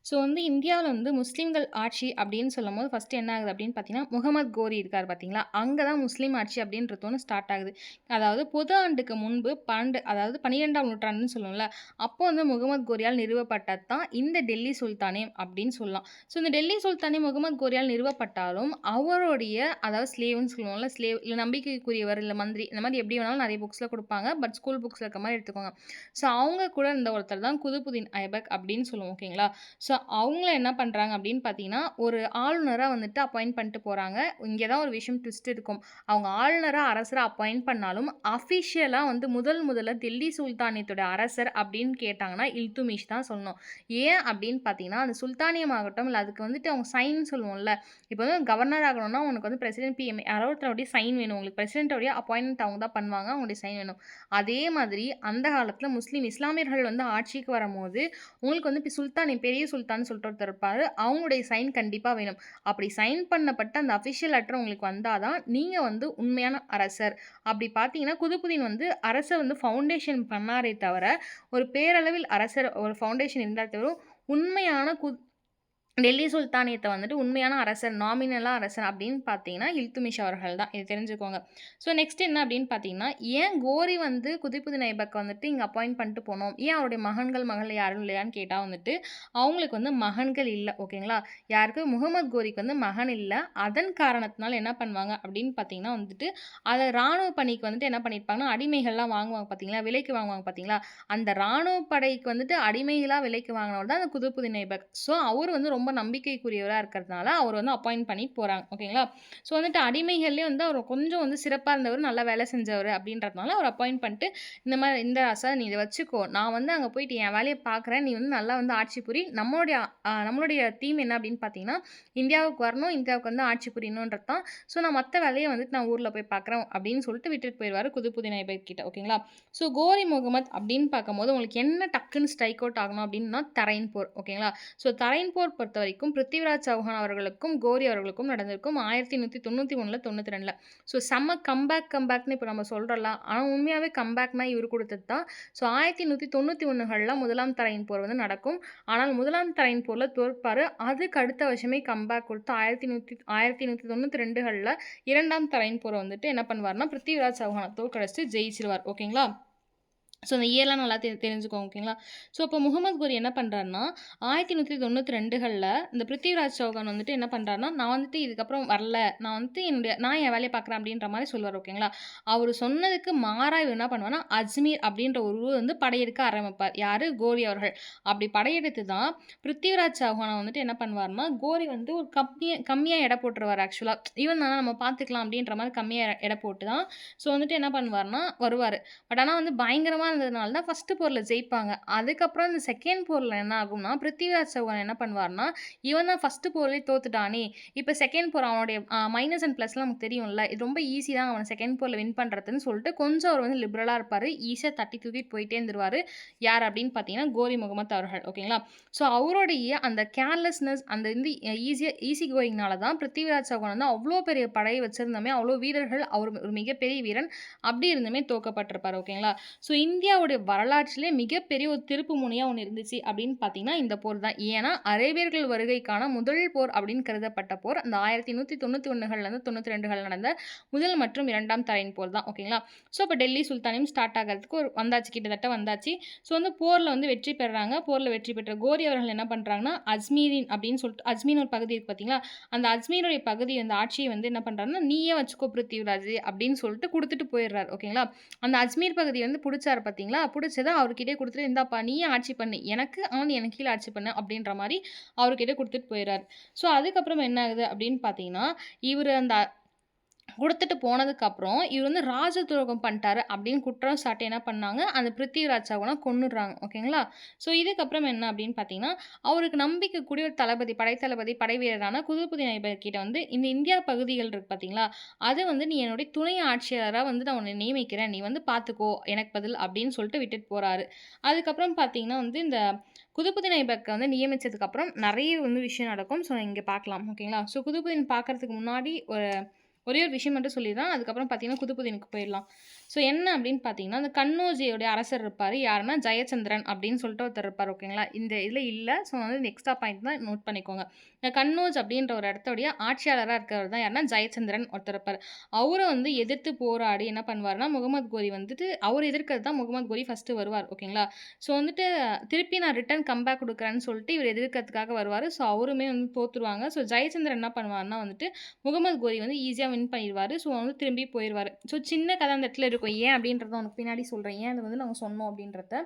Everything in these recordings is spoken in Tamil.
ஸோ வந்து இந்தியாவுல வந்து முஸ்லிம்கள் ஆட்சி அப்படின்னு சொல்லும்போது ஃபர்ஸ்ட்டு என்ன ஆகுது அப்படின்னு பார்த்தீங்கன்னா, முகமது கோரி இருக்காரு பார்த்தீங்களா? அங்க தான் முஸ்லீம் ஆட்சி அப்படின்றது ஒண்ணு ஸ்டார்ட் ஆகுது. அதாவது பொது ஆண்டுக்கு முன்பு 12ஆம் நூற்றாண்டுன்னு சொல்லுவோம்ல, அப்போ வந்து முகமது கோரியால் நிறுவப்பட்டது தான் இந்த டெல்லி சுல்தானேட் அப்படின்னு சொல்லலாம். ஸோ இந்த டெல்லி சுல்தானே முகமது கோரியால் நிறுவப்பட்டாலும், அவருடைய அதாவது ஸ்லேவ்ன்னு சொல்லுவோம்ல, ஸ்லேவ் இல்ல நம்பிக்கைக்குரியவர், இல்ல மந்திரி இந்த மாரி எப்படி வேணாலும் நெறைய புக்ஸ்ல குடுப்பாங்க. பட் ஸ்கூல் புக்ஸ்ல இருக்க மாரி எடுத்துக்கோங்க. ஸோ அவங்க கூட இருந்த ஒருத்தர் தான் குதுப்புதீன் ஐபக் அப்படின்னு சொல்லுவோம். ஓகேங்களா? ஸோ அவங்கள என்ன பண்றாங்க அப்படின்னு பார்த்தீங்கன்னா, ஒரு ஆளுநரா வந்துட்டு அப்பாயிண்ட் பண்ணிட்டு போறாங்க. இங்க தான் ஒரு விஷயம் ட்விஸ்ட் இருக்கும். அவங்க ஆளுநரா, அரசரா அப்பாயிண்ட் பண்ணாலும், அஃபிஷியலா வந்து முதல்ல தில்லி சுல்தானேத்தோட அரசர் அப்படின்னு கேட்டாங்கன்னா, இல்துமிஷ் தான் சொல்லணும். ஏன் அப்படின்னு பார்த்தீங்கன்னா, அந்த சுல்தானியம் ஆகட்டும், இல்ல அதுக்கு வந்துட்டு அவங்க சைன் சொல்லுவோம்ல. இப்போ வந்து கவர்னர் ஆகணும்னா, உனக்கு வந்து பிரசிடென்ட், பிஎம் யாரோ ஒருத்தருடைய சைன் வேணும். உங்களுக்கு பிரசிடென்ட்டோடைய அப்பாயின்ட்மென்ட் அவங்க தான் பண்ணுவாங்க. அவங்களுடைய சைன் வேணும். அதே மாதிரி அந்த காலத்தில இஸ்லாமியர்கள் வந்து ஆட்சிக்கு வரும்போது, உங்களுக்கு வந்து இப்ப சுல்தான் பெரிய சுல்தான்னு சொல்லிட்டு ஒருத்தர் இருப்பாரு. அவங்களுடைய சைன் கண்டிப்பா வேணும். அப்படி சைன் பண்ணப்பட்ட அந்த அஃபிஷியல் லெட்டர் உங்களுக்கு வந்தா தான், நீங்க வந்து உண்மையான அரசர். அப்படி பார்த்தீங்கன்னா, குதுப்புதீன் வந்து அரச வந்து ஃபவுண்டேஷன் பண்ணாரே தவிர, ஒரு பேரளவில் அரசர் ஒரு ஃபவுண்டேஷன் இருந்தா தவிர, உண்மையான டெல்லி சுல்தானியத்த வந்துட்டு உண்மையான அரசர், நாமினலா அரசர் அப்படின்னு பார்த்தீங்கன்னா, இல்துமிஷ் அவர்கள் தான். இது தெரிஞ்சுக்கோங்க. ஸோ நெக்ஸ்ட் என்ன அப்படின்னு பார்த்தீங்கன்னா, ஏன் கோரி வந்து குதுப்புதீன் ஐபக்க வந்துட்டு இங்க அப்பாயிண்ட் பண்ணிட்டு போனோம். ஏன் அவருடைய மகன் யாரும் இல்லையான்னு கேட்டா வந்துட்டு, அவங்களுக்கு வந்து மகன்கள் இல்ல. ஓகேங்களா? யாருக்கு? முகமது கோரிக்கு வந்து மகன் இல்ல. அதன் காரணத்தினால என்ன பண்ணுவாங்க அப்படின்னு பார்த்தீங்கன்னா வந்துட்டு, அத ராணுவ பணிக்கு வந்துட்டு என்ன பண்ணியிருப்பாங்கன்னா, அடிமைகள்லாம் வாங்குவாங்க பார்த்தீங்களா? விலைக்கு வாங்குவாங்க பார்த்தீங்களா? அந்த ராணுவ படைக்கு வந்துட்டு அடிமைகளா விலைக்கு வாங்கினவர் தான் அந்த குதுப்புதீன் ஐபக். ஸோ அவரு வந்து ரொம்ப நம்பிக்கைக்குரியவரா இருக்கிறதுனால, அவர் வந்து அப்பாயிண்ட் பண்ணி போறாங்க. ஓகேங்களா? ஸோ வந்துட்டு அடிமைகள்லயே வந்து அவர் கொஞ்சம் வந்து சிறப்பா இருந்தவரு, நல்லா வேலை செஞ்சவரு அப்படின்றதுனால அவர் அப்பாயிண்ட் பண்ணிட்டு, இந்த மாரி "இந்த ஆசா நீ இத வச்சுக்கோ. நான் வந்து அங்க போயிட்டு என் வேலைய பார்க்குறேன். நீ வந்து நல்லா வந்து ஆட்சி புரி. நம்மளுடைய தீம் என்ன அப்படின்னு பார்த்தீங்கன்னா, இந்தியாவுக்கு வரணும். இந்தியாவுக்கு வந்து ஆட்சி புரியணுன்றது தான். ஸோ நான் மத்த வேலைய வந்துட்டு நான் ஊர்ல போய் பார்க்குறேன்" அப்படின்னு சொல்லிட்டு விட்டுட்டு போயிருவாரு குதுப்புதீன் ஐபக் கிட்ட. ஓகேங்களா? ஸோ கோரி முகமது அப்படின்னு பார்க்கும்போது, உங்களுக்கு என்ன டக்குன்னு ஸ்ட்ரைக் அவுட் ஆகணும் அப்படின்னா, தரையின் போர். ஓகேங்களா? ஸோ தரையின் போர் பொறுத்தவரைக்கும் பிருத்திவிராஜ் சௌஹான் அவர்களுக்கும், கோரி அவர்களுக்கும் நடந்திருக்கும் 1191ல 92ல. ஸோ செம்ம கம்பேக்ன்னு இப்ப நம்ம சொல்றோம்ல. ஆனா உண்மையாவே கம்பேக்னா இவரு குடுத்தது தான். ஸோ 1191கள்ல 1ஆம் தரையின் போர் வந்து நடக்கும். ஆனால் 1ஆம் தரையின் போர்ல தோற்பாரு. அதுக்கு அடுத்த வருஷமே கம்பேக் குடுத்து 1192கள்ல 2ஆம் தரையின் போர வந்துட்டு என்ன பண்ணுவாருன்னா, பிருத்திவிராஜ் சௌஹான தோற்கடிச்சுட்டு ஜெயிச்சுருவார். ஓகேங்களா? ஸோ அந்த இயர்லாம் நல்லா தெரிஞ்சுக்கோங்க. ஓகேங்களா? ஸோ அப்போ முகமது கோரி என்ன பண்றாருன்னா, 1192கள்ல இந்த பிருத்திவிராஜ் சௌகான் வந்துட்டு என்ன பண்றாருன்னா, நான் வந்துட்டு இதுக்கப்புறம் வரல. நான் என் வேலைய பார்க்குறேன் அப்படின்ற மாரி சொல்லுவாரு. ஓகேங்களா? அவரு சொன்னதுக்கு மாறா இவரு என்ன பண்ணுவாருன்னா, அஜ்மீர் அப்படின்ற ஒரு ஊர் வந்து படையெடுக்க ஆரம்பிப்பார். யாரு? கோரி அவர்கள். அப்படி படையெடுத்து தான் பிருத்திவிராஜ் சௌஹான வந்துட்டு என்ன பண்ணுவாருன்னா, கோரி வந்து ஒரு கம்மியா எடை போட்டுருவாரு ஆக்சுவலா. இவன் தான நம்ம பார்த்துக்கலாம் அப்படின்ற மாரி கம்மியா எடை போட்டு தான் ஸோ வந்துட்டு என்ன பண்ணுவாருன்னா வருவாரு. பட் ஆனா வந்து பயங்கரமா இருந்ததுனால தான் ஃபர்ஸ்ட் போர்ல ஜெயிப்பாங்க. அதுக்கப்புறம் இந்த செகண்ட் போர்ல என்ன ஆகும்னா, பிருத்திவிராஜ் சௌஹான் என்ன பண்ணுவாருன்னா, இவன் தான் ஃபர்ஸ்ட் போர்லயே தோத்துட்டானே! இப்ப செகண்ட் போர் அவனுடைய மைனஸ் அண்ட் பிளஸ்லாம் நமக்கு தெரியும்ல. இது ரொம்ப ஈஸி தான் அவன செகண்ட் போர்ல வின் பண்றதுன்னு சொல்லிட்டு கொஞ்சம் அவர் வந்து லிபரலா இருப்பாரு. ஈஸியா தட்டி தூக்கிட்டு போயிட்டே இருந்துருவாரு. யார் அப்படின்னு பார்த்தீங்கன்னா, கோரி முகமது அவர்கள். ஓகேங்களா? ஸோ அவருடைய அந்த கேர்லெஸ்னஸ் அந்த வந்து ஈஸி கோயிங்னால தான் பிருத்திவிராஜ் சௌஹான் வந்து அவ்ளோ பெரிய படை வச்சிருந்துமே, அவ்ளோ வீரர்கள் அவர் ஒரு மிகப்பெரிய வீரன். அப்படி இருந்துமே தோற்கப்பட்டிருப்பாரு. ஓகேங்களா? ஸோ இந்தியாவுடைய வரலாற்றிலே மிகப்பெரிய ஒரு திருப்பு முனையா ஒண்ணு இருந்துச்சு அப்படின்னு பார்த்தீங்கன்னா, இந்த போர் தான். ஏன்னா, அரேபியர்கள் வருகைக்கான முதல் போர் அப்படின்னு கருதப்பட்ட போர் அந்த 1191கள்லேருந்து 92கள் நடந்த முதல் மற்றும் 2ஆம் தரையின் போர் தான். ஓகேங்களா? ஸோ அப்ப டெல்லி சுல்தானியம் ஸ்டார்ட் ஆகறதுக்கு வந்தாச்சு. கிட்டத்தட்ட வந்தாச்சு. ஸோ வந்து போர்ல வந்து வெற்றி பெறுறாங்க. போர்ல வெற்றி பெற்ற கோரி அவர்கள் என்ன பண்றாங்கன்னா, அப்படின்னு சொல்லிட்டு அஜ்மீர்னு ஒரு பகுதி இருக்கு பார்த்தீங்களா? அந்த அஜ்மீருடைய பகுதி அந்த ஆட்சிய வந்து என்ன பண்றாருன்னா, "நீயே வச்சுக்கோ பிருத்திவிராஜ்" அப்படின்னு சொல்லிட்டு குடுத்துட்டு போயிடுறாரு. ஓகேங்களா? அந்த அஜ்மீர் பகுதிய வந்து புடிச்சாரு பார்த்தீங்களா? புடிச்சத அவர்கிட்டயே குடுத்துட்டு, "இந்தாப்பா நீயே ஆட்சி பண்ணு. ஆனா நீ எனக்கு கீழ ஆட்சி பண்ணு." அப்படின்ற மாரி அவர்கிட்ட குடுத்துட்டு போயிறாரு. ஸோ அதுக்கப்புறம் என்ன ஆகுது அப்படின்னு பார்த்தீங்கன்னா, இவரு அந்த குடுத்துட்டு போனதுக்கப்புறம், இவரு வந்து ராஜ துரோகம் பண்ணிட்டாரு அப்படின்னு குற்றம் சாட்டி என்ன பண்ணாங்க, அந்த பிருத்திவிராஜ் சௌகான கொன்னுடுறாங்க. ஓகேங்களா? ஸோ இதுக்கப்புறம் என்ன அப்படின்னு பார்த்தீங்கன்னா, அவருக்கு நம்பிக்கைக்குரிய ஒரு தளபதி, படைத்தளபதி, படை வீரரான குதுப்புதீன் ஐபக் கிட்ட வந்து, "இந்த இந்தியா பகுதிகள் இருக்கு பார்த்தீங்களா, அத வந்து நீ என்னுடைய துணை ஆட்சியாளரா வந்து நான் உன்ன நியமிக்கிறேன். நீ வந்து பார்த்துக்கோ எனக்கு பதில்" அப்படின்னு சொல்லிட்டு விட்டுட்டு போறாரு. அதுக்கப்புறம் பார்த்தீங்கன்னா வந்து, இந்த குதுப்புதீன் ஐபக்க வந்து நியமிச்சதுக்கப்புறம் நெறைய வந்து விஷயம் நடக்கும். ஸோ இங்க பார்க்கலாம். ஓகேங்களா? ஸோ குதுப்புதீன் பார்க்கறதுக்கு முன்னாடி ஒரே ஒரு விஷயம் மட்டும் சொல்லிர்றேன். அதுக்கப்புறம் பார்த்தீங்கன்னா, குதுப்புதீனுக்கு போயிரலாம். ஸோ என்ன அப்படின்னு பார்த்தீங்கன்னா, அந்த கன்னௌஜியோடைய அரசர் இருப்பாரு. யாருன்னா ஜெயச்சந்திரன் அப்படின்னு சொல்லிட்டு ஒருத்தர் இருப்பார். ஓகேங்களா? இந்த இதில இல்ல. ஸோ வந்து இந்த எக்ஸ்ட்ரா பாயிண்ட் தான் நோட் பண்ணிக்கோங்க. இந்த கன்னௌஜ் அப்படின்ற ஒரு இடத்துடைய ஆட்சியாளரா இருக்கிறவர் தான் யாருன்னா ஜெயச்சந்திரன் ஒருத்தர் இருப்பாரு. அவர வந்து எதிர்த்து போராடி என்ன பண்ணுவாருன்னா, முகமது கோரி வந்துட்டு அவர் எதிர்க்கிறது தான் முகமது கோரி ஃபர்ஸ்ட்டு வருவார். ஓகேங்களா? ஸோ வந்துட்டு திருப்பி நான் ரிட்டர்ன் கம்பேக் குடுக்குறேன்னு சொல்லிட்டு இவர் எதிர்க்கிறதுக்காக வருவாரு. ஸோ அவருமே வந்து தோத்துருவாங்க. ஸோ ஜெயச்சந்திரன் என்ன பண்ணுவாருன்னா வந்துட்டு, முகமது கோரி வந்து ஈஸியா வின் பண்ணிருவாரு. ஸோ வந்து திரும்பி போயிருவாரு. ஸோ சின்ன கதை அந்த இடத்துல இருக்கும். ஏன் அப்படின்றத உனக்கு பின்னாடி சொல்றேன். ஏன் அத வந்து நாங்க சொன்னோம் அப்படின்றத.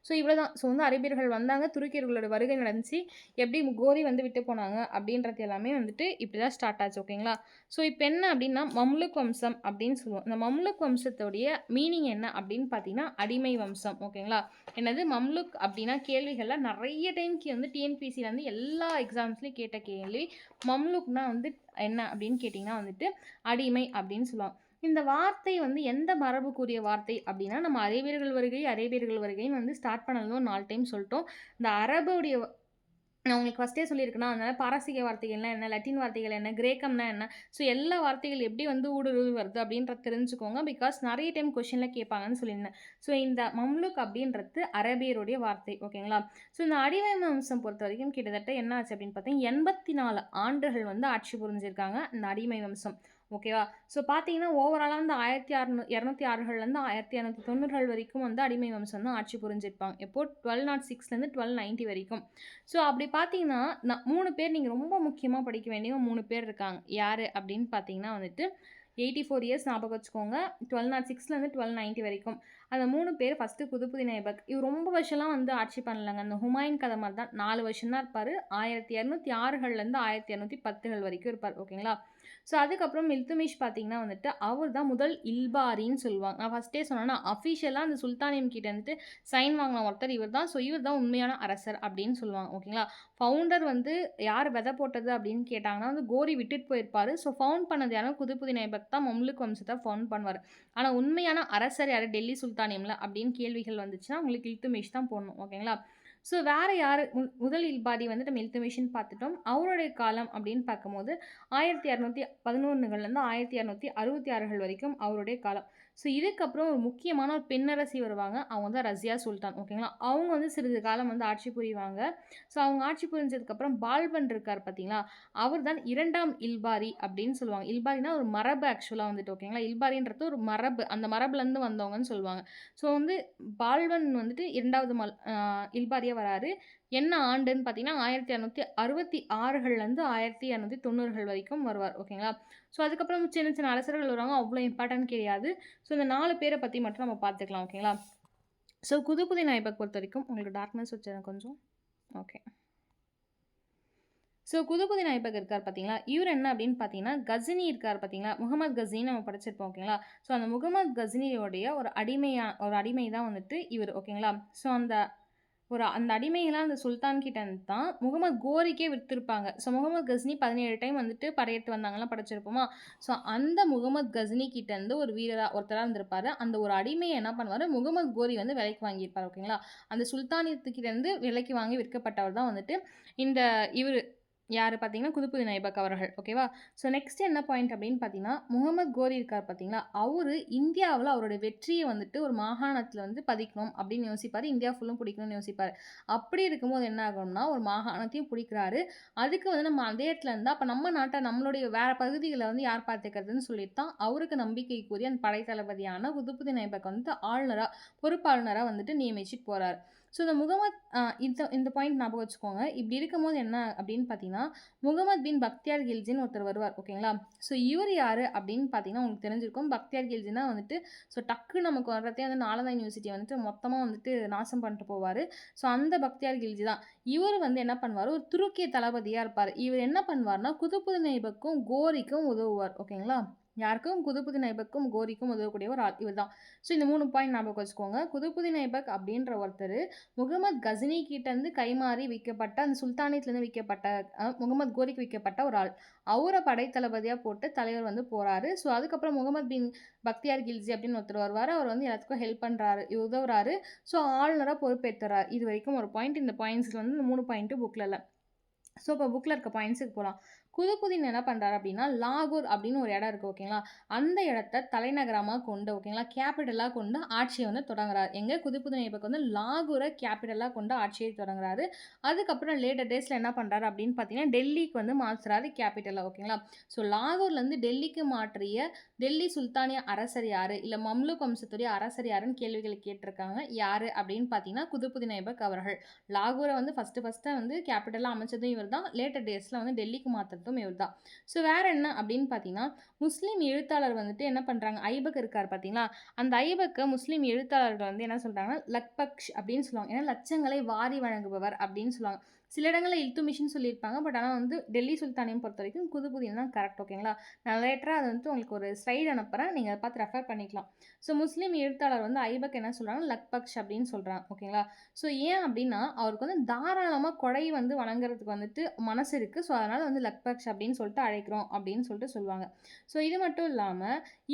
ஸோ இவ்வளோதான். ஸோ வந்து அரேபியர்கள் வந்தாங்க. துருக்கியர்களோட வருகை நடந்துச்சு. எப்படி கோரி வந்து விட்டு போனாங்க அப்படின்றது எல்லாமே வந்துட்டு இப்படி தான் ஸ்டார்ட் ஆச்சு. ஓகேங்களா? ஸோ இப்ப என்ன அப்படின்னா, மம்லுக் வம்சம் அப்படின்னு சொல்லுவோம். இந்த மம்லுக் வம்சத்துடைய மீனிங் என்ன அப்படின்னு பார்த்தீங்கன்னா, அடிமை வம்சம். ஓகேங்களா? என்னது மம்லுக் அப்படின்னா கேள்விகள்ல நெறைய டைம்க்கு வந்து டிஎன்பிஎஸ்சில வந்து எல்லா எக்ஸாம்ஸ்லயும் கேட்ட கேள்வி. மம்லுக்னா வந்து என்ன அப்படின்னு கேட்டீங்கன்னா வந்துட்டு, அடிமை அப்படின்னு சொல்லுவாங்க. இந்த வார்த்தை வந்து எந்த மரபுக்குரிய வார்த்தை அப்படின்னா, நம்ம அரேபியர்கள் வருகைன்னு வந்து ஸ்டார்ட் பண்ணதும் ஒரு 4 டைம் சொல்ட்டோம். இந்த அரபுடைய நான் உங்களுக்கு ஃபர்ஸ்ட்டே சொல்லியிருக்கேனா, அதனால பாரசீக வார்த்தைகள்னா என்ன? லத்தீன் வார்த்தைகள் என்ன? கிரேக்கம்னா என்ன? ஸோ எல்லா வார்த்தைகள் எப்படி வந்து ஊடுருவி வருது அப்படின்றத தெரிஞ்சுக்கோங்க. பிகாஸ் நெறைய டைம் கொஸ்டின்ல கேட்பாங்கன்னு சொல்லியிருந்தேன். ஸோ இந்த மம்லுக் அப்படின்றது அரபியருடைய வார்த்தை. ஓகேங்களா? ஸோ இந்த அடிமை வம்சம் பொறுத்தவரைக்கும் கிட்டத்தட்ட என்ன ஆச்சு அப்படின்னு பார்த்தீங்கன்னா, 84 ஆண்டுகள் வந்து ஆட்சி புரிஞ்சிருக்காங்க இந்த அடிமை வம்சம். ஓகேவா? ஸோ பார்த்தீங்கன்னா, ஓவராலா இந்த 1206லேருந்து 1290கள் வரைக்கும் வந்து அடிமை வம்சம் தான் ஆட்சி புரிஞ்சிருப்பாங்க. எப்போ 1206லேருந்து 1290 வரைக்கும். ஸோ அப்படி பார்த்தீங்கன்னா, 3 பேர் நீங்க ரொம்ப முக்கியமா படிக்க வேண்டியவங்க 3 பேர் இருக்காங்க. யாரு அப்படின்னு பார்த்தீங்கன்னா வந்துட்டு, 84 இயர்ஸ் ஞாபகம் வச்சுக்கோங்க. 1206லேருந்து 1290 வரைக்கும். அந்த 3 பேர் ஃபர்ஸ்ட்டு குதுப்புதீன் ஐபக். இவர் ரொம்ப வருஷம்லாம் வந்து ஆட்சி பண்ணலங்க. அந்த ஹுமாயூன் கதை மாரி தான் 4 வருஷம் தான் இருப்பாரு. 1206கள்லேருந்து 1210கள் வரைக்கும் இருப்பார். ஓகேங்களா? ஸோ அதுக்கப்புறம் இல்துமிஷ் பார்த்தீங்கன்னா வந்துட்டு, அவர் தான் முதல் இல்பாரின்னு சொல்லுவாங்க. நான் ஃபர்ஸ்ட்டே சொன்னேன்னா, அஃபிஷியலா அந்த சுல்தானியம் கிட்ட இருந்துட்டு சைன் வாங்கின ஒருத்தர் இவர் தான். ஸோ இவர் தான் உண்மையான அரசர் அப்படின்னு சொல்லுவாங்க. ஓகேங்களா? ஃபவுண்டர் வந்து யார் விதை போட்டது அப்படின்னு கேட்டாங்கன்னா வந்து கோரி விட்டுட்டு போயிருப்பாரு. ஸோ ஃபவுண்ட் பண்ணது யாருன்னா குதுப்புதீன் ஐபக் தான் மம்லுக் வம்சத்த ஃபவுண்ட் பண்ணுவாரு. ஆனா உண்மையான அரசர் யாரு? டெல்லி சுல்தானியம்ல அப்படின்னு கேள்விகள் வந்துச்சுன்னா, உங்களுக்கு இல்துமிஷ் தான் போடணும். ஓகேங்களா? ஸோ வேற யாரு? முதல் இல்பாரி வந்து நம்ம இல்துமிஷ்ன்னு பார்த்துட்டோம். அவருடைய காலம் அப்படின்னு பார்க்கும்போது 1211லேருந்து 1266கள் வரைக்கும் அவருடைய காலம். ஸோ இதுக்கப்புறம் ஒரு முக்கியமான ஒரு பெண்ணரசி வருவாங்க. அவங்க தான் ரஸியா சுல்தான். ஓகேங்களா? அவங்க வந்து சிறிது காலம் வந்து ஆட்சி புரிவாங்க. ஸோ அவங்க ஆட்சி புரிஞ்சதுக்கப்புறம் பால்பன் இருக்கார் பார்த்தீங்களா? அவர் தான் 2ஆம் இல்பாரி அப்படின்னு சொல்லுவாங்க. இல்பாரினா ஒரு மரபு ஆக்சுவலா வந்துட்டு. ஓகேங்களா? இல்பாரின்றது ஒரு மரபு. அந்த மரபுலேருந்து வந்தவங்கன்னு சொல்லுவாங்க. ஸோ வந்து பால்பன் வந்துட்டு 2வது இல்பாரியா வராரு. என்ன ஆண்டுன்னு பார்த்தீங்கன்னா, 1266கள்லேருந்து 1290கள் வரைக்கும் வருவார். ஓகேங்களா? ஸோ அதுக்கப்புறம் சின்ன சின்ன அரசர்கள் வருவாங்க. அவ்வளோ இம்பார்ட்டன்ட் கிடையாது. ஸோ இந்த 4 பேர பத்தி மட்டும் நம்ம பார்த்துக்கலாம். ஓகேங்களா? ஸோ குதுப்புதீன் ஐபக் பொறுத்தவரைக்கும் உங்களுக்கு டார்க்னஸ் வச்சுறேன் கொஞ்சம். ஓகே. ஸோ குதுப்புதீன் ஐபக் இருக்கார் பார்த்தீங்களா? இவர் என்ன அப்படின்னு பார்த்தீங்கன்னா, கஜினி இருக்கார் பார்த்தீங்களா? முகமது கஜினி நம்ம படிச்சிருப்போம். ஓகேங்களா? ஸோ அந்த முகமது கஜினியோடைய ஒரு அடிமை தான் வந்துட்டு இவர். ஓகேங்களா? ஸோ அந்த அடிமைகள்லாம் அந்த சுல்தான் கிட்ட இருந்து தான் முகமது கோரிக்கே வித்திருப்பாங்க. ஸோ முகமது கஸ்னி 17 டைம் வந்துட்டு படையெடுத்து வந்தாங்கலாம் படிச்சிருப்போமா? ஸோ அந்த முகமது கஸ்னி கிட்ட இருந்து ஒரு ஒருத்தரா இருந்திருப்பாரு. அந்த ஒரு அடிமைய என்ன பண்ணுவாரு, முகமது கோரி வந்து விலைக்கு வாங்கியிருப்பாரு. ஓகேங்களா? அந்த சுல்தானியத்துக்கிட்ட இருந்து விலைக்கு வாங்கி விற்கப்பட்டவர் தான் வந்துட்டு இந்த இவரு யாரு பார்த்தீங்கன்னா, குதுப்புதீன் ஐபக் அவர்கள். ஓகேவா? ஸோ நெக்ஸ்ட் என்ன பாயிண்ட் அப்படின்னு பார்த்தீங்கன்னா, முகமது கோரி இருக்கார் பார்த்தீங்களா? அவரு இந்தியாவுல அவருடைய வெற்றிய வந்துட்டு ஒரு மாகாணத்துல வந்து பதிக்கணும் அப்படின்னு யோசிப்பாரு. இந்தியா ஃபுல்லும் பிடிக்கணும்னு யோசிப்பாரு. அப்படி இருக்கும்போது என்ன ஆகும்னா, ஒரு மாகாணத்தையும் பிடிக்கிறாரு. அதுக்கு வந்து நம்ம அதே இடத்துல இருந்தா, அப்ப நம்ம நாட்ட நம்மளுடைய வேற பகுதிகள வந்து யார் பார்த்துக்கிறதுன்னு சொல்லிட்டு தான், அவருக்கு நம்பிக்கைக்குரிய அந்த படைத்தளபதியான குதுப்புதீன் ஐபக் வந்துட்டு பொறுப்பாளுநரா வந்துட்டு நியமிச்சுட்டு போறாரு. ஸோ இந்த முகமது இந்த பாயிண்ட் ஞாபகம் வச்சுக்கோங்க. இப்படி இருக்கும்போது என்ன அப்படின்னு பார்த்தீங்கன்னா, முகமது பின் பக்தியார் கில்ஜின்னு ஒருத்தர் வருவார். ஓகேங்களா? ஸோ இவர் யாரு அப்படின்னு பார்த்தீங்கன்னா, உங்களுக்கு தெரிஞ்சிருக்கும். பக்தியார் கில்ஜினா வந்துட்டு ஸோ டக்குன்னு நமக்கு வர்றதே வந்து நாலந்தா யூனிவர்சிட்டிய வந்துட்டு மொத்தமா வந்துட்டு நாசம் பண்ணிட்டு போவாரு. ஸோ அந்த பக்தியார் கில்ஜி தான். இவரு வந்து என்ன பண்ணுவாரு, ஒரு துருக்கிய தளபதியா இருப்பாரு. இவர் என்ன பண்ணுவாருன்னா, குதுப்புதீன் ஐபக்கும், கோரிக்கும் உதவுவார். ஓகேங்களா? யாருக்கும்? குதுப்புதீன் ஐபக்கும், கோரிக்கும் உதவக்கூடிய ஒரு ஆள் இவர் தான். ஸோ இந்த 3 பாயிண்ட் ஞாபகம் வச்சுக்கோங்க. குதுப்புதீன் ஐபக் அப்படின்ற ஒருத்தரு முகமது கஜினி கிட்ட இருந்து கைமாறி விற்கப்பட்ட அந்த சுல்தானியத்துலேருந்து விற்கப்பட்ட முகமது கோரிக்கு விற்கப்பட்ட ஒரு ஆள். அவர படைத்தளபதியா போட்டு தலைவர் வந்து போறாரு. ஸோ அதுக்கப்புறம் முகமது பின் பக்தியார் கில்ஜி அப்படின்னு ஒருத்தர் வருவாரு. அவர் வந்து எல்லாத்துக்கும் ஹெல்ப் பண்றாரு, உதவுறாரு. ஸோ ஆளுநரா பொறுப்பேத்துறாரு. இது வரைக்கும் ஒரு பாயிண்ட். இந்த பாயிண்ட்ஸ்ல வந்து இந்த 3 பாயிண்ட் புக்ல இல்ல. ஸோ, இப்போ புக்ல இருக்க பாயிண்ட்ஸுக்கு போலாம். குதுப்புதீன் என்ன பண்றாரு அப்டின்னா, லாகூர் அப்டின்னு ஒரு இடம் இருக்கு ஓகேங்களா? அந்த இடத்த தலைநகரமா கொண்டு ஓகேங்களா, கேப்பிட்டலா கொண்டு ஆட்சிய வந்து தொடங்குறாரு. எங்க குதுப்புதீன் ஐபக் வந்து லாகூர கேப்பிட்டலா கொண்டு ஆட்சியை தொடங்குறாரு. அதுக்கப்புறம் லேட்டர் டேஸ்ல என்ன பண்றாரு அப்டின்னு பார்த்தீங்கன்னா, டெல்லிக்கு வந்து மாத்துறாரு கேப்பிட்டல ஓகேங்களா? ஸோ, லாகூர்லேருந்து டெல்லிக்கு மாற்றிய டெல்லி சுல்தானிய அரசர் யாரு? இல்ல மம்லூக் வம்சத்துடைய அரசர் யாருன்னு கேள்விகள் கேட்டிருக்காங்க. யாரு அப்டின்னு பார்த்தீங்கன்னா, குதுப்புதீன் ஐபக் அவர்கள். லாகூர வந்து ஃபர்ஸ்ட்டு வந்து கேப்பிட்டலா அமைச்சதும் இவர் தான். லேட்டர் டேஸ்ல வந்து டெல்லிக்கு மாத்துறதும் இவர் தான். ஸோ வேற என்ன அப்படின்னு பார்த்தீங்கன்னா, முஸ்லீம் எழுத்தாளர் வந்துட்டு என்ன பண்றாங்க, ஐபக் இருக்கார் பார்த்தீங்களா, அந்த ஐபக்க முஸ்லீம் எழுத்தாளர்கள் வந்து என்ன சொல்றாங்கன்னா, லக்பக்ஷ் அப்படின்னு சொல்லுவாங்க. ஏன்னா லட்சங்களை வாரி வழங்குபவர் அப்படின்னு சொல்லுவாங்க. சில இடங்கள்ல இல்துமிஷ்ன்னு சொல்லியிருப்பாங்க. பட் ஆனா வந்து டெல்லி சுல்தானியம் பொறுத்தவரைக்கும் குதுபுதீன் தான் கரெக்ட் ஓகேங்களா. நான் லேட்டரா அது வந்துட்டு உங்களுக்கு ஒரு ஸ்லைடு அனுப்புறேன். நீங்க அத பார்த்து ரெஃபர் பண்ணிக்கலாம். ஸோ முஸ்லீம் எழுத்தாளர் வந்து ஐபக் என்ன சொல்றாங்கன்னா, லக்பக்ஷ் அப்படின்னு சொல்றாங்க ஓகேங்களா. ஸோ ஏன் அப்படின்னா, அவருக்கு வந்து தாராளமா கொடை வந்து வழங்குறதுக்கு வந்துட்டு மனசு இருக்கு. ஸோ அதனால வந்து லக்பக்ஷ் அப்படின்னு சொல்லிட்டு அழைக்கிறோம் அப்படின்னு சொல்லிட்டு சொல்லுவாங்க. ஸோ இது மட்டும் இல்லாம,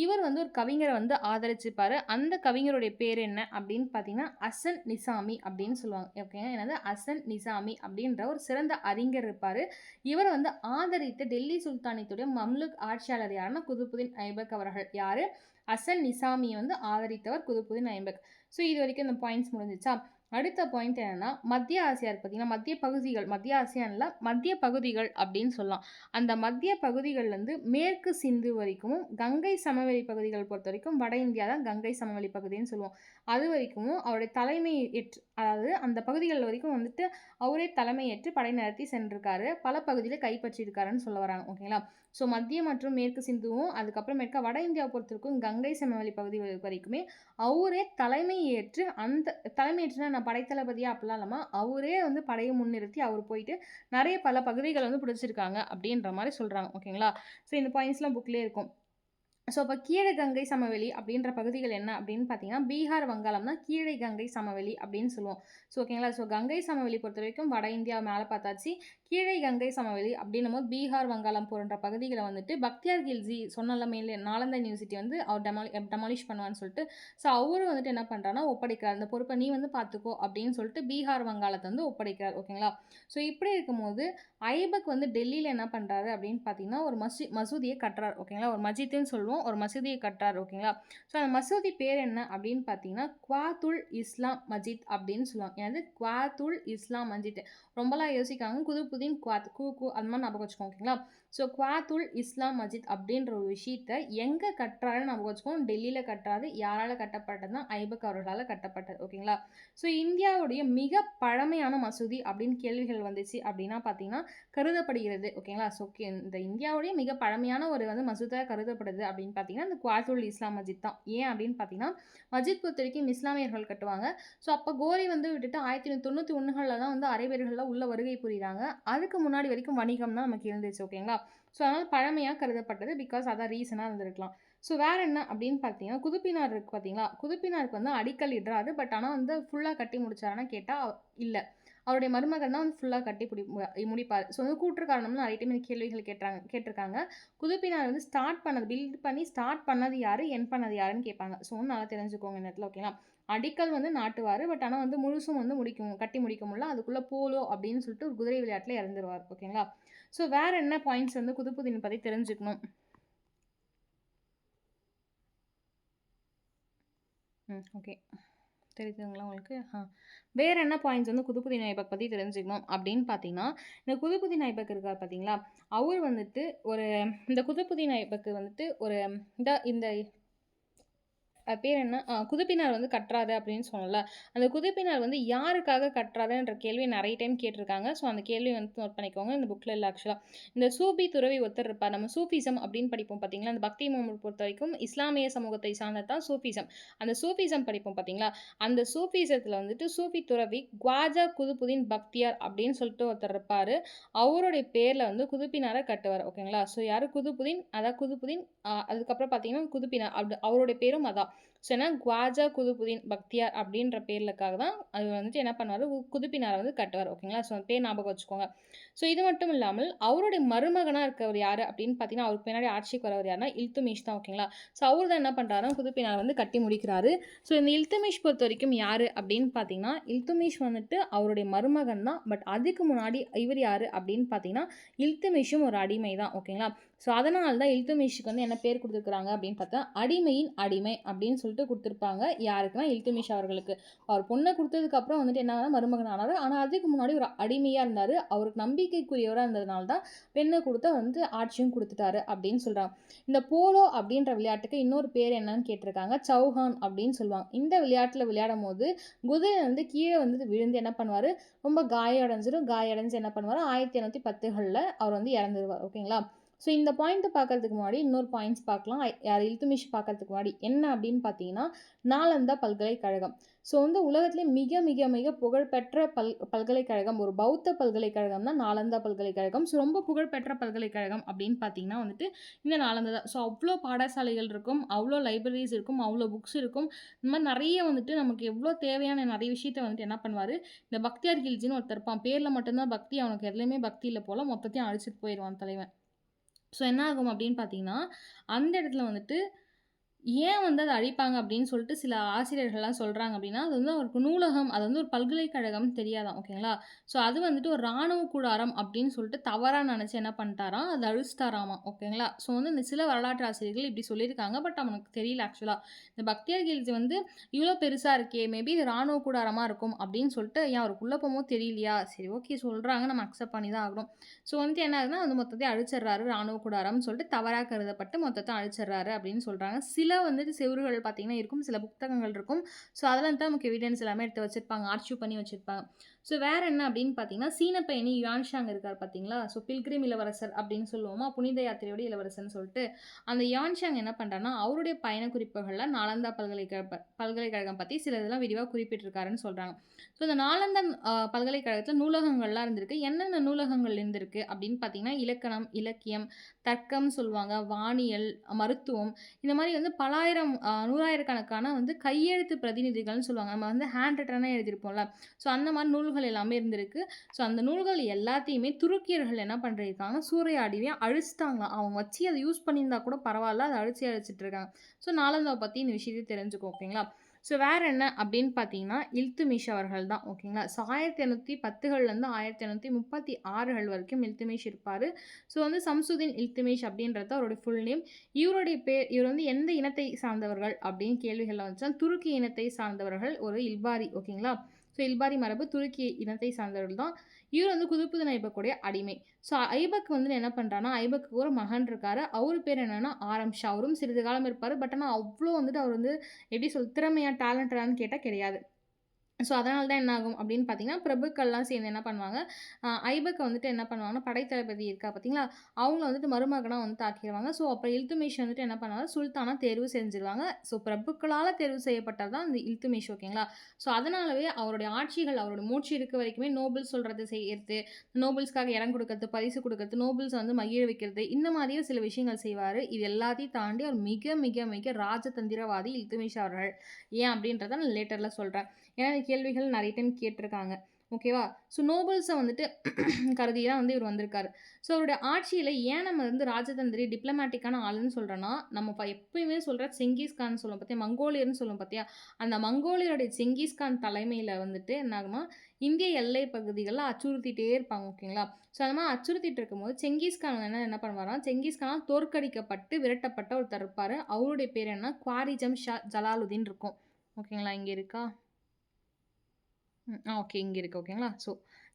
இவர் வந்து ஒரு கவிஞர வந்து ஆதரிச்சிருப்பாரு. அந்த கவிஞருடைய பேர் என்ன அப்படின்னு பார்த்தீங்கன்னா, அசன் நிசாமி அப்படின்னு சொல்லுவாங்க. ஓகேங்க. என்னது அசன் நிசாமி அப்படின்ற ஒரு சிறந்த அறிஞர் இருப்பாரு. இவர வந்து ஆதரித்து டெல்லி சுல்தானேட்டுடைய மம்லுக் ஆட்சியாளர் யாருன்னா, குதுப்புதீன் ஐபக் அவர்கள். யாரு? அசன் நிசாமிய வந்து ஆதரித்தவர் குதுப்புதீன் ஐபக். ஸோ இதுவரைக்கும் இந்த பாயிண்ட்ஸ் முடிஞ்சுச்சா? அடுத்த பாயிண்ட் என்னன்னா, மத்திய ஆசியா இருக்கு பார்த்தீங்கன்னா, மத்திய பகுதிகள் மத்திய ஆசியான்ல மத்திய பகுதிகள் அப்படின்னு சொல்லலாம். அந்த மத்திய பகுதிகள்லேருந்து மேற்கு சிந்து வரைக்கும், கங்கை சமவெளி பகுதிகள் பொறுத்தவரைக்கும் வட இந்தியா தான் கங்கை சமவெளி பகுதின்னு சொல்லுவோம். அது வரைக்கும் அவருடைய தலைமை ஏற்று அதாவது அந்த பகுதிகள் வரைக்கும் வந்துட்டு அவரே தலைமையேற்று படை நடத்தி சென்றிருக்காரு. பல பகுதியில கைப்பற்றியிருக்காருன்னு சொல்ல வராங்க. ஓகேங்களா? ஸோ மத்திய மற்றும் மேற்கு சிந்துவும், அதுக்கப்புறமேட்டுக்கா வட இந்தியாவ பொறுத்தவரைக்கும் கங்கை சமவெளி பகுதி வரைக்குமே அவரே தலைமை ஏற்று அந்த தலைமை ஏற்றுனா நான் படைத்தளபதியா அப்படிலாம் இல்லாம, அவரே வந்து படைய முன்னிறுத்தி அவர் போயிட்டு நெறைய பல பகுதிகள வந்து பிடிச்சிருக்காங்க அப்படின்ற மாரி சொல்றாங்க. ஓகேங்களா? ஸோ இந்த பாயிண்ட்ஸ்லாம் புக்லயே இருக்கும். ஸோ, அப்ப கீழ கங்கை சமவெளி அப்படின்ற பகுதிகள் என்ன அப்படின்னு பார்த்தீங்கன்னா, பீகார், வங்காளம் தான் கீழை கங்கை சமவெளி அப்படின்னு சொல்லுவோம். ஸோ, ஓகேங்களா? ஸோ, கங்கை சமவெளி பொறுத்தவரைக்கும் வட இந்தியா மேல பார்த்தாச்சு. கீழை கங்கை சமவெளி அப்படின்னும்போது பீகார், வங்காளம் போன்ற பகுதிகள வந்துட்டு பக்தியார் கில்ஜி சொன்னேன்ல மேலே நாலந்தா யூனிவர்சிட்டி வந்து அவர் டெமாலிஷ் பண்ணுவான்னு சொல்லிட்டு, ஸோ, அவரு வந்துட்டு என்ன பண்றாருன்னா, ஒப்படைக்கிறார். இந்த பொறுப்ப நீ வந்து பார்த்துக்கோ அப்படின்னு சொல்லிட்டு பீகார், வங்காளத்த வந்து ஒப்படைக்கிறார். ஓகேங்களா? ஸோ, இப்படி இருக்கும்போது ஐபக் வந்து டெல்லியில என்ன பண்றாரு அப்படின்னு பார்த்தீங்கன்னா, ஒரு மசூதிய கட்டுறார். ஓகேங்களா? ஒரு மஸ்ஜித்ன்னு சொல்லுவோம். ஒரு மசூதிய கட்டுறார். ஓகேங்களா? ஸோ அந்த மசூதி பேர் என்ன அப்படின்னு பார்த்தீங்கன்னா, குவாத்துல் இஸ்லாம் மஜித் அப்படின்னு சொல்லுவாங்க. என்னது? குவாத்துல் இஸ்லாம் மஜித். ரொம்பலாம் யோசிக்காம குதுப்புதீன் குவாத் அது மாரி ஞாபகம் வச்சுக்கோங்க. ஓகேங்களா? ஸோ குவாத்துல் இஸ்லாம் மஜித் அப்படின்ற ஒரு விஷயத்த எங்க கட்டுறாருன்னு ஞாபகம் வச்சுக்கோங்க. டெல்லியில கட்டுறாரு. யாரால கட்டப்பட்டதுன்னா, ஐபக் அவர்களால கட்டப்பட்டது. ஓகேங்களா? ஸோ இந்தியாவுடைய மிக பழமையான மசூதி அப்படின்னு கேள்விகள் வந்துச்சு அப்படின்னா பார்த்தீங்கன்னா, கருதப்படுகிறது. ஓகேங்களா? ஸோ இந்த இந்தியாவுடைய மிக பழமையான ஒரு வந்து மசூதா கருதப்படுது அப்படின்னு பார்த்தீங்கன்னா, இந்த குவாத்துல் இஸ்லாம் மஜித் தான். ஏன் அப்படின்னு பார்த்தீங்கன்னா, மஜித் பொறுத்தவரைக்கும் இஸ்லாமியர்கள் கட்டுவாங்க. ஸோ அப்போ கோரி வந்து விட்டுட்டு 1991கள்ல தான் வந்து அரேபியர்கள்லாம் உள்ள வருகை புரியிறாங்க. அதுக்கு முன்னாடி வரைக்கும் வணிகம் தான் நமக்கு இருந்துச்சு. ஓகேங்களா? ஸோ அதனால பழமையா கருதப்பட்டது. பிகாஸ் அதான் ரீசனா இருந்திருக்கலாம். ஸோ வேற என்ன அப்படின்னு பார்த்தீங்கன்னா, குதுப்பினார் இருக்கு பார்த்தீங்களா? குதுப்பினாருக்கு வந்து அடிக்கல் இடுறாரு. பட் ஆனா வந்து ஃபுல்லா கட்டி முடிச்சாரான்னு கேட்டா, இல்ல. அவருடைய மருமகன் தான் வந்து ஃபுல்லா கட்டி முடிப்பாரு. ஸோ வந்து கூற்று காரணம்னு நெறைய டைம் எனக்கு கேள்விகள் கேட்டிருக்காங்க. குதுப்பினார் வந்து பில்ட் பண்ணி ஸ்டார்ட் பண்ணது யாரு? எண்ட் பண்ணது யாருன்னு கேட்பாங்க. ஸோ வந்து நல்லா தெரிஞ்சுக்கோங்க இந்த இடத்துல. ஓகேங்களா? அடிக்கல் வந்து நாட்டுவாரு. பட் ஆனா வந்து முழுசும் வந்து கட்டி முடிக்க முடியல. அதுக்குள்ள போலோ அப்படின்னு சொல்லிட்டு ஒரு குதிரை விளையாட்டுல இறந்துருவாரு. ஓகேங்களா? ஸோ வேற என்ன பாயிண்ட்ஸ் வந்து குதுப்புதீன் பத்தி தெரிஞ்சுக்கணும்? ஓகே. தெரியுதுங்களா உங்களுக்கு? வேற என்ன பாயிண்ட்ஸ் வந்து குதுப்புதீன் ஐபக் பத்தி தெரிஞ்சுக்கணும் அப்படின்னு பார்த்தீங்கன்னா, இந்த குதுப்புதீன் ஐபக் இருக்கார் பார்த்தீங்களா? அவரு வந்துட்டு ஒரு இந்த குதுப்புதீன் ஐபக் வந்துட்டு ஒரு இந்த இந்த அது பேர் என்ன? குதுப்பினார் வந்து கட்டுறாரு அப்படின்னு சொன்னேன்ல. அந்த குதுப்பினார் வந்து யாருக்காக கட்டுறாருன்ற கேள்வி நெறைய டைம் கேட்டுருக்காங்க. ஸோ, அந்த கேள்விய வந்து நோட் பண்ணிக்கோங்க. இந்த புக்ல இல்ல ஆக்சுவலா. இந்த சூஃபி துறவி ஒருத்தர் இருப்பார். நம்ம சூஃபிசம் அப்படின்னு படிப்போம் பார்த்தீங்களா? அந்த பக்தி முகமது பொறுத்தவரைக்கும் இஸ்லாமிய சமூகத்தை சார்ந்தது தான் சூஃபிசம். அந்த சூஃபிசம் படிப்போம் பார்த்தீங்களா? அந்த சூஃபிசத்துல வந்துட்டு சூஃபி துறவி க்வாஜா குதுப்புதீன் பக்தியார் அப்படின்னு சொல்லிட்டு ஒருத்தர் இருப்பாரு. அவருடைய பேர்ல வந்து குதுப்பினார கட்டுவார். ஓகேங்களா? ஸோ யாரு? குதுப்புதீன். அதான் குதுப்புதீன் அதுக்கப்புறம் பார்த்தீங்கன்னா, குதுப்பினார். அவருடைய பேரும் அதான். ஸோ ஏன்னா குவாஜா குதுபுதீன் பக்தியார் அப்படின்ற பேர்லக்காக தான் அது வந்துட்டு என்ன பண்ணுவார், குதுப்பினாரை வந்து கட்டுவார். ஓகேங்களா? ஸோ பேர் ஞாபகம் வச்சுக்கோங்க. ஸோ இது மட்டும் இல்லாமல் அவருடைய மருமகனா இருக்கவர் யாரு அப்படின்னு பார்த்தீங்கன்னா, அவருக்கு பின்னாடி ஆட்சிக்கு வரவர் யாருன்னா இல்துமிஷ் தான். ஓகேங்களா? ஸோ அவர் தான் என்ன பண்றாருன்னா, குதுப்பினாரை வந்து கட்டி முடிக்கிறாரு. ஸோ இந்த இல்துமிஷ் பொறுத்தவரைக்கும் யாரு அப்படின்னு பார்த்தீங்கன்னா, இல்துமிஷ் வந்துட்டு அவருடைய மருமகன் தான். பட் அதுக்கு முன்னாடி இவர் யாரு அப்படின்னு பார்த்தீங்கன்னா, இல்துமிஷும் ஒரு அடிமை தான். ஓகேங்களா? ஸோ அதனால தான் இல்துமிஷுக்கு வந்து என்ன பேர் குடுத்துருக்காங்க அப்படின்னு பார்த்தா, அடிமையின் அடிமை அப்படின்னு சொல்லிட்டு குடுத்துருப்பாங்க. யாருக்குன்னா, இல்துமிஷ் அவர்களுக்கு. அவர் பொண்ண குடுத்ததுக்கப்புறம் வந்துட்டு என்ன ஆனாரு, மருமகன் ஆனாரு. ஆனா அதுக்கு முன்னாடி ஒரு அடிமையா இருந்தாரு. அவருக்கு நம்பிக்கைக்குரியவரா இருந்ததுனால தான் பெண்ண குடுத்து வந்து ஆட்சியும் குடுத்துட்டாரு அப்படின்னு சொல்றாங்க. இந்த போலோ அப்படின்ற விளையாட்டுக்கு இன்னொரு பேர் என்னன்னு கேட்டிருக்காங்க. சௌஹான் அப்படின்னு சொல்லுவாங்க. இந்த விளையாட்டுல விளையாடும்போது குதிரை வந்து கீழ வந்து விழுந்து என்ன பண்ணுவாரு, ரொம்ப காயம் அடைஞ்சிரும். காயம் அடைஞ்சு என்ன பண்ணுவாரு, 1810கள்ல அவர் வந்து இறந்துருவார். ஓகேங்களா? ஸோ இந்த பாயிண்ட் பார்க்கறதுக்கு முன்னாடி இன்னொரு பாயிண்ட்ஸ் பார்க்கலாம். யார் இல்துமிஷ் பார்க்கறதுக்கு முன்னாடி என்ன அப்படின்னு பார்த்தீங்கன்னா, நாலந்தா பல்கலைக்கழகம். ஸோ வந்து உலகத்திலே மிக மிக மிக புகழ்பெற்ற பல்கலைக்கழகம், ஒரு பௌத்த பல்கலைக்கழகம் தான் நாலந்தா பல்கலைக்கழகம். ஸோ ரொம்ப புகழ்பெற்ற பல்கலைக்கழகம் அப்படின்னு பார்த்தீங்கன்னா வந்துட்டு இந்த நாலந்தா தான். ஸோ அவ்வளோ பாடசாலைகள் இருக்கும், அவ்வளோ லைப்ரரிஸ் இருக்கும், அவ்வளோ புக்ஸ் இருக்கும். இந்த மாதிரி நிறைய வந்துட்டு நமக்கு எவ்வளோ தேவையான நிறைய விஷயத்த வந்துட்டு என்ன பண்ணுவாரு, இந்த பக்தியார் கில்ஜின்னு ஒருத்தர் இருப்பான். பேர்ல மட்டும்தான் பக்தி, அவனுக்கு எதுலையுமே பக்தி இல்லை போல, மொத்தத்தையும் அழிச்சிட்டு போயிடுவான் தலைவன். ஸோ என்ன ஆகும் அப்படின்னு பார்த்தீங்கன்னா, அந்த இடத்துல வந்துட்டு ஏன் வந்து அத அழிப்பாங்க அப்படின்னு சொல்லிட்டு சில ஆசிரியர்கள்லாம் சொல்றாங்க அப்படின்னா, அது வந்து அவருக்கு நூலகம், அது வந்து ஒரு பல்கலைக்கழகம்னு தெரியாதாம். ஓகேங்களா? ஸோ அது வந்துட்டு ஒரு ராணுவ கூடாரம் அப்படின்னு சொல்லிட்டு தவறா நெனச்சு என்ன பண்ணிட்டாராம், அத அழிச்சிட்டாராமாம். ஓகேங்களா? ஸோ வந்து இந்த சில வரலாற்று ஆசிரியர்கள் இப்படி சொல்லியிருக்காங்க. பட் அவனுக்கு தெரியல ஆக்சுவலா. இந்த பக்தியார் கில்ஜி வந்து இவ்ளோ பெருசா இருக்கே, மேபி இது ராணுவ கூடாரமா இருக்கும் அப்படின்னு சொல்லிட்டு, ஏன் அவருக்கு உள்ள போகும்போது தெரியலையா? சரி ஓகே சொல்றாங்க, நம்ம அக்செப்ட் பண்ணி தான் ஆகணும். ஸோ வந்துட்டு என்ன ஆகுதுன்னா, வந்து மொத்தத்தையும் அழிச்சிடுறாரு ராணுவ கூடாரம்னு சொல்லிட்டு தவறா கருதப்பட்டு மொத்தத்த அழிச்சிடுறாரு அப்படின்னு சொல்றாங்க. சில வந்துட்டு செவுறுகள் பார்த்தீங்கன்னா இருக்கும், சில புத்தகங்கள் இருக்கும். ஸோ அதெல்லாம் தான் நமக்கு எவிடன்ஸ் எல்லாமே எடுத்து வச்சிருப்பாங்க. ஆர்ச்சிவ் பண்ணி வச்சிருப்பாங்க. ஸோ வேற என்ன அப்படின்னு பார்த்தீங்கன்னா, சீன பயணி யுவான்ஷாங் இருக்கார் பார்த்தீங்களா? ஸோ பில்கிரிம் இளவரசர் அப்படின்னு சொல்லுவோமா, புனித யாத்திரையோட இளவரசர்ன்னு சொல்லிட்டு, அந்த யுவான்ஷாங் என்ன பண்றாருன்னா, அவருடைய பயண குறிப்புகள்ல நாலந்தா பல்கலைக்கழகம் பத்தி சில இதெல்லாம் விரிவா குறிப்பிட்டிருக்காருன்னு சொல்றாங்க. ஸோ இந்த நாலந்தா பல்கலைக்கழகத்துல நூலகங்கள்லாம் இருந்திருக்கு. என்னென்ன நூலகங்கள் இருந்திருக்கு அப்படின்னு பார்த்தீங்கன்னா, இலக்கணம், இலக்கியம், தர்க்கம் சொல்லுவாங்க, வானியல், மருத்துவம், இந்த மாதிரி வந்து பலாயிரம் நூறாயிரக்கணக்கான வந்து கையெழுத்து பிரதிநிதிகள்னு சொல்லுவாங்க. நம்ம வந்து ஹேண்ட் ரிட்டனா எழுதியிருப்போம்ல. ஸோ அந்த மாதிரி நூல்கள் எல்லாமே இருந்திருக்கு. ஸோ அந்த நூல்கள் எல்லாத்தையுமே துருக்கியர்கள் என்ன பண்ணியிருக்காங்க, சூறையாடியே அழிச்சிட்டாங்களாம். அவங்க வச்சு அதை யூஸ் பண்ணியிருந்தா கூட பரவாயில்ல, அதை அழிச்சிட்டு இருக்காங்க. ஸோ நாலந்தாவை பற்றி இந்த விஷயத்தை தெரிஞ்சுக்கோ. ஓகேங்களா? ஸோ வேற என்ன அப்படின்னு பார்த்தீங்கன்னா, இல்துமிஷ் அவர்கள் தான். ஓகேங்களா? ஸோ 1810கள்லேருந்து 1836கள் வரைக்கும் இல்துமிஷ் இருப்பார். ஸோ வந்து சம்சுதீன் இல்துமிஷ் அப்படின்றது அவருடைய ஃபுல் நேம். இவருடைய பேர், இவர் வந்து எந்த இனத்தை சார்ந்தவர்கள் அப்படின்னு கேள்விகள் வந்துச்சா, துருக்கி இனத்தை சார்ந்தவர்கள், ஒரு இல்பாரி. ஓகேங்களா? ஸோ இல்பாரி மரபு துருக்கி இனத்தை சார்ந்தவர்கள் தான். இவர் வந்து குதுப்புதீன் ஐபக்குடைய அடிமை. ஸோ ஐபக் வந்து என்ன பண்ணுறான்னா, ஐபக்கு ஒரு மகன் இருக்காரு. அவர் பேர் என்னன்னா ஆரம் ஷா. அவரும் சிறிது காலம் இருப்பார். பட் ஆனால் அவ்வளோ வந்துட்டு அவர் வந்து எப்படி திறமையா டேலண்டடான்னு கேட்டால் கிடையாது. ஸோ அதனால தான் என்ன ஆகும் அப்படின்னு பார்த்தீங்கன்னா, பிரபுக்கள்லாம் சேர்ந்து என்ன பண்ணுவாங்க, ஐபக்க வந்துட்டு என்ன பண்ணுவாங்கன்னா, படைத்தளபதி இருக்கா பார்த்தீங்களா, அவங்கள வந்துட்டு மருமகனா வந்து ஆக்கிருவாங்க. ஸோ அப்போ இல்துமிஷ் வந்துட்டு என்ன பண்ணுவாங்க, சுல்தானா தேர்வு செஞ்சுருவாங்க. ஸோ பிரபுக்களால் தேர்வு செய்யப்பட்டது தான் இந்த இல்துமிஷ். ஓகேங்களா? ஸோ அதனாலவே அவருடைய ஆட்சிகள், அவருடைய மூச்சு இருக்க வரைக்குமே நோபல்ஸ் சொல்கிறது செய்யறது, நோபல்ஸ்க்காக இடம் கொடுக்கறது, பரிசு கொடுக்கறது, நோபல்ஸ் வந்து மகிழ வைக்கிறது, இந்த மாதிரியே சில விஷயங்கள் செய்வார். இது எல்லாத்தையும் தாண்டி அவர் மிக மிக மிக ராஜதந்திரவாதி இல்துமிஷ் அவர்கள். ஏன் அப்படின்றத நான் லேட்டரில் சொல்கிறேன். ஏன்னா இந்த கேள்விகள் நிறைய டைம் கேட்டிருக்காங்க. ஓகேவா? ஸோ நோபல்ஸை வந்துட்டு கருதி தான் வந்து இவர் வந்திருக்காரு. ஸோ அவருடைய ஆட்சியில் ஏன் நம்ம வந்து ராஜதந்திரி டிப்ளமேட்டிக்கான ஆளுன்னு சொல்கிறோன்னா, நம்ம எப்பயுமே சொல்கிற செங்கிஸ்கான் சொல்லுவோம் பார்த்தியா, மங்கோலியர்னு சொல்லுவோம் பார்த்தியா, அந்த மங்கோலியருடைய செங்கிஸ்கான் தலைமையில் வந்துட்டு என்ன ஆகுமா, இந்திய எல்லை பகுதிகளில் அச்சுறுத்திட்டே இருப்பாங்க. ஓகேங்களா? ஸோ அந்த மாதிரி அச்சுறுத்திட்டு இருக்கும்போது செங்கிஸ்கான் என்ன பண்ணுவாராம், செங்கிஸ்கானால் தோற்கடிக்கப்பட்டு விரட்டப்பட்ட ஒருத்தர் இருப்பார். அவருடைய பேர் என்ன, குவாரிஜம் ஷா ஜலாலுதீன் இருக்கும். ஓகேங்களா? இங்கே இருக்கா? ஓகே. இங்க இருக்கு. ஓகேங்களா?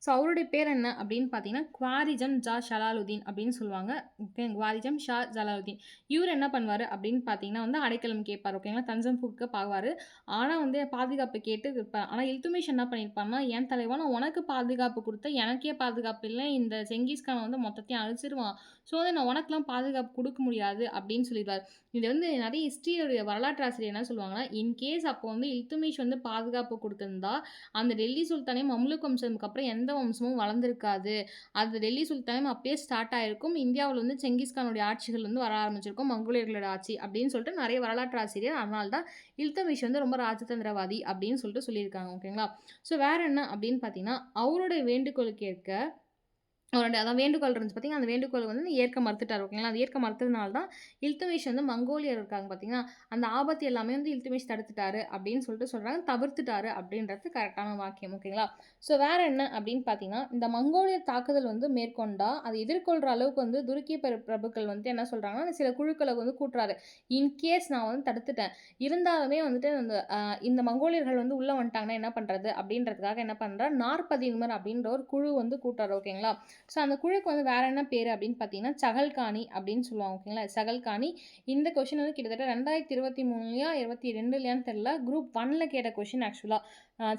ஸோ அவருடைய பேர் என்ன அப்படின்னு பார்த்தீங்கன்னா, குவாரிஜம் ஜா ஷலாலுதீன் அப்படின்னு சொல்லுவாங்க. ஓகே. குவாரிஜம் ஷா ஜலாலுதீன். இவர் என்ன பண்ணுவாரு அப்படின்னு பார்த்தீங்கன்னா வந்து அடைக்கலம் கேட்பார். ஓகேங்களா? தஞ்சம்பூருக்கு பாவாரு. ஆனா வந்து பாதுகாப்பு கேட்டு இருப்பார். ஆனா இல்துமிஷ் என்ன பண்ணியிருப்பார்னா, "என் தலைவா, நான் உனக்கு பாதுகாப்பு குடுத்தேன். எனக்கே பாதுகாப்பு இல்ல. இந்த செங்கிஸ்கான் வந்து மொத்தத்தையும் அழிச்சிருவான். ஸோ வந்து நான் உனக்கெல்லாம் பாதுகாப்பு குடுக்க முடியாது" அப்படின்னு சொல்லிருவாரு. இது வந்து நிறைய ஹிஸ்ட்ரியோடைய வரலாற்று ஆசிரியர் என்ன சொல்லுவாங்கன்னா, இன்கேஸ் அப்போ வந்து இல்துமிஷ் வந்து பாதுகாப்பு குடுத்திருந்தா, அந்த டெல்லி சுல்தானே மம்லுக் வம்சம்க்கு அப்புறம் எந்த எந்த வம்சமும் வளர்ந்துருக்காது. அது டெல்லி சுல்தானம் அப்பயே ஸ்டார்ட் ஆயிருக்கும். இந்தியாவுல வந்து செங்கிஸ்கானுடைய ஆட்சிகள் வந்து வர ஆரம்பிச்சிருக்கும். மங்கோலியர்களோட ஆட்சி அப்படின்னு சொல்லிட்டு நெறைய வரலாற்று ஆசிரியர் அதனால தான் இல்துத்மிஷ் வந்து ரொம்ப ராஜதந்திரவாதி அப்படின்னு சொல்லிட்டு சொல்லியிருக்காங்க. ஓகேங்களா? ஸோ வேற என்ன அப்படின்னு பார்த்தீங்கன்னா, அவருடைய வேண்டுகோளுக்கு ஏற்க அவருடைய அதான் வேண்டுகோள் இருந்துச்சு பார்த்தீங்களா, அந்த வேண்டுகோள் வந்து ஏற்க மறுத்துட்டாரு. ஓகேங்களா? அது ஏற்க மறுத்ததுனால தான் இல்துத்மிஷ் வந்து மங்கோலியர் இருக்காங்க பார்த்தீங்களா, அந்த ஆபத்து எல்லாமே வந்து இல்துத்மிஷ் தடுத்துட்டாரு அப்படின்னு சொல்லிட்டு சொல்றாங்க. தவிர்த்துட்டாரு அப்படின்றது கரெக்டான வாக்கியம். ஓகேங்களா? ஸோ வேற என்ன அப்படின்னு பார்த்தீங்கன்னா, இந்த மங்கோலியர் தாக்குதல் வந்து மேற்கொண்டா, அதை எதிர்கொள்ற அளவுக்கு வந்து துருக்கிய பிரபுக்கள் வந்துட்டு என்ன சொல்றாங்கன்னா, சில குழுக்கள வந்து கூட்டுறாரு. இன்கேஸ் நான் வந்து தடுத்துட்டேன். இருந்தாலுமே வந்துட்டு இந்த மங்கோலியர்கள் வந்து உள்ள வந்துட்டாங்கன்னா என்ன பண்றது? அப்படின்றதுக்காக என்ன பண்றார், நாற்பதின்மர் அப்படின்ற ஒரு குழு வந்து கூட்டுறாரு. ஓகேங்களா? ஸோ அந்த குழுக்கு வந்து வேற என்ன பேரு அப்படின்னு பார்த்தீங்கன்னா, சகல்கானி அப்படின்னு சொல்லுவாங்க. ஓகேங்களா? சகல்கானி. இந்த கொஸ்டின் வந்து கிட்டத்தட்ட 2023லயா 22லயான்னு தெரியல. குரூப் 1ல கேட்ட கொஸ்டின் ஆக்சுவலா.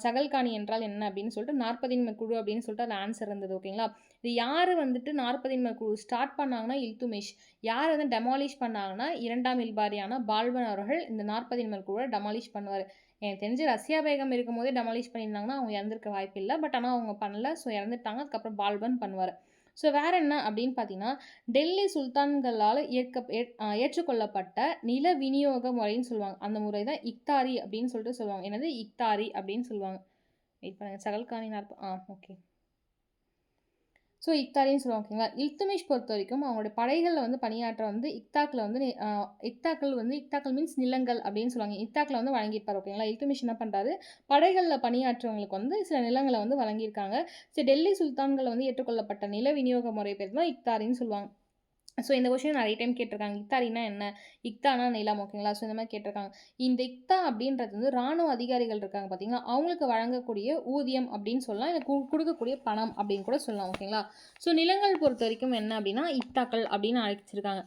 சகல்கானி என்றால் என்ன அப்படின்னு சொல்லிட்டு 40 குழு அப்படின்னு சொல்லிட்டு அது ஆன்சர் இருந்தது. ஓகேங்களா? இது யாரு வந்துட்டு 40 குழு ஸ்டார்ட் பண்ணாங்கன்னா, இல்துத்மிஷ். யார் வந்து டெமாலிஷ் பண்ணாங்கன்னா, 2ஆம் இல்பாரியான பால்பன் அவர்கள் இந்த 40 குழுவை டெமாலிஷ் பண்ணுவாரு. எனக்கு தெரிஞ்சு ரஷ்யா பேகம் இருக்கும்போதே டெமாலிஷ் பண்ணியிருந்தாங்கன்னா, அவங்க இறந்திருக்க வாய்ப்பு இல்ல. பட் ஆனா அவங்க பண்ணல. ஸோ இறந்துட்டாங்க. அதுக்கப்புறம் பால்பன் பண்ணுவாரு. ஸோ வேற என்ன அப்படின்னு பார்த்தீங்கன்னா, டெல்லி சுல்தான்களால் ஏற்றுக்கொள்ளப்பட்ட நில விநியோக முறைன்னு சொல்லுவாங்க. அந்த முறை தான் இக்தாரி அப்படின்னு சொல்லிட்டு சொல்லுவாங்க. என்னது இக்தாரி அப்படின்னு சொல்லுவாங்க. வெயிட் பண்ணுங்க. சகல்கானி ஓகே. ஸோ இக்தாரின்னு சொல்லுவாங்க. ஓகேங்களா? இல்துத்மிஷ் பொறுத்தவரைக்கும் அவங்களுடைய படைகள்ல வந்து பணியாற்ற வந்து இக்தாக்கள் மீன்ஸ் நிலங்கள் அப்படின்னு சொல்லுவாங்க. இக்தாக்ல வந்து வழங்கியிருப்பார். ஓகேங்களா? இல்துத்மிஷ் என்ன பண்றாரு, படைகள்ல பணியாற்றவங்களுக்கு வந்து சில நிலங்கள வந்து வழங்கியிருக்காங்க. ஸோ டெல்லி சுல்தான்கள் வந்து ஏற்றுக்கொள்ளப்பட்ட நில விநியோக முறை பேர் தான் இக்தாரின்னு சொல்லுவாங்க. ஸோ இந்த கொஸ்டின் நிறைய டைம் கேட்டிருக்காங்க. இக்தாரின்னா என்ன? இக்தானா நிலம். ஓகேங்களா? ஸோ இந்த மாதிரி கேட்டிருக்காங்க. இந்த இக்தா அப்படின்றது வந்து ராணுவ அதிகாரிகள் இருக்காங்க பார்த்தீங்களா, அவங்களுக்கு வழங்கக்கூடிய ஊதியம் அப்படின்னு சொல்லலாம். இல்லை கொடுக்கக்கூடிய பணம் அப்படின்னு கூட சொல்லலாம். ஓகேங்களா? ஸோ நிலங்கள் பொறுத்த வரைக்கும் என்ன அப்படின்னா, இக்தாக்கள் அப்படின்னு அழைச்சிருக்காங்க.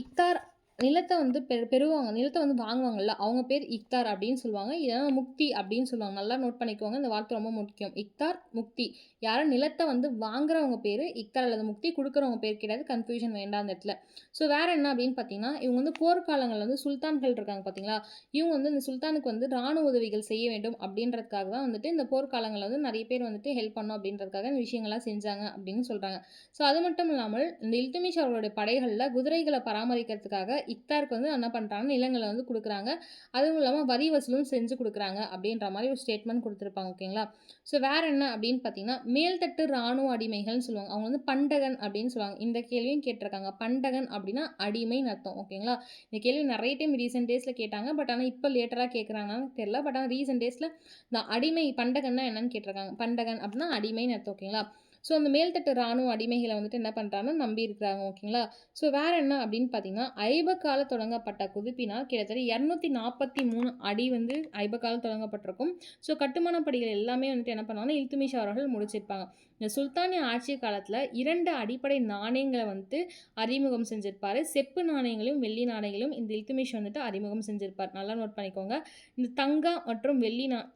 இக்தார் நிலத்தை வந்து பெறுவாங்க, நிலத்தை வந்து வாங்குவாங்கல்ல, அவங்க பேர் இக்தார் அப்படின்னு சொல்லுவாங்க. இல்லைன்னா முக்தி அப்படின்னு சொல்லுவாங்க. நல்லா நோட் பண்ணிக்கோங்க, இந்த வார்த்தை ரொம்ப முக்கியம். இக்தார், முக்தி. யாரும் நிலத்தை வந்து வாங்குறவங்க பேர் இக்தார் அல்லது முக்தி, கொடுக்குறவங்க பேர் கிடையாது. கன்ஃபியூஷன் வேண்டாம் அந்த இடத்துல. ஸோ வேற என்ன அப்படின்னு பார்த்தீங்கன்னா, இவங்க வந்து போர்க்காலங்கள் வந்து சுல்தான்கள் இருக்காங்க பார்த்தீங்களா, இவங்க வந்து இந்த சுல்தானுக்கு வந்து ராணுவ உதவிகள் செய்ய வேண்டும் அப்படின்றதுக்காக தான் வந்துட்டு இந்த போர்க்காலங்களில் வந்து நிறைய பேர் வந்துட்டு ஹெல்ப் பண்ணும் அப்படின்றதுக்காக இந்த விஷயங்கள்லாம் செஞ்சாங்க அப்படின்னு சொல்கிறாங்க. ஸோ அது மட்டும் இல்லாமல் இந்த இல்துத்மிஷ் அவர்களுடைய படைகளில் குதிரைகளை பராமரிக்கிறதுக்காக இக்தாருக்கு வந்து என்ன பண்ணுறாங்க, நிலங்களை வந்து கொடுக்குறாங்க. அதுவும் இல்லாமல் வரி வசூலும் செஞ்சு கொடுக்குறாங்க அப்படின்ற மாதிரி ஒரு ஸ்டேட்மெண்ட் கொடுத்துருப்பாங்க. ஓகேங்களா? ஸோ வேற என்ன அப்படின்னு பார்த்தீங்கன்னா, மேல்தட்டு ராணுவ அடிமைகள்னு சொல்லுவாங்க. அவங்க வந்து பண்டகன் அப்படின்னு சொல்லுவாங்க. இந்த கேள்வியும் கேட்டிருக்காங்க. பண்டகன் அப்படின்னா அடிமைன்னு அர்த்தம். ஓகேங்களா? இந்த கேள்வி நிறைய டைம் ரீசெண்ட் டேஸில் கேட்டாங்க. பட் ஆனால் இப்போ லேட்டராக கேட்குறாங்கன்னு தெரியல. பட் ஆனால் ரீசெண்ட் டேஸில் இந்த அடிமை பண்டகன்னா என்னன்னு கேட்டிருக்காங்க. பண்டகன் அப்படின்னா அடிமைன்னு அர்த்தம். ஓகேங்களா? ஸோ அந்த மேல்தட்டு ராணுவ அடிமைகளை வந்துட்டு என்ன பண்ணுறாங்கன்னா நம்பி இருக்கிறாங்க. ஓகேங்களா? ஸோ வேற என்ன அப்படின்னு பார்த்தீங்கன்னா, ஐபக்கால தொடங்கப்பட்ட குதிப்பினால் கிட்டத்தட்ட 243 அடி வந்து ஐபக்கால தொடங்கப்பட்டிருக்கும். ஸோ கட்டுமான பணிகள் எல்லாமே வந்துட்டு என்ன பண்ணுவாங்கன்னா, இல்துத்மிஷ் அவர்கள் முடிச்சிருப்பாங்க. இந்த சுல்தானிய ஆட்சி காலத்தில் 2 அடிப்படை நாணயங்களை வந்துட்டு அறிமுகம் செஞ்சிருப்பாரு. செப்பு நாணயங்களையும் வெள்ளி நாணயங்களையும் இந்த இல்துத்மிஷ் வந்துட்டு அறிமுகம் செஞ்சிருப்பார். நல்லா நோட் பண்ணிக்கோங்க. இந்த தங்கா மற்றும்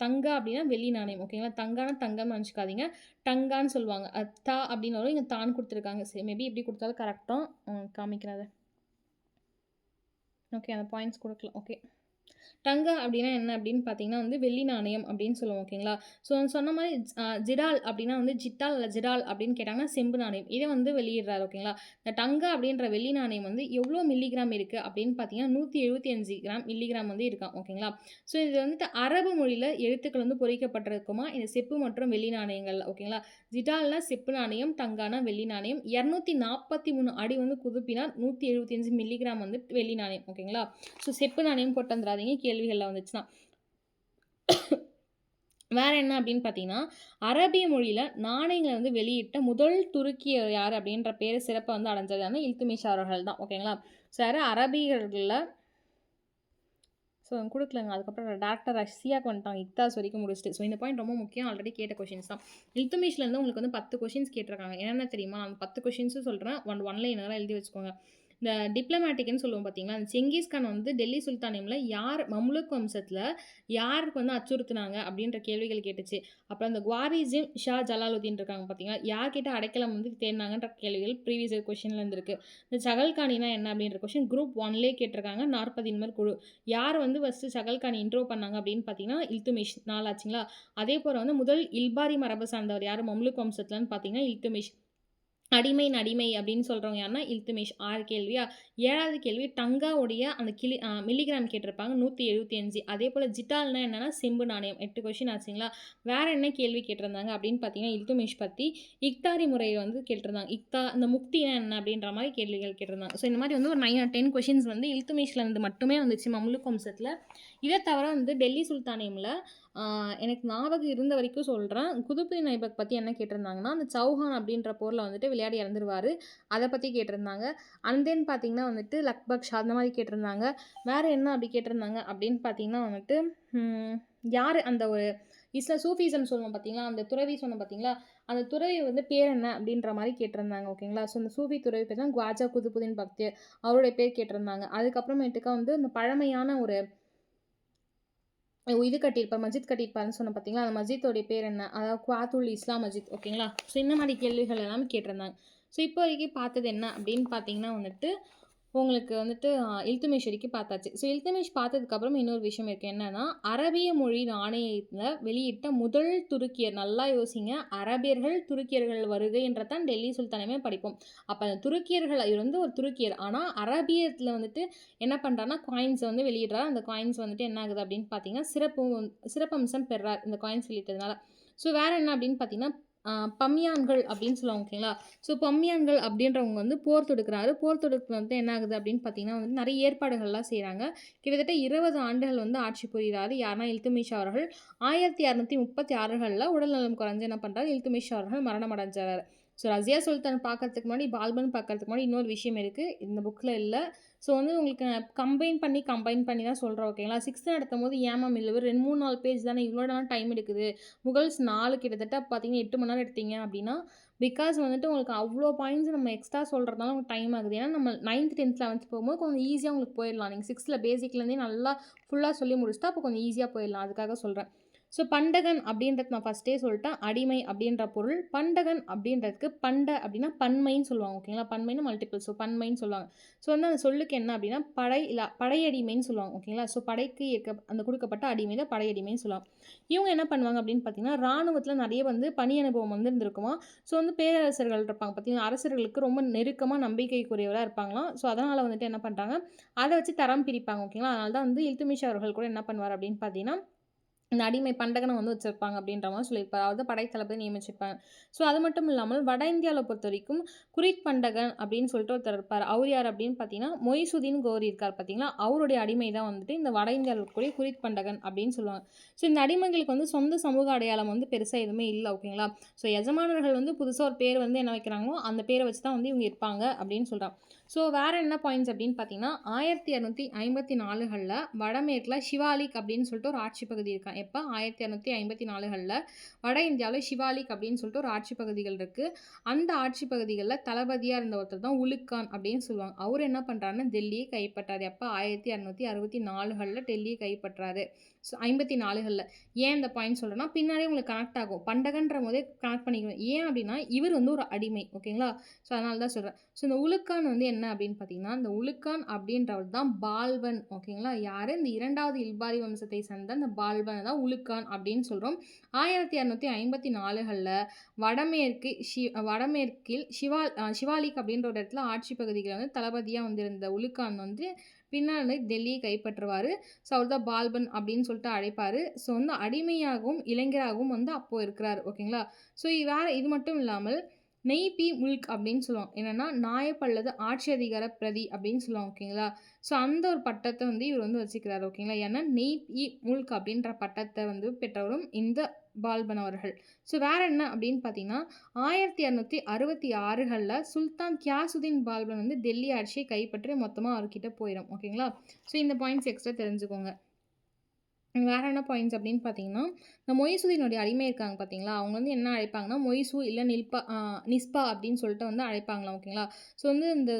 தங்கா அப்படின்னா வெள்ளி நாணயம். ஓகேங்களா? தங்கானா தங்கம்னு நினச்சிக்காதீங்க. டங்கான்னு சொல்லுவாங்க. தா அப்படின்னு வரும். இங்கே தான் கொடுத்துருக்காங்க. சரி, மேபி எப்படி கொடுத்தாலும் கரெக்டாக காமிக்கிறத. ஓகே, அந்த பாயிண்ட்ஸ் கொடுக்கலாம். ஓகே. டங்கா அப்படின்னா என்ன அப்படின்னு பார்த்தீங்கன்னா வந்து வெள்ளி நாணயம் அப்படின்னு சொல்லுவோம். ஓகேங்களா? ஸோ சொன்ன மாதிரி ஜிடால் அப்படின்னா வந்து ஜிட்டால் இல்லை ஜிடால் அப்படின்னு கேட்டாங்கன்னா செம்பு நாணயம். இதை வந்து வெளியிடுறாரு. ஓகேங்களா? இந்த டங்கா அப்படின்ற வெள்ளி நாணயம் வந்து எவ்வளோ மில்லிகிராம் இருக்குது அப்படின்னு பார்த்தீங்கன்னா 175 மில்லிகிராம் வந்து இருக்கான். ஓகேங்களா? ஸோ இது வந்துட்டு அரபு மொழியில் எழுத்துக்கள் வந்து பொறிக்கப்பட்டிருக்குமா இந்த செப்பு மற்றும் வெள்ளி நாணயங்கள். ஓகேங்களா? ஜிடால்னா செப்பு நாணயம், டங்கானா வெள்ளி நாணயம். 243 அடி வந்து குதிப்பினால் 175 மில்லிகிராம் வந்து வெள்ளி நாணயம். ஓகேங்களா? ஸோ செப்பு நாணயம் போட்டு வந்துடாதீங்க கேள்விகளில் வந்துச்சுன்னா. வேற என்ன அப்படின்னு பார்த்தீங்கன்னா, அரபிய மொழியில் நாணயங்களை வந்து வெளியிட்ட முதல் துருக்கியர் யார் அப்படின்ற பேர் சிறப்பை வந்து அடைஞ்சதான இல்துத்மிஷ் அவர்கள் தான். ஓகேங்களா? சார் அரபியர்களில் ஸோ கொடுக்கலங்க. அதுக்கப்புறம் டாக்டர் ரஷ்யாவுக்கு வந்துட்டாங்க. இக்தாஸ் வரைக்கும் முடிச்சுட்டு. ஸோ இந்த பாயிண்ட் ரொம்ப முக்கியம். ஆல்ரெடி கேட்ட கொஷின்ஸ் தான். இல்துத்மிஷ்லேருந்து உங்களுக்கு வந்து 10 கொஷின்ஸ் கேட்டிருக்காங்க. என்னென்ன தெரியுமா? நான் 10 கொஷின்ஸும் சொல்கிறேன். ஒன் லைனராக எழுதி வச்சுக்கோங்க. இந்த டிப்ளமேட்டிக்ன்னு சொல்லுவோம் பார்த்தீங்களா, அந்த செங்கிஸ்கான் வந்து டெல்லி சுல்தானியம்ல யார் மம்லுக் வம்சத்தில யாருக்கு வந்து அச்சுறுத்துனாங்க அப்படின்ற கேள்விகள் கேட்டுச்சு. அப்புறம் அந்த குவாரிஸிம் ஷா ஜலாலுத்தீன் இருக்காங்க பார்த்தீங்களா, யார்கிட்ட அடைக்கலம் வந்து தேடுனாங்கன்ற கேள்விகள் ப்ரீவியஸ் இயர் கொஸ்டின்ல இருந்திருக்கு. இந்த சகல்கானினா என்ன அப்படின்ற கொஸ்டின் குரூப் 1லயே கேட்டிருக்காங்க. 40 இன்மர் குழு. யார் வந்து ஃபர்ஸ்ட்டு சகல்கான் இன்ட்ரோ பண்ணாங்க அப்படின்னு பார்த்தீங்கன்னா, இல்துமிஷ் 4 ஆச்சுங்களா. அதேபோல வந்து முதல் இல்பாரி மரபு சார்ந்தவர் யாரு மம்லுக் வம்சத்துலன்னு பார்த்தீங்கன்னா, இல்துமிஷ். அடிமை அப்படின்னு சொல்றவங்க யாருன்னா, இல்துமிஷ் 6 கேள்வியா? 7வது கேள்வி டங்காவுடைய அந்த மில்லிகிராம் கேட்டிருப்பாங்க 175. அதேபோல ஜிட்டால்னா என்னன்னா, செம்பு நாணயம் 8 கொஸ்டின் ஆச்சுங்களா? வேற என்ன கேள்வி கேட்டிருந்தாங்க அப்படின்னு பார்த்தீங்கன்னா, இல்துமிஷ் பத்தி இக்தாரி முறைய வந்து கேட்டிருந்தாங்க. இந்த முக்தினா என்ன அப்படின்ற மாரி கேள்விகள் கேட்டிருந்தாங்க. ஸோ இந்த மாரி வந்து ஒரு 9 ஆர் 10 கொஸ்டின்ஸ் வந்து இல்துமிஷ்லேருந்து மட்டுமே வந்துச்சு மம்லுக் வம்சத்தில. இத தவிர வந்து டெல்லி சுல்தானியம்ல எனக்கு ஞாபகம் இருந்த வரைக்கும் சொல்றேன். குதுப்புதீன் ஐபக் பத்தி என்ன கேட்டிருந்தாங்கன்னா, அந்த சௌஹான் அப்படின்ற போர்ல வந்துட்டு விளையாடி இறந்துருவாரு. அத பத்தி கேட்டிருந்தாங்க. அண்ட் தென் பார்த்தீங்கன்னா வந்துட்டு லக்பக் ஷா அந்த மாரி கேட்டிருந்தாங்க. வேற என்ன அப்படி கேட்டிருந்தாங்க அப்படின்னு பார்த்தீங்கன்னா வந்துட்டு, யாரு அந்த ஒரு சூஃபிசம் சொல்லுவோம் பார்த்தீங்களா, அந்த துறவி சொன்னேன் பார்த்தீங்களா, அந்த துறவி வந்து பேர் என்ன அப்படின்ற மாரி கேட்டிருந்தாங்க ஓகேங்களா. ஸோ இந்த சூஃபி துறவி பேர் தான் குவாஜா குதுப்புதீன் பக்தியார். அவருடைய பேர் கேட்டிருந்தாங்க. அதுக்கப்புறமேட்டுக்கா வந்து அந்த பழமையான ஒரு இது கட்டியிருப்பார், மஸ்ஜித் கட்டியிருப்பாருன்னு சொன்னேன் பார்த்தீங்களா, அந்த மஸ்ஜித்தோடைய பேர் என்ன? அதாவது குவாத்துல் இஸ்லாம் மஸ்ஜித் ஓகேங்களா. ஸோ இந்த மாரி கேள்விகள் எல்லாமே கேட்டிருந்தாங்க. ஸோ இப்போ வரைக்கும் பார்த்தது என்ன அப்படின்னு பார்த்தீங்கன்னா வந்துட்டு, உங்களுக்கு வந்துட்டு இல்துமிஷ் வரைக்கும் பார்த்தாச்சு. ஸோ இல்துமிஷ் பார்த்ததுக்கப்புறம் இன்னொரு விஷயம் இருக்கு. என்னன்னா, அரபிய மொழி நாணயத்தில வெளியிட்ட முதல் துருக்கியர். நல்லா யோசிங்க. அரபியர்கள், துருக்கியர்கள் வருகைன்றத தான் டெல்லி சுல்தானமே படிப்போம். அப்ப அந்த துருக்கியர்கள் இவர் வந்து ஒரு துருக்கியர். ஆனா அரபியத்தில வந்துட்டு என்ன பண்றாருன்னா, காயின்ஸ வந்து வெளியிடுறார். அந்த காயின்ஸ் வந்துட்டு என்ன ஆகுது அப்படின்னு பார்த்தீங்கன்னா, சிறப்பம்சம் பெறார் இந்த காயின்ஸ் வெளியிட்டதுனால. ஸோ வேற என்ன அப்படின்னு பார்த்தீங்கன்னா, பம்யான்கள் அப்படின்னு சொல்லுவாங்க ஓகேங்களா. ஸோ பம்யான்கள் அப்படின்றவங்க வந்து போர் தொடுக்கிறாரு. போர் தொடுப்புல வந்து என்ன ஆகுது அப்படின்னு பார்த்தீங்கன்னா வந்து நிறைய ஏற்பாடுகள்லாம் செய்கிறாங்க. கிட்டத்தட்ட 20 ஆண்டுகள் வந்து ஆட்சி புரிகிறாரு. யாருன்னா இல்துமிஷ் அவர்கள். 1636களில் உடல்நலம் குறைஞ்சு என்ன பண்ணுறாரு, இல்துமிஷ் அவர்கள் மரணம் அடைஞ்சார். ஸோ ரஸியா சுல்தான் பார்க்கறதுக்கு முன்னாடி, பால்பன் பார்க்கறதுக்கு முன்னாடி இன்னொரு விஷயம் இருக்குது. இந்த புக்கில் இல்லை. ஸோ வந்து உங்களுக்கு நான் கம்பைன் பண்ணி தான் சொல்கிறேன் ஓகேங்களா. 6த் நடத்தும்போது ஏமா மில்லு 2, 3, 4 பேஜ் தானே இவ்வளோ நேரம் டைம் எடுக்குது. முகல்ஸ் 4 கிட்டத்தட்ட பார்த்தீங்கன்னா 8 மணி நேரம் எடுத்தீங்க அப்படின்னா, பிகாஸ் வந்துட்டு உங்களுக்கு அவ்வளோ பாயிண்ட்ஸ் நம்ம எக்ஸ்ட்ரா சொல்கிறதுனால உங்களுக்கு டைம் ஆகுது. ஏன்னா நம்ம 9த், 10த், 11த் போகும்போது கொஞ்சம் ஈஸியாக உங்களுக்கு போயிடலாம். நீங்கள் 6த்தில் பேசிக்லேருந்தே நல்லா ஃபுல்லாக சொல்லி முடிச்சுட்டா அப்போ கொஞ்சம் ஈஸியாக போயிடலாம். அதுக்காக சொல்கிறேன். ஸோ பண்டகன் அப்படின்றது நான் ஃபஸ்ட்டே சொல்லிட்டேன். அடிமை அப்படின்ற பொருள். பண்டகன் அப்படின்றதுக்கு அப்படின்னா பன்மைன்னு சொல்லுவாங்க ஓகேங்களா. பன்மைன்னா மல்டிபிள். ஸோ பன்மைன்னு சொல்லுவாங்க. ஸோ வந்து அந்த சொல்லுக்கு என்ன அப்படின்னா படையடிமைன்னு சொல்லுவாங்க ஓகேங்களா. ஸோ படைக்கு அந்த கொடுக்கப்பட்ட அடிமை தான் படையடிமைன்னு சொல்லுவாங்க. இவங்க என்ன பண்ணுவாங்க அப்படின்னு பார்த்தீங்கன்னா, ராணுவத்தில் நிறைய வந்து பணி அனுபவம் வந்து இருந்திருக்குமா. ஸோ வந்து பேரரசர்கள் இருப்பாங்க பார்த்தீங்கன்னா, அரசர்களுக்கு ரொம்ப நெருக்கமாக நம்பிக்கைக்குரியவராக இருப்பாங்களாம். ஸோ அதனால் வந்துட்டு என்ன பண்ணுறாங்க, அதை வச்சு தரம் பிரிப்பாங்க ஓகேங்களா. அதனால தான் வந்து இல்துமிஷ் அவர்கள் கூட என்ன பண்ணுவார் அப்படின்னு பார்த்தீங்கன்னா, இந்த அடிமை பண்டகனை வந்து வச்சிருப்பாங்க அப்படின்ற மாதிரி சொல்லியிருப்பார். அதாவது படைத்தளபதி நியமிச்சிருப்பாங்க. ஸோ அது மட்டும் இல்லாமல் வட இந்தியாவில் பொறுத்த வரைக்கும் குரித் பண்டகன் அப்படின்னு சொல்லிட்டு ஒருத்தர் இருப்பார். அவர் யார் அப்படின்னு பார்த்தீங்கன்னா, மொய்சுதீன் கோரி இருக்கார் பார்த்தீங்களா, அவருடைய அடிமை தான் வந்துட்டு இந்த வட இந்தியாவில் இருக்கக்கூடிய குரித் பண்டகன் அப்படின்னு சொல்லுவாங்க. ஸோ இந்த அடிமைகளுக்கு வந்து சொந்த சமூக அடையாளம் வந்து பெருசாக எதுவுமே இல்லை ஓகேங்களா. ஸோ எஜமானர்கள் வந்து புதுசாக ஒரு பேர் வந்து என்ன வைக்கிறாங்களோ அந்த பேரை வச்சு தான் வந்து இவங்க இருப்பாங்க அப்படின்னு சொல்கிறாங்க. ஸோ வேறு என்ன பாயிண்ட்ஸ் அப்படின்னு பார்த்தீங்கன்னா, 1254களில் வடமேற்கில் ஷிவாலிக் அப்படின்னு சொல்லிட்டு ஒரு ஆட்சி பகுதி இருக்கான். எப்போ 1254களில் வட இந்தியாவில் ஷிவாலிக் அப்படின்னு சொல்லிட்டு ஒரு ஆட்சி பகுதிகள் இருக்குது. அந்த ஆட்சி பகுதிகளில் தளபதியாக இருந்த ஒருத்தர் தான் உலுக்கான் அப்படின்னு சொல்லுவாங்க. அவர் என்ன பண்ணுறாருன்னா டெல்லியை கைப்பற்றாரு. எப்போ 1264களில் டெல்லியை கைப்பற்றாரு. ஸோ 54களில் ஏன் இந்த பாயிண்ட் சொல்கிறேன்னா, பின்னாடி உங்களுக்கு கனெக்ட் ஆகும். பண்டகன்ற போதே கனெக்ட் பண்ணிக்கணும். ஏன் அப்படின்னா இவர் வந்து ஒரு அடிமை ஓகேங்களா. ஸோ அதனால தான் சொல்கிறேன். ஸோ இந்த உலுக்கான் வந்து என்ன அப்படின்னு பார்த்தீங்கன்னா, இந்த உலுக்கான் அப்படின்றவர் தான் பால்பன் ஓகேங்களா. யார் இந்த 2வது இல்பாரி வம்சத்தை சேர்ந்த அந்த பால்பன் தான் உலுக்கான் அப்படின்னு சொல்கிறோம். 1254களில் வடமேற்கில் ஷிவாலிக் அப்படின்ற ஒரு இடத்துல ஆட்சி பகுதிகளில் வந்து தளபதியாக வந்திருந்த உலுக்கான் வந்து பின்னாடி டெல்லியை கைப்பற்றுவார். ஸோ அவர் தான் பால்பன் அப்படின்னு சொல்லிட்டு அழைப்பார். ஸோ வந்து அடிமையாகவும் இளைஞராகவும் வந்து அப்போது இருக்கிறார் ஓகேங்களா. ஸோ இது மட்டும் இல்லாமல் நெய் முல்க் அப்படின்னு சொல்லுவாங்க. என்னென்னா நாயப் அல்லது ஆட்சி அதிகார பிரதி அப்படின்னு சொல்லுவாங்க ஓகேங்களா. ஸோ அந்த ஒரு பட்டத்தை வந்து இவர் வந்து வச்சுக்கிறார் ஓகேங்களா. ஏன்னா நெய் முல்க் அப்படின்ற பட்டத்தை வந்து பெற்றவரும் இந்த பால்பன் அவர்கள். ஸோ வேறு என்ன அப்படின்னு பார்த்தீங்கன்னா, 1266களில் சுல்தான் கியாசுதீன் பால்பன் வந்து டெல்லி ஆட்சியை கைப்பற்றி மொத்தமாக அவர்கிட்ட போயிடும் ஓகேங்களா. ஸோ இந்த பாயிண்ட்ஸ் எக்ஸ்ட்ரா தெரிஞ்சுக்கோங்க. வேறு என்ன பாயிண்ட்ஸ் அப்படின்னு பார்த்தீங்கன்னா, இந்த மொய்சுதீனுடைய அடிமை இருக்காங்க பார்த்தீங்களா, அவங்க வந்து என்ன அழைப்பாங்கன்னா மொய்சு இல்லை நிஸ்பா அப்படின்னு சொல்லிட்டு வந்து அழைப்பாங்களாம் ஓகேங்களா. ஸோ வந்து இந்த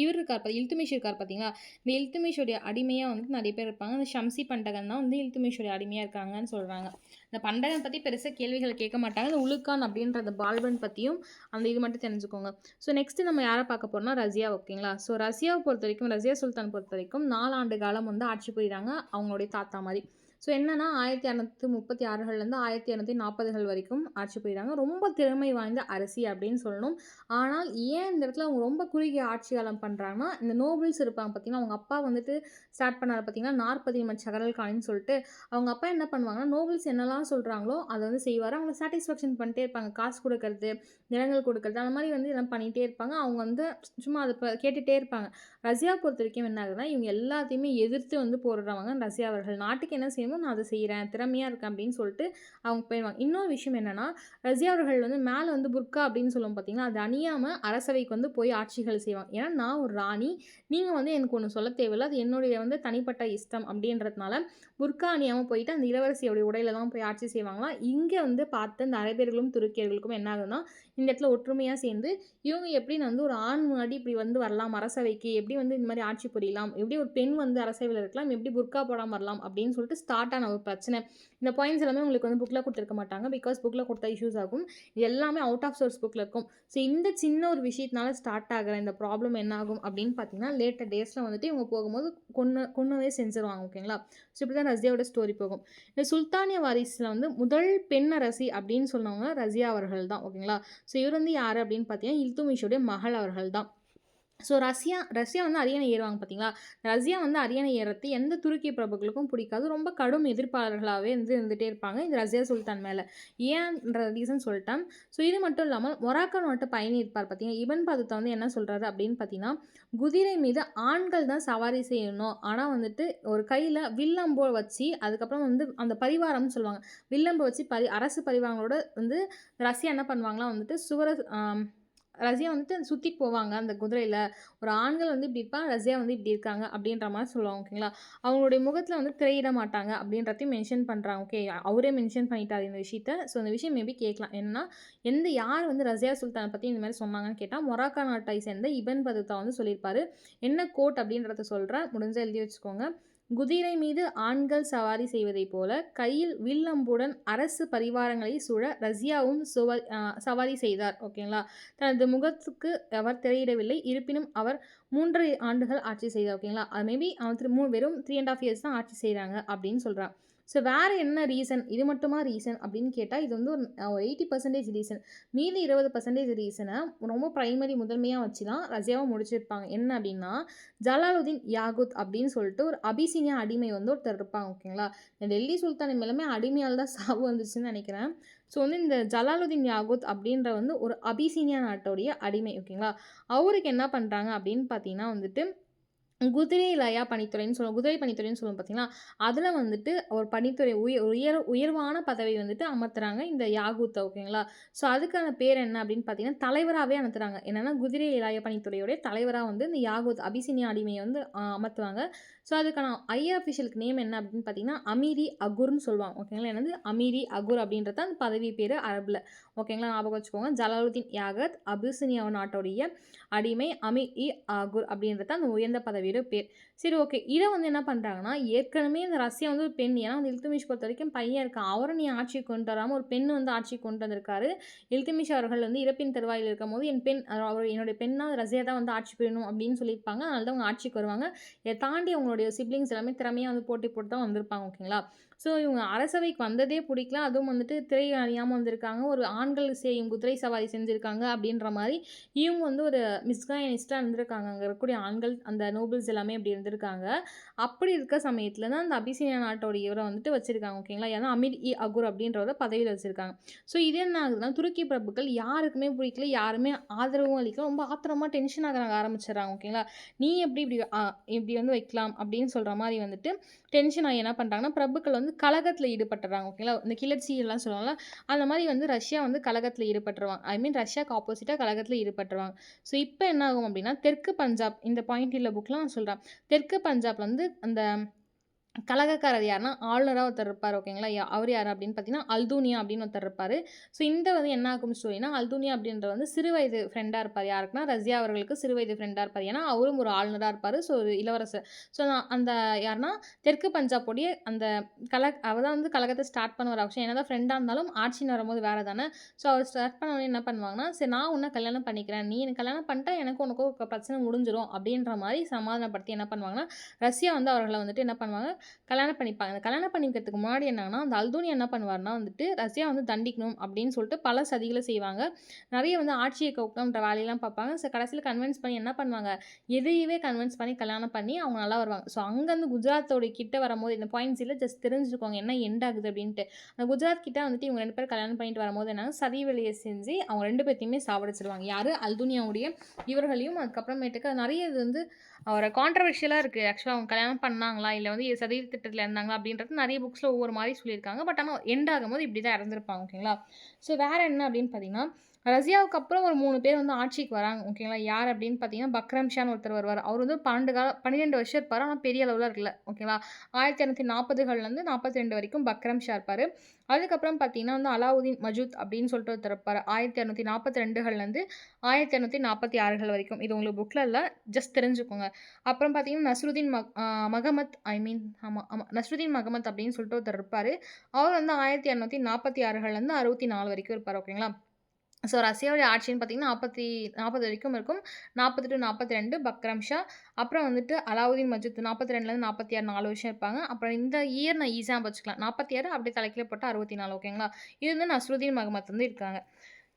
இவர் இருக்கார் இல்துமிஷ் இருக்கார் பார்த்தீங்களா? இந்த இல்துமிஷுடைய அடிமையா வந்துட்டு நெறைய பேர் இருப்பாங்க. அந்த ஷம்சி பண்டகன் தான் வந்து இல்துமிஷுடைய அடிமையா இருக்காங்கன்னு சொல்றாங்க. இந்த பண்டகன் பத்தி பெருசா கேள்விகள் கேட்க மாட்டாங்க. இந்த உலுக்கான் அப்படின்ற அந்த பால்பன் பத்தியும் அந்த இது மட்டும் தெரிஞ்சுக்கோங்க. ஸோ நெக்ஸ்ட் நம்ம யார பார்க்க போறோம்னா ரஸியா ஓகேங்களா? ஸோ ரஸியாவ பொறுத்தவரைக்கும் ரஸியா சுல்தான் பொறுத்தவரைக்கும் 4 ஆண்டு காலம் வந்து ஆட்சி புரியிறாங்க. அவங்களுடைய தாத்தா மாரி. ஸோ என்னன்னா 1636லேருந்து 1640கள் வரைக்கும் ஆட்சி புரியிறாங்க. ரொம்ப திறமை வாய்ந்த அரசி அப்படின்னு சொல்லணும். ஆனால் ஏன் இந்த இடத்துல அவங்க ரொம்ப குறுகிய ஆட்சி காலம் பண்றாங்கன்னா, இந்த நோபல்ஸ் இருப்பாங்க பார்த்தீங்கன்னா, அவங்க அப்பா வந்துட்டு ஸ்டார்ட் பண்ணாரு பார்த்தீங்கன்னா, நாற்பதிமன் சகரல் காணின்னு சொல்லிட்டு, அவங்க அப்பா என்ன பண்ணுவாங்கன்னா, நோபல்ஸ் என்னலாம் சொல்றாங்களோ அத வந்து செய்வாரு. அவங்கள சாட்டிஸ்ஃபேக்ஷன் பண்ணிட்டே இருப்பாங்க. காசு குடுக்கறது, நிலங்கள் குடுக்கறது, அந்த மாரி வந்து இதெல்லாம் பண்ணிட்டே இருப்பாங்க. அவங்க வந்து சும்மா அத கேட்டுட்டே இருப்பாங்க. ரஷ்யாவ பொறுத்தவரைக்கும் என்ன ஆகுதுன்னா, இவங்க எல்லாத்தையுமே எதிர்த்து வந்து போரிடுறவங்க ரஷ்யா அவர்கள். நாட்டுக்கு என்ன செய்யணுமோ நான் அத செய்றேன், திறமையா இருக்கேன் அப்படின்னு சொல்லிட்டு அவங்க போயிருவாங்க. இன்னொரு விஷயம் என்னன்னா, ரஷ்யா அவர்கள் வந்து மேல வந்து புர்கா அப்படின்னு சொல்லுவோம் பார்த்தீங்களா, அது அணியாம அரசவைக்கு வந்து போய் ஆட்சிகள் செய்வாங்க. ஏன்னா நான் ஒரு ராணி, நீங்க வந்து எனக்கு ஒண்ணு சொல்ல தேவையில்ல. அது என்னுடைய வந்து தனிப்பட்ட இஷ்டம் அப்படின்றதுனால, புர்கா அணியாம போயிட்டு அந்த இளவரசியோட உடையில தான் போய் ஆட்சி செய்வாங்களாம். இங்க வந்து பார்த்த இந்த அரேபியர்களும், துருக்கியர்களுக்கும் என்ன ஆகுதுன்னா, இந்த இடத்துல ஒற்றுமையா சேர்ந்து இவங்க எப்படி வந்து ஒரு ஆண் முன்னாடி இப்படி வந்து வரலாம் அரசவைக்கு, எப்படி வந்து இந்த மாதிரி ஆட்சி புரியலாம், எப்படி ஒரு பெண் வந்து அரசவையில் இருக்கலாம், எப்படி புர்கா போடாம வரலாம் அப்படின்னு சொல்லிட்டு ஸ்டார்ட் ஆன ஒரு பிரச்சனை. இந்த பாயிண்ட்ஸ் எல்லாமே உங்களுக்கு வந்து புக்கில் கொடுத்துருக்க மாட்டாங்க. பிகாஸ் புக்கில் கொடுத்தா இஷ்யூஸ் ஆகும். இது எல்லாமே அவுட் ஆஃப் சோர்ஸ் புக்கில் இருக்கும். ஸோ இந்த சின்ன ஒரு விஷயத்தினால ஸ்டார்ட் ஆகிற இந்த ப்ராப்ளம் என்ன ஆகும் அப்படின்னு பார்த்தீங்கன்னா, லேட்டர் டேஸில் வந்துட்டு இவங்க போகும்போது கொன்னவே செஞ்சிருவாங்க ஓகேங்களா. ஸோ இப்படி தான் ரஷ்யாவோட ஸ்டோரி போகும். இந்த சுல்தானிய வாரிசில் வந்து முதல் பெண் அரசி அப்படின்னு சொன்னவங்க ரஷ்யா அவர்கள் தான் ஓகேங்களா. ஸோ இவர் வந்து யார் அப்படின்னு பார்த்தீங்கன்னா, இல்துமிஷுடைய மகள் அவர்கள் தான். ஸோ ரஷ்யா வந்து அரியணை ஏறுவாங்க பார்த்தீங்களா? ரஷ்யா வந்து அரியணை ஏறுறது எந்த துருக்கிய பிரபுக்களுக்கும் பிடிக்காது. ரொம்ப கடும் எதிர்ப்பாளர்களாவே வந்து இருந்துட்டே இருப்பாங்க இந்த ரஷ்யா சுல்தான் மேல. ஏன்ற ரீசன் சொல்லிட்டேன். ஸோ இது மட்டும் இல்லாம மொராக்கோ நாட்டு பயணி இருப்பார் பார்த்தீங்கன்னா, இபன் பதூத்தா வந்து என்ன சொல்றாரு அப்படின்னு பார்த்தீங்கன்னா, குதிரை மீது ஆண்கள் தான் சவாரி செய்யணும். ஆனா வந்துட்டு ஒரு கையில வில்லம்போ வச்சு, அதுக்கப்புறம் வந்து அந்த பரிவாரம்னு சொல்லுவாங்க. வில்லம்பு வச்சு அரசு பரிவாரங்களோட வந்து ரஷ்யா என்ன பண்ணுவாங்களாம் வந்துட்டு ரஷ்யா வந்துட்டு சுத்தி போவாங்க அந்த குதிரையில. ஒரு ஆண்கள் வந்து இப்படி இருப்பாங்க, ரஷ்யா வந்து இப்படி இருக்காங்க அப்படின்ற மாரி சொல்லுவாங்க ஓகேங்களா. அவங்களுடைய முகத்துல வந்து திரையிட மாட்டாங்க அப்படின்றதையும் மென்ஷன் பண்றாங்க. ஓகே. அவரே மென்ஷன் பண்ணிட்டாரு இந்த விஷயத்த. ஸோ இந்த விஷயம் மேபி கேட்கலாம். என்னன்னா, யார் வந்து ரஸியா சுல்தான பத்தி இந்த மாரி சொன்னாங்கன்னு கேட்டா, மொராக்கோ நாட்டை சேர்ந்த இபன் பதூத்தா வந்து சொல்லியிருப்பாரு. என்ன கோட் அப்படின்றத சொல்றேன். முடிஞ்சா எழுதி வச்சுக்கோங்க. குதிரை மீது ஆண்கள் சவாரி செய்வதைப் போல கையில் வில் அம்புடன் அரசு பரிவாரங்களை சூழ ரஷ்யாவும் சவாரி செய்தார் ஓகேங்களா. தனது முகத்துக்கு அவர் திரையிடவில்லை. இருப்பினும் அவர் 3 ஆண்டுகள் ஆட்சி செய்தார் ஓகேங்களா. அது மேபி அவன் வெறும் 3.5 இயர்ஸ் தான் ஆட்சி செய்கிறாங்க அப்படின்னு சொல்கிறான். ஸோ வேறு என்ன ரீசன், இது மட்டுமா ரீசன் அப்படின்னு கேட்டால், இது வந்து ஒரு 80% ரீசன். மீதி 20% ரீசனை ரொம்ப பிரைமரி முதன்மையாக வச்சு தான் ரஷ்யாவை முடிச்சிருப்பாங்க. என்ன அப்படின்னா, ஜலாலுதீன் யாகுத் அப்படின்னு சொல்லிட்டு ஒரு அபிசீனியா அடிமை வந்து ஒருத்தர் இருப்பாங்க ஓகேங்களா. இந்த டெல்லி சுல்தான் எல்லாமே அடிமையால் தான் சாவு வந்துச்சுன்னு நினைக்கிறேன். ஸோ வந்து இந்த ஜலாலுதீன் யாகுத் அப்படின்ற வந்து ஒரு அபிசீனியா நாட்டோடைய அடிமை ஓகேங்களா. அவருக்கு என்ன பண்ணுறாங்க அப்படின்னு பார்த்தீங்கன்னா வந்துட்டு, குதிரை லயா பணித்துறைன்னு சொல்லுவோம். குதிரை பணித்துறைன்னு சொல்லுவோம் பார்த்தீங்களா, அதில வந்துட்டு ஒரு பணித்துறை உயர்வான பதவி வந்துட்டு அமர்த்துறாங்க இந்த யாகூத்த ஓகேங்களா. ஸோ அதுக்கான பேர் என்ன அப்படின்னு பார்த்தீங்கன்னா, தலைவராவே அமர்த்துறாங்க. என்னன்னா குதிரை லய பணித்துறையுடைய தலைவரா வந்து இந்த யாகூத் அபிசீனியா அடிமையை வந்து அமர்த்துவாங்க. ஸோ அதுக்கான ஹையர் அஃபிஷியலுக்கு நேம் என்ன அப்படின்னு பார்த்தீங்கன்னா, அமீரி அகுர்ன்னு சொல்லுவாங்க ஓகேங்களா. என்னது அமீரி அகுர் அப்படின்றது அந்த பதவி பேர் அரபில ஓகேங்களா. ஞாபகம் வச்சுக்கோங்க. ஜலாலுதீன் யாகத் அபிசீனியா நாட்டோடைய அடிமை அமீர் அகுர் அப்படின்றது அந்த உயர்ந்த பதவியோட பேர். சரி ஓகே. இதை வந்து என்ன பண்ணுறாங்கன்னா, ஏற்கனவே இந்த ரஷ்யா வந்து ஒரு பெண், ஏன்னா வந்து இல்துமிஷ் பொறுத்த வரைக்கும் பையன் இருக்கான். அவரை நீ ஆட்சிக்கு கொண்டு வராமல் ஒரு பெண் வந்து ஆட்சிக்கு கொண்டு வந்திருக்காரு. இல்துமிஷ் அவர்கள் வந்து இறப்பின் தருவாயில் இருக்கும்போது என் பெண் அவர் என்னுடைய பெண்ணா ரஷ்யா தான் வந்து ஆட்சி புரியணும் அப்படின்னு சொல்லியிருப்பாங்க. அதனால தான் அவங்க ஆட்சிக்கு வருவாங்க. இதை தாண்டி அவங்களுடைய சிப்ளிங்ஸ் எல்லாமே திறமையாக வந்து போட்டி போட்டு தான் வந்திருப்பாங்க ஓகேங்களா. ஸோ இவங்க அரசவைக்கு வந்ததே பிடிக்கல. அதுவும் வந்துட்டு திரை அணியாமல் வந்திருக்காங்க. ஒரு ஆண்கள் செய்யும் குதிரை சவாரி செஞ்சுருக்காங்க அப்படின்ற மாதிரி இவங்க வந்து ஒரு மிஸ்கைனிஸ்டாக இருந்திருக்காங்க. அங்கே இருக்கக்கூடிய ஆண்கள் அந்த நோபல்ஸ் எல்லாமே அப்படி இருந்திருக்காங்க. அப்படி இருக்க சமயத்தில் தான் அந்த அபிசீனியா நாட்டோட இவரை வந்துட்டு வச்சிருக்காங்க ஓகேங்களா. ஏன்னா அமீர் அகுர் அப்படின்றவரை பதவியில் வச்சிருக்காங்க. ஸோ இது என்ன ஆகுதுன்னா, துருக்கி பிரபுக்கள் யாருக்குமே பிடிக்கல, யாருமே ஆதரவும் அளிக்கல. ரொம்ப ஆத்திரமாக டென்ஷன் ஆரம்பிச்சிடறாங்க ஓகேங்களா. நீ எப்படி இப்படி வந்து வைக்கலாம் அப்படின்னு சொல்கிற மாதிரி வந்துட்டு டென்ஷன் ஆகி என்ன பண்ணுறாங்கன்னா, பிரபுக்கள் வந்து கலகத்தில் ஈடுபட்டுறாங்க ஓகேங்களா. இந்த கிளர்ச்சி எல்லாம் சொல்லுவாங்கல்ல, அந்த மாதிரி வந்து ரஷ்யா வந்து கலகத்தில் ஈடுபட்டுருவாங்க. ஐ மீன் ரஷ்யாவுக்கு ஆப்போசிட்டாக கலகத்தில் ஈடுபட்டுருவாங்க. ஸோ இப்போ என்ன ஆகும் அப்படின்னா, தெற்கு பஞ்சாப் இந்த பாயிண்ட் உள்ள புக்லாம் நான் சொல்கிறேன். தெற்கு பஞ்சாப்ல வந்து அந்த கலகக்காரர் யாருன்னா, ஆளுநரா ஒருத்தர் இருப்பாரு ஓகேங்களா? அவரு யாரு அப்படின்னு பார்த்தீங்கன்னா, அல்தூனியா அப்படின்னு ஒருத்தர் இருப்பாரு. ஸோ இந்த வந்து என்ன ஆகும் ஸ்டோரினா, அல்தூனியா அப்படின்றவர் வந்து சிறு வயது ஃப்ரெண்டா இருப்பாரு. யாருக்குன்னா, ரஸியா அவர்களுக்கு சிறு வயது ஃப்ரெண்டா இருப்பாரு. ஏன்னா, அவரும் ஒரு ஆளுநரா இருப்பாரு. ஸோ ஒரு இளவரசர். ஸோ அந்த யாருன்னா, தெற்கு பஞ்சாபுடைய அந்த அவர் தான் வந்து கலகத்த ஸ்டார்ட் பண்ணுவாரு. ஆக்சுவலி என்னதான் ஃப்ரெண்டா இருந்தாலும், ஆட்சின்னு வரும்போது வேற தானே. ஸோ அவர் ஸ்டார்ட் பண்ண உடனே என்ன பண்ணுவாங்கன்னா, "சரி நான் உன்ன கல்யாணம் பண்ணிக்கிறேன். நீ எனக்கு கல்யாணம் பண்ணிட்டா எனக்கும் உனக்கும் பிரச்சனை முடிஞ்சிரும்." அப்படின்ற மாரி சமாதானப்படுத்தி என்ன பண்ணுவாங்கன்னா, ரஷ்யா வந்து அவர்கள வந்துட்டு என்ன பண்ணுவாங்க, கல்யாணம் பண்ணிப்பாங்க. அந்த கல்யாணம் பண்ணிக்கிறதுக்கு முன்னாடி என்னன்னா, அந்த அல்தூனி என்ன பண்ணுவாருன்னா வந்துட்டு, ரஷ்யா வந்து தண்டிக்கணும் அப்படின்னு சொல்லிட்டு பல சதிகள செய்வாங்க. நெறைய வந்து ஆட்சிய கவுக்கணுன்ற வேலையெல்லாம் பார்ப்பாங்க. கடைசியில கன்வின்ஸ் பண்ணி என்ன பண்ணுவாங்க, எதிரியவே கன்வின்ஸ் பண்ணி கல்யாணம் பண்ணி அவங்க நல்லா வருவாங்க. ஸோ அங்கருந்து குஜராத்தோட கிட்ட வரும்போது இந்த பாயிண்ட்ஸில ஜஸ்ட் தெரிஞ்சுக்கோங்க என்ன எண்ட் ஆகுது அப்படின்ட்டு. அந்த குஜராத் கிட்ட வந்துட்டு இவங்க 2 பேரும் கல்யாணம் பண்ணிட்டு வரும்போது என்னன்னா, சதி வேலைய செஞ்சு அவங்க 2 பேத்தையுமே சாவடிச்சுருவாங்க. யாரு? அல்துனியாவுடைய இவர்களையும் அதுக்கப்புறமேட்டுக்கு நெறைய இது வந்து ஒரு கான்ட்ரோவர்ஷியலா இருக்கு. ஆக்சுவலா அவங்க கல்யாணம் பண்ணாங்களா? இல்ல வந்து சதி திட்டத்தில இருந்தாங்களா? அப்படின்றது நெறைய புக்ஸ்ல ஒவ்வொரு மாரி சொல்லியிருக்காங்க. பட் ஆனா எண்ட் ஆகும்போது இப்படி தான் இறந்திருப்பாங்க. ஓகேங்களா? ஸோ வேற என்ன அப்படின்னு பார்த்தீங்கன்னா, ரஸியாவுக்கு அப்புறம் ஒரு 3 பேர் வந்து ஆட்சிக்கு வராங்க. ஓகேங்களா? யார் அப்படின்னு பார்த்தீங்கன்னா, பக்ரம் ஷான்னு ஒருத்தர் வருவாரு. அவர் வந்து 12 வருஷம் இருப்பாரு. ஆனா பெரிய அளவுல இருக்கல. ஓகேங்களா? 1240கள்லேருந்து 42 வரைக்கும் பக்ரம் ஷா இருப்பாரு. அதுக்கப்புறம் பார்த்தீங்கன்னா வந்து அலாவுதீன் மஜூத் அப்படின்னு சொல்லிட்டு ஒருத்தர் இருப்பாரு. 1242கள்லேருந்து 1246கள் வரைக்கும். இது உங்களுக்கு புக்ல இல்ல. ஜஸ்ட் தெரிஞ்சுக்கோங்க. அப்புறம் பார்த்தீங்கன்னா, நஸ்ருதீன் மகமத் ஐ மீன் ஆமா, ஆமா. நஸ்ருதீன் மகமத் அப்படின்னு சொல்லிட்டு ஒருத்தர் இருப்பாரு. அவர் வந்து 1246கள்லேருந்து 64 வரைக்கும் இருப்பாரு. ஓகேங்களா? ஸோ ரஷ்யாவுடைய ஆட்சின்னு பார்த்தீங்கன்னா, 40 வரைக்கும் இருக்கும். 40 டூ 42 பக்ரம் ஷா. அப்புறம் வந்துட்டு அலாவுதீன் மஜூத் 42லேருந்து 46 4 வருஷம் இருப்பாங்க. அப்புறம் இந்த இயர் நான் ஈஸியா வச்சுக்கலாம். 46 அப்படியே தலைகீழ போட்டா 64 ஓகேங்களா? இது வந்து நஸ்ருதீன் மகமத் வந்து இருக்காங்க.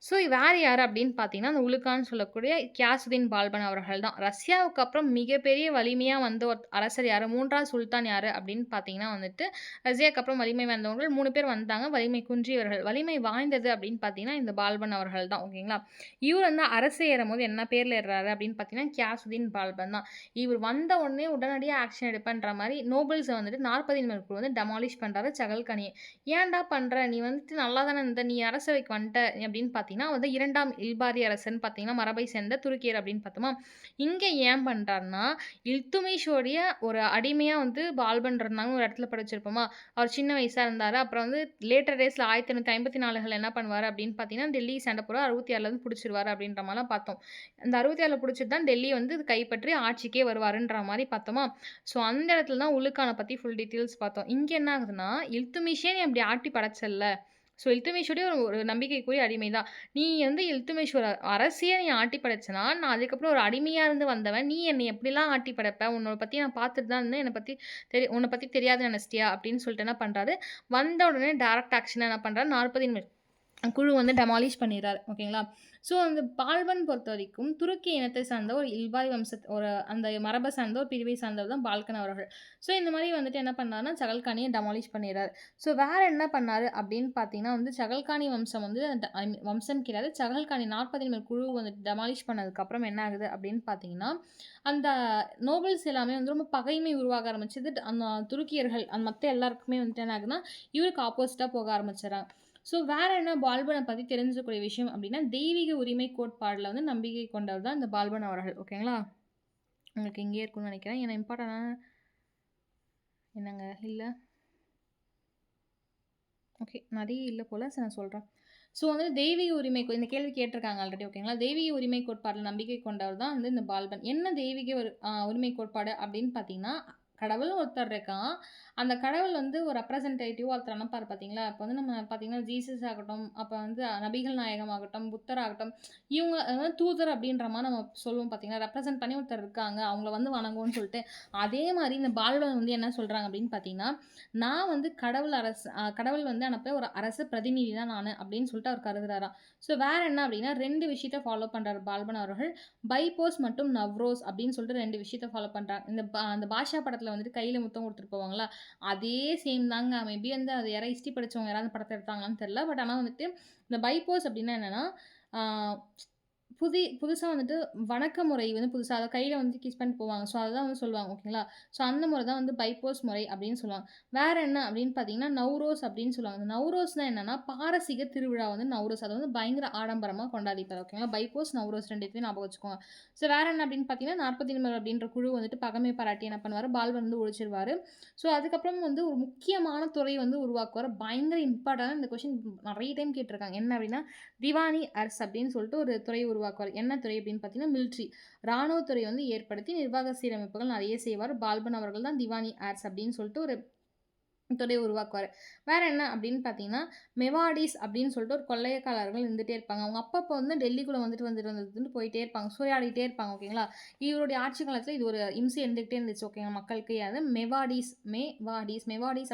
ஸோ வேற யாரு அப்படின்னு பார்த்தீங்கன்னா, அந்த உலுக்கான்னு சொல்லக்கூடிய கியாசுதீன் பால்பன் அவர்கள் தான். ரஷ்யாவுக்கு அப்புறம் மிகப்பெரிய வலிமையா வந்த ஒரு அரசர் யாரு? 3வது சுல்தான் யாரு அப்படின்னு பார்த்தீங்கன்னா வந்துட்டு, ரஷ்யாவுக்கு அப்புறம் வலிமை வந்தவர்கள் 3 பேர் வந்தாங்க. வலிமை குன்றியவர்கள். வலிமை வாய்ந்தது அப்படின்னு பார்த்தீங்கன்னா, இந்த பால்பன் அவர்கள் தான். ஓகேங்களா? இவர் வந்து அரசு ஏறும்போது என்ன பேர்ல ஏறுறாரு அப்படின்னு பார்த்தீங்கன்னா, கியாசுதீன் பால்பன் தான். இவர் வந்த உடனே உடனடியா ஆக்ஷன் எடுப்பேன்ற மாரி நோபல்ஸ வந்துட்டு 40 மேற்கொண்டு வந்து டெமாலிஷ் பண்றாரு சகல்கனிய. "ஏன்டா பண்ற? நீ வந்துட்டு நல்லா தானே இருந்த. நீ அரசவைக்கு வந்துட்ட" அப்படின்னு பார்த்தீங்கன்னா வந்து 2ஆம் இல்பாரி அரசன் பார்த்தீங்கன்னா, மரபை சேர்ந்த துருக்கியர் அப்படின்னு பார்த்தோமா, இங்க ஏன் பண்றாருன்னா, இல்துமிஷோடைய ஒரு அடிமையா வந்து பால்பன் இருந்தாங்கன்னு ஒரு இடத்துல படிச்சிருப்போமா, அவர் சின்ன வயசா இருந்தாரு. அப்புறம் வந்து லேட்டர் டேஸ்ல 1854ல என்ன பண்ணுவாரு அப்படின்னு பார்த்தீங்கன்னா, டெல்லி சண்டை போடுவாரு. 66ல வந்து புடிச்சிருவாரு அப்படின்ற மாரிலாம் பார்த்தோம். அந்த 66ல புடிச்சது தான் டெல்லி வந்து கைப்பற்றி ஆட்சிக்கே வருவாருன்ற மாரி பார்த்தோமா, ஸோ அந்த இடத்துல தான் உலுக்கான பத்தி ஃபுல் டீட்டெயில்ஸ் பார்த்தோம். இங்க என்ன ஆகுதுன்னா, இல்துமிஷே நீ அப்படி ஆட்டி படைச்சல்ல. ஸோ இல்துமிஷுடைய ஒரு ஒரு நம்பிக்கைக்குரிய அடிமை தான். நீ வந்து இல்துமிஷ் ஒரு அரசிய நீ ஆட்டி படைச்சனா, நான் அதுக்கப்புறம் ஒரு அடிமையா இருந்து வந்தவன். நீ என்னைய எப்படிலாம் ஆட்டி படைப்ப? உன்ன பத்தி நான் பார்த்துட்டு தான் இருந்தேன். உன்ன பத்தி தெரியாதுன்னு நெனச்சிட்டியா? அப்படின்னு சொல்லிட்டு என்ன பண்றாரு, வந்த உடனே டைரக்ட் ஆக்ஷனா என்ன பண்றாரு, 40 குழு வந்து டெமாலிஷ் பண்ணிறாரு. ஓகேங்களா? ஸோ அந்த பால்பன் பொறுத்தவரைக்கும் துருக்கி இனத்தை சார்ந்த ஒரு இல்பாய் ஒரு அந்த மரபை சார்ந்த ஒரு பிரிவை சார்ந்தவர் தான் பால்கன் அவர்கள். ஸோ இந்த மாரி வந்துட்டு என்ன பண்ணாருன்னா, சகல்கானிய டெமாலிஷ் பண்ணிறாரு. ஸோ வேற என்ன பண்ணாரு அப்படின்னு பார்த்தீங்கன்னா வந்து, சகல்கானி வம்சம் வந்து ஐ மீன் வம்சம் கிடையாது. சகல்கானி 40 குழு வந்துட்டு டெமாலிஷ் பண்ணதுக்கப்புறம் என்ன ஆகுது அப்படின்னு பார்த்தீங்கன்னா, அந்த நோபல்ஸ் எல்லாமே வந்து ரொம்ப பகைமை உருவாக ஆரம்பிச்சது. அந்த துருக்கியர்கள் அந்த மத்த எல்லாருக்குமே வந்துட்டு என்ன ஆகுதுன்னா, இவருக்கு ஆப்போசிட்டா போக ஆரம்பிச்சுர்றாங்க. ஸோ வேற என்ன பால்பன பத்தி தெரிஞ்சுக்கக்கூடிய விஷயம் அப்படின்னா, தெய்வீக உரிமை கோட்பாடுல வந்து நம்பிக்கை கொண்டவர் தான் இந்த பால்பன் அவர்கள். ஓகேங்களா? உங்களுக்கு இங்கேயே இருக்கும்னு நினைக்கிறேன். ஏன்னா இம்பார்ட்டன்டான என்னங்க? இல்ல. ஓகே. நெறைய இல்ல போல. சரி நான் சொல்றேன். ஸோ வந்து தெய்வீக உரிமை இந்த கேள்வி கேட்டிருக்காங்க ஆல்ரெடி ஓகேங்களா? தெய்வீக உரிமை கோட்பாடுல நம்பிக்கை கொண்டவர் தான் வந்து இந்த பால்பன். என்ன தெய்வீக உரிமை கோட்பாடு அப்படின்னு பார்த்தீங்கன்னா, கடவுள்னு ஒருத்தர் இருக்கான். அந்த கடவுள் வந்து ஒரு ரெப்ரசன்டேட்டிவா ஒருத்தர் அனுப்பாரு பார்த்தீங்களா? இப்ப வந்து நம்ம பார்த்தீங்கன்னா, ஜீசஸ் ஆகட்டும், அப்ப வந்து நபிகள் நாயகம் ஆகட்டும், புத்தர் ஆகட்டும், இவங்க அதாவது தூதர் அப்படின்ற மாரி நம்ம சொல்லுவோம் பார்த்தீங்களா? ரெப்ரசன்ட் பண்ணி ஒருத்தர் இருக்காங்க. அவங்கள வந்து வணங்குவோம்னு சொல்லிட்டு. அதே மாரி இந்த பால்பன் வந்து என்ன சொல்றாங்க அப்படின்னு பார்த்தீங்கன்னா, நான் வந்து கடவுள் வந்து அனுப்புற ஒரு அரசு பிரதிநிதி தான் நானு அப்படின்னு சொல்லிட்டு அவர் கருதுறாராம். ஸோ வேற என்ன அப்படின்னா 2 விஷயத்த ஃபாலோ பண்றாரு பால்பன் அவர்கள். பைபோஸ் மற்றும் நவ்ரோஸ் அப்படின்னு சொல்லிட்டு 2 விஷயத்த ஃபாலோ பண்றாங்க. அந்த பாஷா படத்துல வந்துட்டு கையில முத்தம் குடுத்துட்டு போவாங்கல்ல, அதே சேம் தாங்க. மேபி வந்து அது யாராவது ஹிஸ்ட்ரி படிச்சவங்க யாராவது படத்த எடுத்தாங்களான்னு தெரியல. பட் ஆனா வந்துட்டு இந்த பைபோஸ் அப்படின்னா என்னன்னா, ஆ புதுசா வந்துட்டு வணக்க முறை வந்து புதுசா அத கையில வந்து கிஸ் பண்ணிட்டு போவாங்க. ஸோ அததான் வந்து சொல்லுவாங்க. ஓகேங்களா? ஸோ அந்த முறை தான் வந்து பைப்போஸ் முறை அப்படின்னு சொல்லுவாங்க. வேற என்ன அப்படின்னு பார்த்தீங்கன்னா, நவ்ரோஸ் அப்படின்னு சொல்லுவாங்க. இந்த நவ்ரோஸ்னா என்னன்னா, பாரசீக திருவிழா வந்து நவ்ரோஸ். அத வந்து பயங்கர ஆடம்பரமா கொண்டாடிப்பாரு. ஓகேங்களா? பைப்போஸ், நவ்ரோஸ் 2த்தையும் ஞாபகம் வச்சுக்கோங்க. ஸோ வேற என்ன அப்படின்னு பார்த்தீங்கன்னா, 40 நிமிடம் அப்படின்ற குழு வந்துட்டு பகைமை பாராட்டி என்ன பண்ணுவாரு, பால்பன் வந்து ஒழிச்சிருவாரு. ஸோ அதுக்கப்புறம் வந்து ஒரு முக்கியமான துறை வந்து உருவாக்குவாரு. பயங்கர இம்பார்ட்டன்டான இந்த கொஸ்டின் நெறைய டைம் கேட்டுருக்காங்க. என்ன அப்படின்னா, திவானி அர்ஸ் அப்படின்னு சொல்லிட்டு ஒரு துறை உருவாக்குவார். என்ன துறை அப்படின்னு பார்த்தீங்கன்னா, மிலிட்ரி. ராணுவத்துறை வந்து ஏற்படுத்தி நிர்வாக சீரமைப்புகள் நெறைய செய்வார். பால்பன் அவர்கள் தான் திவானி ஆர்ட்ஸ் அப்படின்னு சொல்லிட்டு ஒரு துறை உருவாக்குவாரு. வேற என்ன அப்படின்னு பார்த்தீங்கன்னா, மெவாடிஸ் அப்படின்னு சொல்லிட்டு ஒரு கொள்ளையக்காரர்கள் இருந்துட்டே இருப்பாங்க. அவங்க அப்பப்ப வந்து டெல்லிக்குள்ள வந்துட்டு போயிட்டே இருப்பாங்க. சூறையாடிட்டே இருப்பாங்க. ஓகேங்களா? இவருடைய ஆட்சி காலத்தில இது ஒரு இம்சை இருந்துகிட்டே இருந்துச்சு. ஓகேங்களா? மக்களுக்கு அது மெவாடிஸ்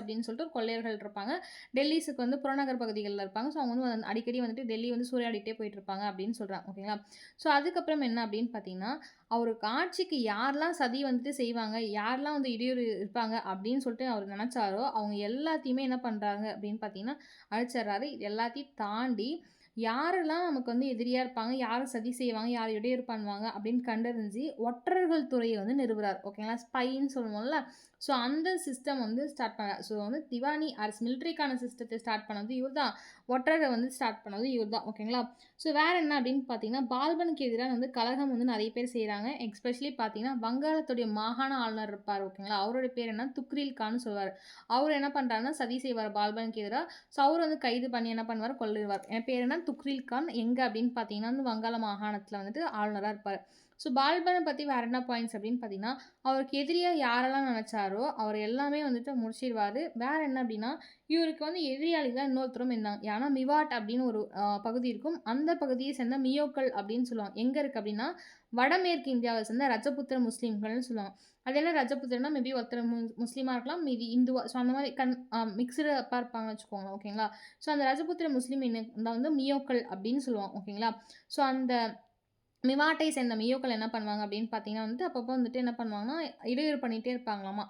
அப்படின்னு சொல்லிட்டு ஒரு கொள்ளையர்கள் இருப்பாங்க. டெல்லிஸுக்கு வந்து புறநகர் பகுதிகள்ல இருப்பாங்க. ஸோ அவங்க வந்து அடிக்கடி வந்துட்டு டெல்லி வந்து சூறையாடிட்டே போயிட்டு இருப்பாங்க அப்படின்னு சொல்றாங்க. ஓகேங்களா? ஸோ அதுக்கப்புறம் என்ன அப்படின்னு பார்த்தீங்கன்னா, அவருக்கு ஆட்சிக்கு யாரெல்லாம் சதி வந்துட்டு செய்வாங்க, யாரெல்லாம் வந்து இடையூறு இருப்பாங்க அப்படின்னு சொல்லிட்டு அவர் நெனச்சாரோ, அவங்க எல்லாத்தையுமே என்ன பண்றாங்க அப்படின்னு பார்த்தீங்கன்னா, அழிச்சிடுறாரு. இது எல்லாத்தையும் தாண்டி யாரெல்லாம் நமக்கு வந்து எதிரியா இருப்பாங்க, யார் சதி செய்வாங்க, யார் இடையூறு பண்ணுவாங்க அப்படின்னு கண்டறிஞ்சு ஒற்றர்கள் துறைய வந்து நிறுவுறார். ஓகேங்களா? ஸ்பைன்னு சொல்லுவோம்ல. ஸோ அந்த சிஸ்டம் வந்து ஸ்டார்ட் பண்ணார். ஸோ வந்து திவானி அரசு மிலிட்டரிக்கான சிஸ்டத்த ஸ்டார்ட் பண்ணது இவர் தான். ஒற்றர வந்து ஸ்டார்ட் பண்ணது இவர் தான். ஓகேங்களா? ஸோ வேற என்ன அப்படின்னு பார்த்தீங்கன்னா, பால்பனுக்கு எதிரா வந்து கலகம் வந்து நெறைய பேர் செய்றாங்க. எஸ்பெஷலி பார்த்தீங்கன்னா, வங்காளத்துடைய மாகாண ஆளுநர் இருப்பார். ஓகேங்களா? அவருடைய பேர் என்ன துக்ரில் கான்னு சொல்லுவாரு. அவரு என்ன பண்றாருன்னா, சதி செய்வாரு பால்பனுக்கு எதிரா. ஸோ அவரு வந்து கைது பண்ணி என்ன பண்ணுவாரு, கொல்லிருவார். என் பேர் என்ன துக்ரில் கான். எங்க அப்படின்னு பார்த்தீங்கன்னா, வந்து வங்காள மாகாணத்தில வந்துட்டு ஆளுநரா இருப்பாரு. ஸோ பால்பன பத்தி வேற என்ன பாயிண்ட்ஸ் அப்படின்னு பார்த்தீங்கன்னா, அவருக்கு எதிரியா யாரெல்லாம் நெனச்சாரோ, அவர் எல்லாமே வந்துட்டு முடிச்சிருவாரு. வேற என்ன அப்படின்னா, இவருக்கு வந்து எதிரியாளிகளா இன்னொருத்தரும் இருந்தாங்க. ஏன்னா, மிவாட் அப்படின்னு ஒரு பகுதி இருக்கும். அந்த பகுதியை சேர்ந்த மியோக்கள் அப்படின்னு சொல்லுவாங்க. எங்க இருக்கு அப்படின்னா, வடமேற்கு இந்தியாவை சேர்ந்த ரஜபுத்திர முஸ்லிம்கள்னு சொல்லுவாங்க. அது என்ன ரஜபுத்திரன்னா, மேபி ஒருத்தர் முஸ்லீமா இருக்கலாம், மீதி இந்துவா. ஸோ அந்த மாரி மிக்ஸ்டு அப்பா இருப்பாங்கன்னு வச்சுக்கோங்களேன். ஓகேங்களா? ஸோ அந்த ரஜபுத்திர முஸ்லீம் தான் வந்து மியோக்கள் அப்படின்னு சொல்லுவாங்க. ஓகேங்களா? ஸோ அந்த மிவாட்டை சேர்ந்த மியோக்கள் என்ன பண்ணுவாங்க அப்படின்னு பார்த்தீங்கன்னா வந்துட்டு, அப்பப்போ வந்துட்டு என்ன பண்ணுவாங்கன்னா, இடையூறு பண்ணிட்டே இருப்பாங்களாமா.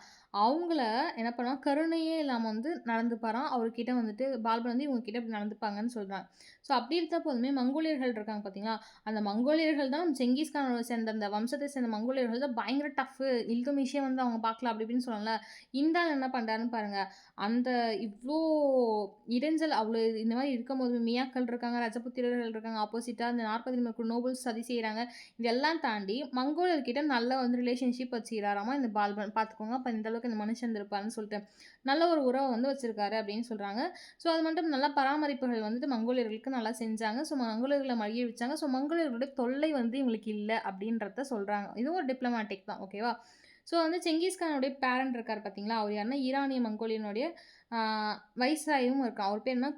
அவங்கள என்ன பண்ணுவாங்க, கருணையே இல்லாம வந்து நடந்துப்பாராம். அவர்கிட்ட வந்துட்டு பால்பன் வந்து இவங்க கிட்ட இப்படி நடந்துப்பாங்கன்னு சொல்றாங்க. ஸோ அப்படி இருந்த போதுமே மங்கோலியர்கள் இருக்காங்க பார்த்தீங்களா, அந்த மங்கோலியர்கள் தான் செங்கிஸ்கானோட சேர்ந்த அந்த வம்சத்தை சேர்ந்த மங்கோலியர்கள் தான் பயங்கர டஃப்பு. இல்துமிஷே வந்து அவங்க பார்க்கல அப்படி இப்படின்னு சொல்லல. இந்த ஆள் என்ன பண்றாருன்னு பாருங்க. அந்த இவ்ளோ இடைஞ்சல் அவ்ளோ இந்த மாரி இருக்கும்போது மியாக்கள் இருக்காங்க, ரஜபுத்திரர்கள் இருக்காங்க, ஆப்போசிட்டா அந்த 40 நமக்கு நோபல்ஸ் சதி செய்றாங்க. இதெல்லாம் தாண்டி மங்கோலியர்கிட்ட நல்ல வந்து ரிலேஷன்ஷிப் வச்சுக்கிறாராமா இந்த பால்பன். பார்த்துக்கோங்க. அப்ப இந்த அளவுக்கு இந்த மனுஷன் இருப்பாருன்னு சொல்லிட்டு. நல்ல ஒரு உறவ வந்து வச்சிருக்காரு அப்படின்னு சொல்றாங்க. ஸோ அது மட்டும் நல்ல பராமரிப்புகள் வந்துட்டு மங்கோலியர்களுக்கு நல்லா செஞ்சாங்க. ஸோ மங்கோலியர்கள மகிழ்விச்சாங்க. ஸோ மங்கோலியர்களுடைய தொல்லை வந்து இவங்களுக்கு இல்ல அப்படின்றத சொல்றாங்க. இதுவும் ஒரு டிப்ளமேட்டிக் தான். ஓகேவா? ஸோ வந்து செங்கிஸ்கானுடைய பேரண்ட் இருக்காரு பார்த்தீங்களா, அவர் யாருன்னா ஈரானிய மங்கோலியனுடைய ஆ வைஸ்ராயும் இருக்கான். அவர் பேர் என்ன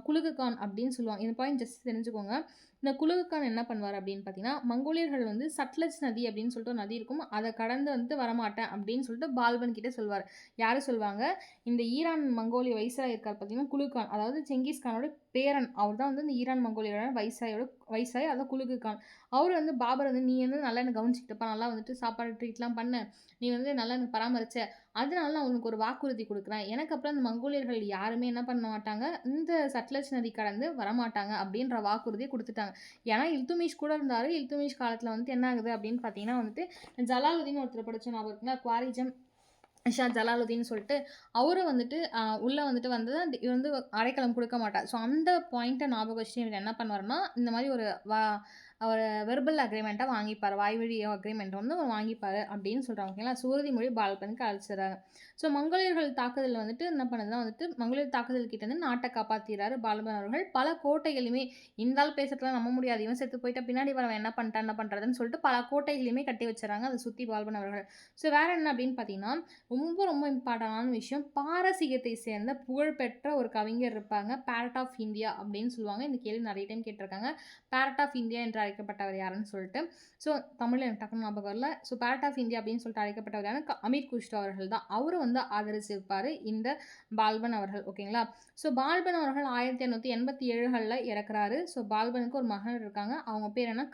குலுகு கான் அப்படின்னு சொல்லுவாங்க. இந்த பாயிண்ட் ஜஸ்ட் தெரிஞ்சுக்கோங்க. இந்த குலுகு கான் என்ன பண்ணுவார் அப்படின்னு பார்த்தீங்கன்னா, மங்கோலியர்கள் வந்து சட்லஜ் நதி அப்படின்னு சொல்லிட்டு ஒரு நதி இருக்கும். அத கடந்து வந்துட்டு வரமாட்டேன் அப்படின்னு சொல்லிட்டு பால்பன் கிட்ட சொல்வாரு. யாரு சொல்வாங்க? இந்த ஈரான் மங்கோலிய வைஸ்ராய் இருக்கார் பார்த்தீங்கன்னா, குலுகு கான். அதாவது செங்கிஸ் கானோட பேரன். அவர் தான் வந்து இந்த ஈரான் மங்கோலியரோட வைஸ்ராய் அதான் குலுகு கான். அவரு வந்து பாபர் வந்து, "நீ வந்து நல்லா என்ன கவனிச்சுக்கிட்டப்பா. நல்லா வந்துட்டு சாப்பாடு ட்ரீட்லாம் பண்ண. நீ வந்து நல்லா என்ன பராமரிச்ச. அதனால நான் உனக்கு ஒரு வாக்குறுதி குடுக்குறேன். எனக்கு அப்புறம் இந்த மங்கோலியர்கள் யாருமே என்ன பண்ண மாட்டாங்க, இந்த சட்லஜ் நதி கடந்து வரமாட்டாங்க." அப்படின்ற வாக்குறுதிய குடுத்துட்டாங்க. ஏன்னா, இல்துமிஷ் கூட இருந்தாரு. இல்துமிஷ் காலத்துல வந்துட்டு என்ன ஆகுது அப்படின்னு பார்த்தீங்கன்னா வந்துட்டு, ஜலாலுதீன் ஒருத்தர படிச்சோம் ஞாபகம் இருக்குங்களா? குவாரிஜம் ஷா ஜலாலுதீன் சொல்லிட்டு, அவரும் வந்துட்டு உள்ள வந்துட்டு வந்தது இவர் வந்து அடைக்கலம் குடுக்க மாட்டார். ஸோ அந்த பாயிண்ட்ட ஞாபகம் வச்சுட்டு இவரு என்ன பண்ணுவாருன்னா, இந்த மாரி ஒரு வெர்பல் அக்ரீமெண்ட்டா வாங்கிப்பாரு. வாய்வழி அக்ரீமெண்ட் வந்து வாங்கிப்பாரு அப்படின்னு சொல்றாங்க. ஓகேங்களா? சுருதிமொழி பால்பனுக்கு அழிச்சிடுறாங்க. ஸோ மங்கோலியர்கள் தாக்குதல் வந்துட்டு என்ன பண்ணுதுன்னா வந்துட்டு, மங்கோலியர் தாக்குதல் கிட்டேருந்து நாட்ட காப்பாத்திறாரு பால்பன் அவர்கள். பல கோட்டைகளையுமே இந்த ஆள் பேசுறதெல்லாம் நம்ப முடியாது. இவன் செத்து போயிட்டா பின்னாடி வரவன் என்ன பண்ணிட்டான், என்ன பண்றதுன்னு சொல்லிட்டு பல கோட்டைகளையுமே கட்டி வச்சுறாங்க. அத சுத்தி பால்பன் அவர்கள். ஸோ வேற என்ன அப்படின்னு பார்த்தீங்கன்னா, ரொம்ப ரொம்ப இம்பார்ட்டன்டான விஷயம். பாரசீகத்தை சேர்ந்த புகழ்பெற்ற ஒரு கவிஞர் இருப்பாங்க. பேரட் ஆஃப் இந்தியா அப்படின்னு சொல்லுவாங்க. இந்த கேள்வி நெறைய டைம் கேட்டிருக்காங்க. பேரட் ஆஃப் இந்தியா என்று அழைக்கப்பட்டவர் யாருன்னு சொல்லிட்டு. ஸோ தமிழ்ல எனக்கு டக்குனு ஞாபகம் வரல. ஸோ பேரட் ஆஃப் இந்தியா அப்படின்னு சொல்லிட்டு அழைக்கப்பட்டவர் யாருன்னா, அமீர் குஷ்ரோ அவர்கள் தான். அவரு வந்து ஆதரிச்சிருப்பாரு இந்த பால்பன் அவர்கள். ஓகேங்களா? ஸோ பால்பன் அவர்கள் 1887கள்ல இறக்குறாரு. ஸோ பால்பனுக்கு ஒரு மகன் இருக்காங்க. அவங்க பேர் என்ன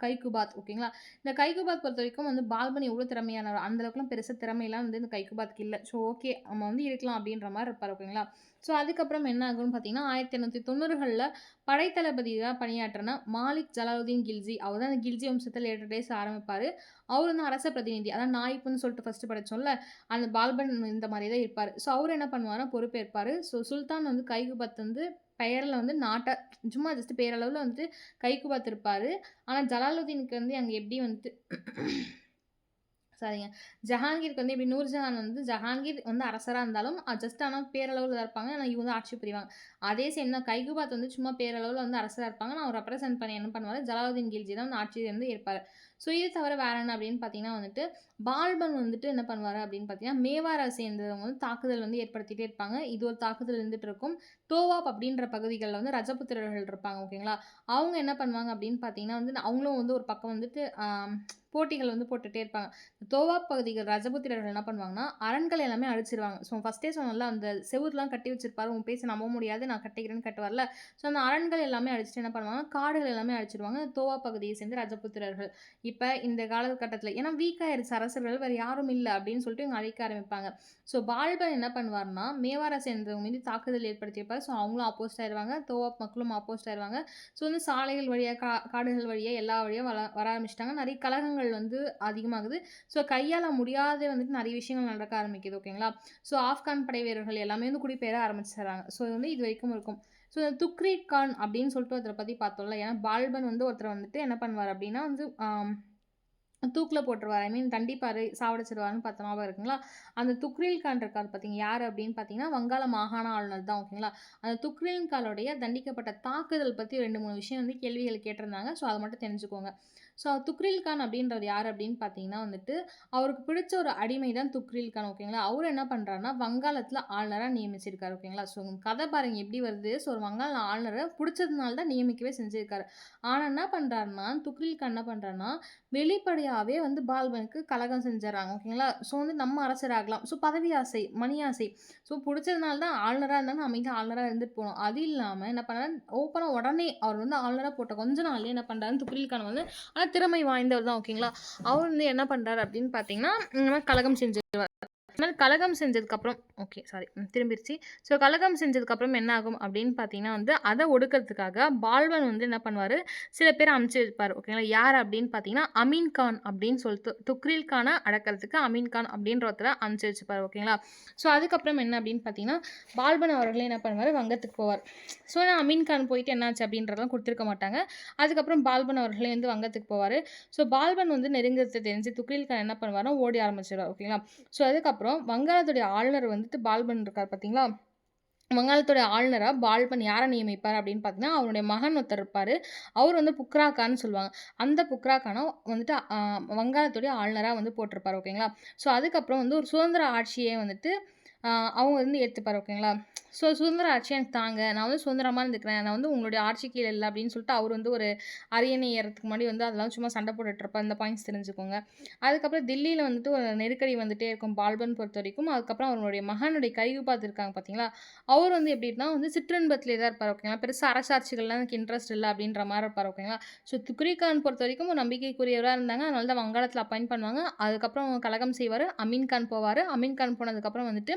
கைகுபாத். ஓகேங்களா? இந்த கைகுபாத் பொறுத்தவரைக்கும் வந்து பால்பன் எவ்வளோ திறமையானவர், அந்த அளவுக்குலாம் பெருசா திறமைலாம் வந்து இந்த கைகுபாத்துக்கு இல்ல. ஸோ ஓகே நம்ம வந்து இருக்கலாம் அப்படின்ற மாரி இருப்பாரு. ஓகேங்களா? ஸோ அதுக்கப்புறம் என்ன ஆகும்னு பார்த்தீங்கன்னா, 1890களில் படைத்தளபதியா பணியாற்றின மாலிக் ஜலாலுதீன் கில்ஜி, அவர் தான் அந்த கில்ஜி வம்சத்த லேட்டர் டேஸ் ஆரம்பிப்பாரு. அவர் வந்து அரச பிரதிநிதி. அதான் நாயிப்ன்னு சொல்லிட்டு ஃபர்ஸ்ட்டு படிச்சோம்ல, அந்த பால்பன் இந்த மாரி தான் இருப்பாரு. ஸோ அவரு என்ன பண்ணுவாருன்னா பொறுப்பேற்பாரு. ஸோ சுல்தான் வந்து கைகுபத் வந்து பெயர்ல வந்து நாட்ட சும்மா ஜஸ்ட் பேரளவுல வந்துட்டு கைகுபாத் இருப்பாரு. ஆனா ஜலாலுதீனுக்கு வந்து அங்க எப்படி வந்துட்டு சாரிங்க. ஜஹாங்கீருக்கு வந்து எப்படி நூர்ஜஹான் வந்து ஜஹாங்கீர் வந்து அரசரா இருந்தாலும், ஜஸ்ட் ஆனா பேரளவுல தான் இருப்பாங்க. ஆனா இவங்க வந்து ஆட்சி புரிவாங்க. அதே சேம் தான் கைகுபாத் வந்து சும்மா பேரளவுல வந்து அரசரா இருப்பாங்க. ஆனா அவர் ரெப்ரசென்ட் பண்ணி என்ன பண்ணுவாரு, ஜலாலுதீன் கில்ஜி தான் வந்து ஆட்சிய வந்து ஏற்பாரு. ஸோ இது தவிர வேற என்ன அப்படின்னு பார்த்தீங்கன்னா வந்துட்டு, பால்பன் வந்துட்டு என்ன பண்ணுவாரு அப்படின்னு பார்த்தீங்கன்னா, மேவாரை சேர்ந்தவங்க வந்து தாக்குதல் வந்து ஏற்படுத்திட்டே இருப்பாங்க. இது ஒரு தாக்குதல் இருந்துட்டு இருக்கும். தோவாப் அப்படின்ற பகுதிகள்ல வந்து ரஜபுத்திரர்கள் இருப்பாங்க. ஓகேங்களா? அவங்க என்ன பண்ணுவாங்க அப்படின்னு பார்த்தீங்கன்னா வந்து, அவங்களும் வந்து ஒரு பக்கம் வந்துட்டு போட்டிகள் வந்து போட்டுட்டே இருப்பாங்க. தோவாப் பகுதிகள் ரஜபுத்திரர்கள் என்ன பண்ணுவாங்கன்னா, அரண்கள் எல்லாமே அழிச்சிருவாங்க. ஸோ ஃபர்ஸ்ட்டே சொன்னேன்ல, அந்த செவுருலாம் கட்டி வச்சிருப்பாரு. உன் பேச்ச நம்ப முடியாது. நான் கட்டிக்கிறேன்னு கட்டுவார்ல. ஸோ அந்த அரண்கள் எல்லாமே அழிச்சுட்டு என்ன பண்ணுவாங்க, காடுகள் எல்லாமே அழிச்சிருவாங்க. தோவாப் பகுதியை சேர்ந்த ரஜபுத்திரர்கள். இப்ப இந்த காலகட்டத்தில ஏன்னா வீக் ஆயிருச்சு அரசர்கள். வேற யாரும் இல்ல அப்படின்னு சொல்லிட்டு இவங்க அழிக்க ஆரம்பிப்பாங்க. ஸோ பால்பன் என்ன பண்ணுவாருன்னா, மேவாரை சேர்ந்தவங்க மீது தாக்குதல் ஏற்படுத்தியிருப்பாரு. ஸோ அவங்களும் ஆப்போசிட் ஆயிருவாங்க. தோவாப் மக்களும் ஆப்போசிட் ஆயிருவாங்க. ஸோ வந்து சாலைகள் வழியா, காடுகள் வழியா எல்லா வழியா வர ஆரம்பிச்சுட்டாங்க. நெறைய கலகங்கள் வந்து அதிகமாகுது. ஸோ கையாள முடியாத வந்துட்டு நெறைய விஷயங்கள் நடக்க ஆரம்பிக்குது. ஓகேங்களா? ஸோ ஆப்கான் படை வீரர்கள் எல்லாமே வந்து குடிபெயர ஆரம்பிச்சுர்றாங்க. ஸோ வந்து இது வரைக்கும் இருக்கும். ஸோ துக்ரீட் கான் அப்படின்னு சொல்லிட்டு ஒருத்தர பத்தி பார்த்தோம்ல. ஏன்னா பால்பன் வந்து ஒருத்தர் வந்துட்டு என்ன பண்ணுவாரு அப்படின்னா வந்து தூக்குல போட்டுருவாரு. ஐ மீன் தண்டிப்பாரு, சாவடிச்சுருவாருன்னு பார்த்த ஞாபகம் இருக்குங்களா? அந்த துக்ரில் கான் இருக்காரு பார்த்தீங்க, யாரு அப்படின்னு பார்த்தீங்கன்னா, வங்காள மாகாண ஆளுநர் தான். ஓகேங்களா? அந்த துக்ரில் கானுடைய தண்டிக்கப்பட்ட தாக்குதல் பத்தி 2, 3 விஷயம் வந்து கேள்விகள் கேட்டிருந்தாங்க. ஸோ அத மட்டும் தெரிஞ்சுக்கோங்க. ஸோ துக்ரில் கான் அப்படின்றவர் யாரு அப்படின்னு பார்த்தீங்கன்னா வந்துட்டு, அவருக்கு பிடிச்ச ஒரு அடிமை தான் துக்ரில் கான். ஓகேங்களா? அவரு என்ன பண்றாருன்னா, வங்காளத்தில ஆளுநரா நியமிச்சிருக்காரு. ஓகேங்களா? ஸோ கதை பாருங்க எப்படி வருது. ஸோ ஒரு வங்காள ஆளுநர புடிச்சதுனால தான் நியமிக்கவே செஞ்சிருக்காரு. ஆனா என்ன பண்றாருன்னா, துக்ரில் கான் என்ன பண்றாருன்னா, வெளிப்படையாவே வந்து பால்பனுக்கு கலகம் செஞ்சுர்றாங்க. ஓகேங்களா? ஸோ வந்து நம்ம அரசராகலாம். ஸோ பதவி ஆசை, மணி ஆசை. ஸோ புடிச்சதுனால தான் ஆளுநரா இருந்தாலும் அமைதியா ஆளுநரா இருந்துட்டு போணும். அது இல்லாம என்ன பண்ணாரு, ஓப்பனா உடனே அவர் வந்து ஆளுநரா போட்ட கொஞ்ச நாள்லயே என்ன பண்றாருன்னு துக்ரில் கான் வந்து ஆனா திறமை வாய்ந்தவர் தான். ஓகேங்களா? அவர் வந்து என்ன பண்றாரு அப்படின்னு பார்த்தீங்கன்னா, இந்த மாரி கலகம் செஞ்சுருவாரு. அதனால கலகம் செஞ்சதுக்கப்புறம் ஓகே சாரி திரும்பிருச்சு. ஸோ கலகம் செஞ்சதுக்கப்புறம் என்ன ஆகும் அப்படின்னு பார்த்தீங்கன்னா வந்து, அத ஒடுக்கிறதுக்காக பால்பன் வந்து என்ன பண்ணுவாரு, சில பேர அனுப்பிச்சு வைப்பாரு. ஓகேங்களா? யார் அப்படின்னு பார்த்தீங்கன்னா, அமீன் கான் அப்படின்னு சொல்லிட்டு துக்ரில் கான அடக்கிறதுக்கு அமீன் கான் அப்படின்ற ஒருத்தர அனுப்பிச்சு வச்சுப்பாரு. ஓகேங்களா? ஸோ அதுக்கப்புறம் என்ன அப்படின்னு பார்த்தீங்கன்னா, பால்பன் அவர்களே என்ன பண்ணுவாரு, வங்கத்துக்கு போவார். ஸோ அமீன் கான் போயிட்டு என்னாச்சு அப்படின்றதெல்லாம் குடுத்துருக்க மாட்டாங்க. அதுக்கப்புறம் பால்பன் அவர்களே வந்து வங்கத்துக்கு போவாரு. ஸோ பால்பன் வந்து நெருங்குறது தெரிஞ்சு துக்ரில் கான் என்ன பண்ணுவாருன்னா, ஓடி ஆரம்பிச்சுருவாரு. ஓகேங்களா? ஸோ அதுக்கப்புறம் வங்காளத்துடைய ஆளுநர் வந்துட்டு பால்பன் இருக்கார் பார்த்தீங்களா? வங்காளத்துடைய ஆளுநரா பால்பன் யார நியமிப்பார் அப்படின்னு பார்த்தீங்கன்னா, அவருடைய மகன் ஒருத்தர் இருப்பாரு. அவர் வந்து புக்ரா கான்னு சொல்லுவாங்க. அந்த புக்ரா கான வந்துட்டு வங்காளத்துடைய ஆளுநரா வந்து போட்டிருப்பாரு. ஓகேங்களா? ஸோ அதுக்கப்புறம் வந்து ஒரு சுதந்திர ஆட்சியே வந்துட்டு அவங்க வந்து ஏத்துப்பாரு. ஓகேங்களா? ஸோ சுதந்திர ஆட்சி எனக்கு தாங்க. நான் வந்து சுதந்திரமா இருந்துக்கிறேன். நான் வந்து உங்களுடைய ஆட்சி கீழ இல்ல அப்படின்னு சொல்லிட்டு அவர் வந்து ஒரு அரியணை ஏறதுக்கு முன்னாடி வந்து அதெல்லாம் சும்மா சண்டை போட்டுட்டு இருப்பார். இந்த பாயிண்ட்ஸ் தெரிஞ்சுக்கோங்க. அதுக்கப்புறம் தில்லியில வந்துட்டு ஒரு நெருக்கடி வந்துட்டே இருக்கும் பால்பன் பொறுத்தவரைக்கும். அதுக்கப்புறம் அவருடைய மகனுடைய கைகுபாத் இருக்காங்க பார்த்தீங்களா? அவர் வந்து எப்படின்னா வந்து சிற்றின்பத்திலே தான் இருப்பார். ஓகேங்களா? பெருசா அரசாட்சிகள்லாம் எனக்கு இன்ட்ரெஸ்ட் இல்ல அப்படின்ற மாரி இருப்பார். ஓகேங்களா? ஸோ துக்ரி கான் பொறுத்தவரைக்கும் ஒரு நம்பிக்கைக்குரியவரா இருந்தாங்க. அதனால தான் வங்காளத்தில அப்பாயிண்ட் பண்ணுவாங்க. அதுக்கப்புறம் கலகம் செய்வாரு. அமீன் கான் போவாரு. அமீன் கான் போனதுக்கப்புறம் வந்துட்டு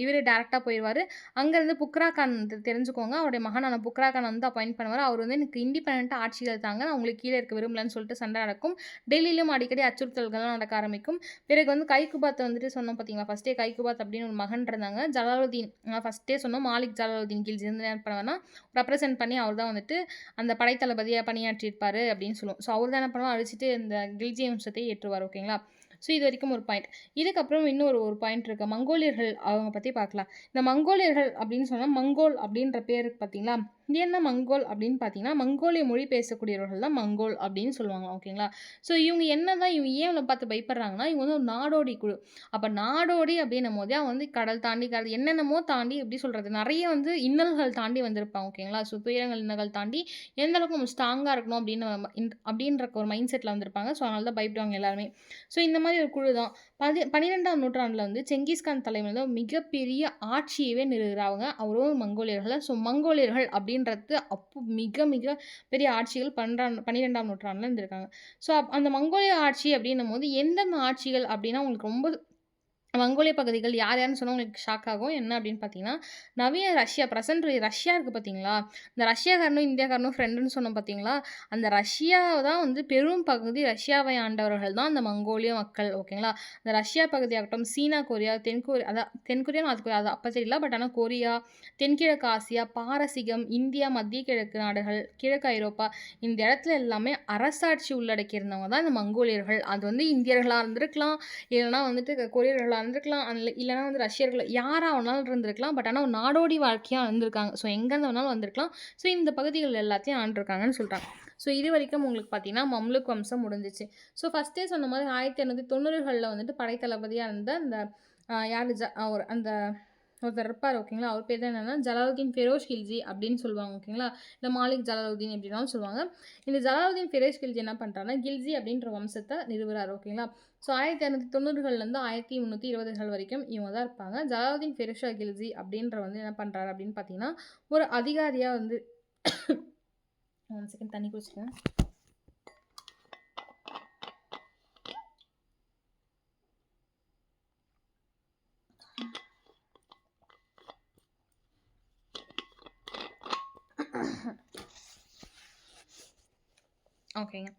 இவரு டைரக்ட்டா போயிருவாரு. அங்கருந்து புக்ரா கான் தெரிஞ்சுக்கோங்க. அவருடைய மகனான புக்ரா கான் வந்து அப்பாயிண்ட் பண்ணுவாரு. அவர் வந்து எனக்கு இண்டிபெண்டன்ட்டா ஆட்சிகள் தாங்க. நான் உங்களுக்கு கீழ இருக்க விரும்பலன்னு சொல்லிட்டு சண்டை நடக்கும். டெல்லியிலும் அடிக்கடி அச்சுறுத்தல்கள்லாம் நடக்க ஆரம்பிக்கும். பிறகு வந்து கைகுபாத் வந்துட்டு சொன்னோம் பார்த்தீங்களா? ஃபர்ஸ்ட்டே கைகுபாத் அப்படின்னு ஒரு மகன் இருந்தாங்க. ஜலாலுதீன் ஃபர்ஸ்ட்டே சொன்னோம். மாலிக் ஜலாலுதீன் கில்ஜி வந்து என்ன பண்ணுவார்னா, ரெப்ரசென்ட் பண்ணி அவர் தான் வந்துட்டு அந்த படைத்தளபதியா பணியாற்றியிருப்பாரு அப்படின்னு சொல்லுவோம். ஸோ அவர் தான் என்ன பண்ணுவார், அழிச்சிட்டு இந்த கில்ஜி வம்சத்தை ஏற்றுவார். ஓகேங்களா? ஸோ இது வரைக்கும் ஒரு பாயிண்ட். இதுக்கப்புறம் இன்னும் ஒரு பாயிண்ட் இருக்கு. மங்கோலியர்கள் அவங்க பத்தி பார்க்கலாம். இந்த மங்கோலியர்கள் அப்படின்னு சொன்னா, மங்கோல் அப்படின்ற பேர் இருக்கு பார்த்தீங்களா? இது என்ன மங்கோல் அப்படின்னு பார்த்தீங்கன்னா, மங்கோலிய மொழி பேசக்கூடியவர்கள் தான் மங்கோல் அப்படின்னு சொல்லுவாங்க. ஓகேங்களா? ஸோ இவங்க என்னதான் இவங்க ஏன் இவங்கள பார்த்து பயப்படுறாங்கன்னா, இவங்க வந்து ஒரு நாடோடி குழு. அப்ப நாடோடி அப்படின்னும்போதே அவன் வந்து கடல் தாண்டி என்னென்னமோ தாண்டி எப்படி சொல்றது? நெறைய வந்து இன்னல்கள் தாண்டி வந்திருப்பாங்க. ஓகேங்களா? ஸோ துயரங்கள், இன்னல்கள் தாண்டி எந்த அளவுக்கு நம்ம ஸ்ட்ராங்கா இருக்கணும் அப்படின்னு அப்படின்ற ஒரு மைண்ட் செட்ல வந்திருப்பாங்க. ஸோ அதனால தான் பயப்படுவாங்க எல்லாருமே. ஸோ இந்த மாரி ஒரு குழு தான். 12ஆம் நூற்றாண்டுல வந்து செங்கிஸ்கான் தலைமையில மிகப்பெரிய ஆட்சியவே நிறுவுறாங்க. அவரும் மங்கோலியர்கள். ஸோ மங்கோலியர்கள் அப்படின்றது அப்போ மிக மிக பெரிய ஆட்சிகள் 12ஆம் நூற்றாண்டுல இருந்திருக்காங்க. ஸோ அந்த மங்கோலிய ஆட்சி அப்படின்னும்போது எந்தெந்த ஆட்சிகள் அப்படின்னா உங்களுக்கு ரொம்ப மங்கோலிய பகுதிகள் யார் யாருன்னு சொன்னா உங்களுக்கு ஷாக் ஆகும். என்ன அப்படின்னு பார்த்தீங்கன்னா, நவீன ரஷ்யா ரஷ்யா இருக்கு பார்த்தீங்களா? இந்த ரஷ்யாக்காரனும், இந்தியாக்காரனும் ஃப்ரெண்டுன்னு சொன்னோம் பார்த்தீங்களா? அந்த ரஷ்யாவ தான் வந்து பெரும் பகுதி ரஷ்யாவை ஆண்டவர்கள் தான் அந்த மங்கோலிய மக்கள். ஓகேங்களா? இந்த ரஷ்யா பகுதியாகட்டும், சீனா, கொரியா, தென்கொரியா அது அப்ப தெரியல. பட் ஆனா கொரியா, தென்கிழக்கு ஆசியா, பாரசீகம், இந்தியா, மத்திய கிழக்கு நாடுகள், கிழக்கு ஐரோப்பா இந்த இடத்துல எல்லாமே அரசாட்சி உள்ளடக்கியிருந்தவங்க தான் இந்த மங்கோலியர்கள். அது வந்து இந்தியர்களா இருந்திருக்கலாம், இல்லைனா வந்துட்டு கொரியர்களா இருந்திருக்கலாம். இல்லைனா வந்து ரஷ்யர்கள் யாரா வேணாலும் இருந்திருக்கலாம். பட் ஆனா ஒரு நாடோடி வாழ்க்கையா இருந்திருக்காங்க. ஸோ எங்கேருந்து வேணாலும் வந்திருக்கலாம். ஸோ இந்த பகுதிகள் எல்லாத்தையும் ஆண்டுருக்காங்கன்னு சொல்றாங்க. ஸோ இதுவரைக்கும் உங்களுக்கு பார்த்தீங்கன்னா, மம்லுக் வம்சம் முடிஞ்சுச்சு. ஸோ ஃபர்ஸ்ட்டே சொன்ன மாரி 1890கள்ல வந்துட்டு படைத்தளபதியா இருந்த அந்த யாரு அவர் அந்த ஒருத்தர் இருப்பார் ஓகேங்களா? அவர் பேர் தான் என்னன்னா, ஜலாலுத்தீன் ஃபெரோஸ் கில்ஜி அப்படின்னு சொல்லுவாங்க ஓகேங்களா? இல்ல மாலிக் ஜலாலுத்தீன் எப்படினாலும் சொல்லுவாங்க. இந்த ஜலாலுத்தீன் ஃபெரோஸ் கில்ஜி என்ன பண்றாருன்னா, கில்ஜி அப்படின்ற வம்சத்த நிறுவுறாரு ஓகேங்களா? ஸோ 1890கள்லேருந்து 1820கள் வரைக்கும் இவங்க தான் இருப்பாங்க. ஜலாலுத்தீன் ஃபெரோஷா கில்ஜி அப்படின்ற வந்து என்ன பண்றாரு அப்படின்னு பார்த்தீங்கன்னா, ஒரு அதிகாரியா வந்து 1 செகண்ட் தண்ணி குடிச்சுக்கிறேன். ஓகேங்க.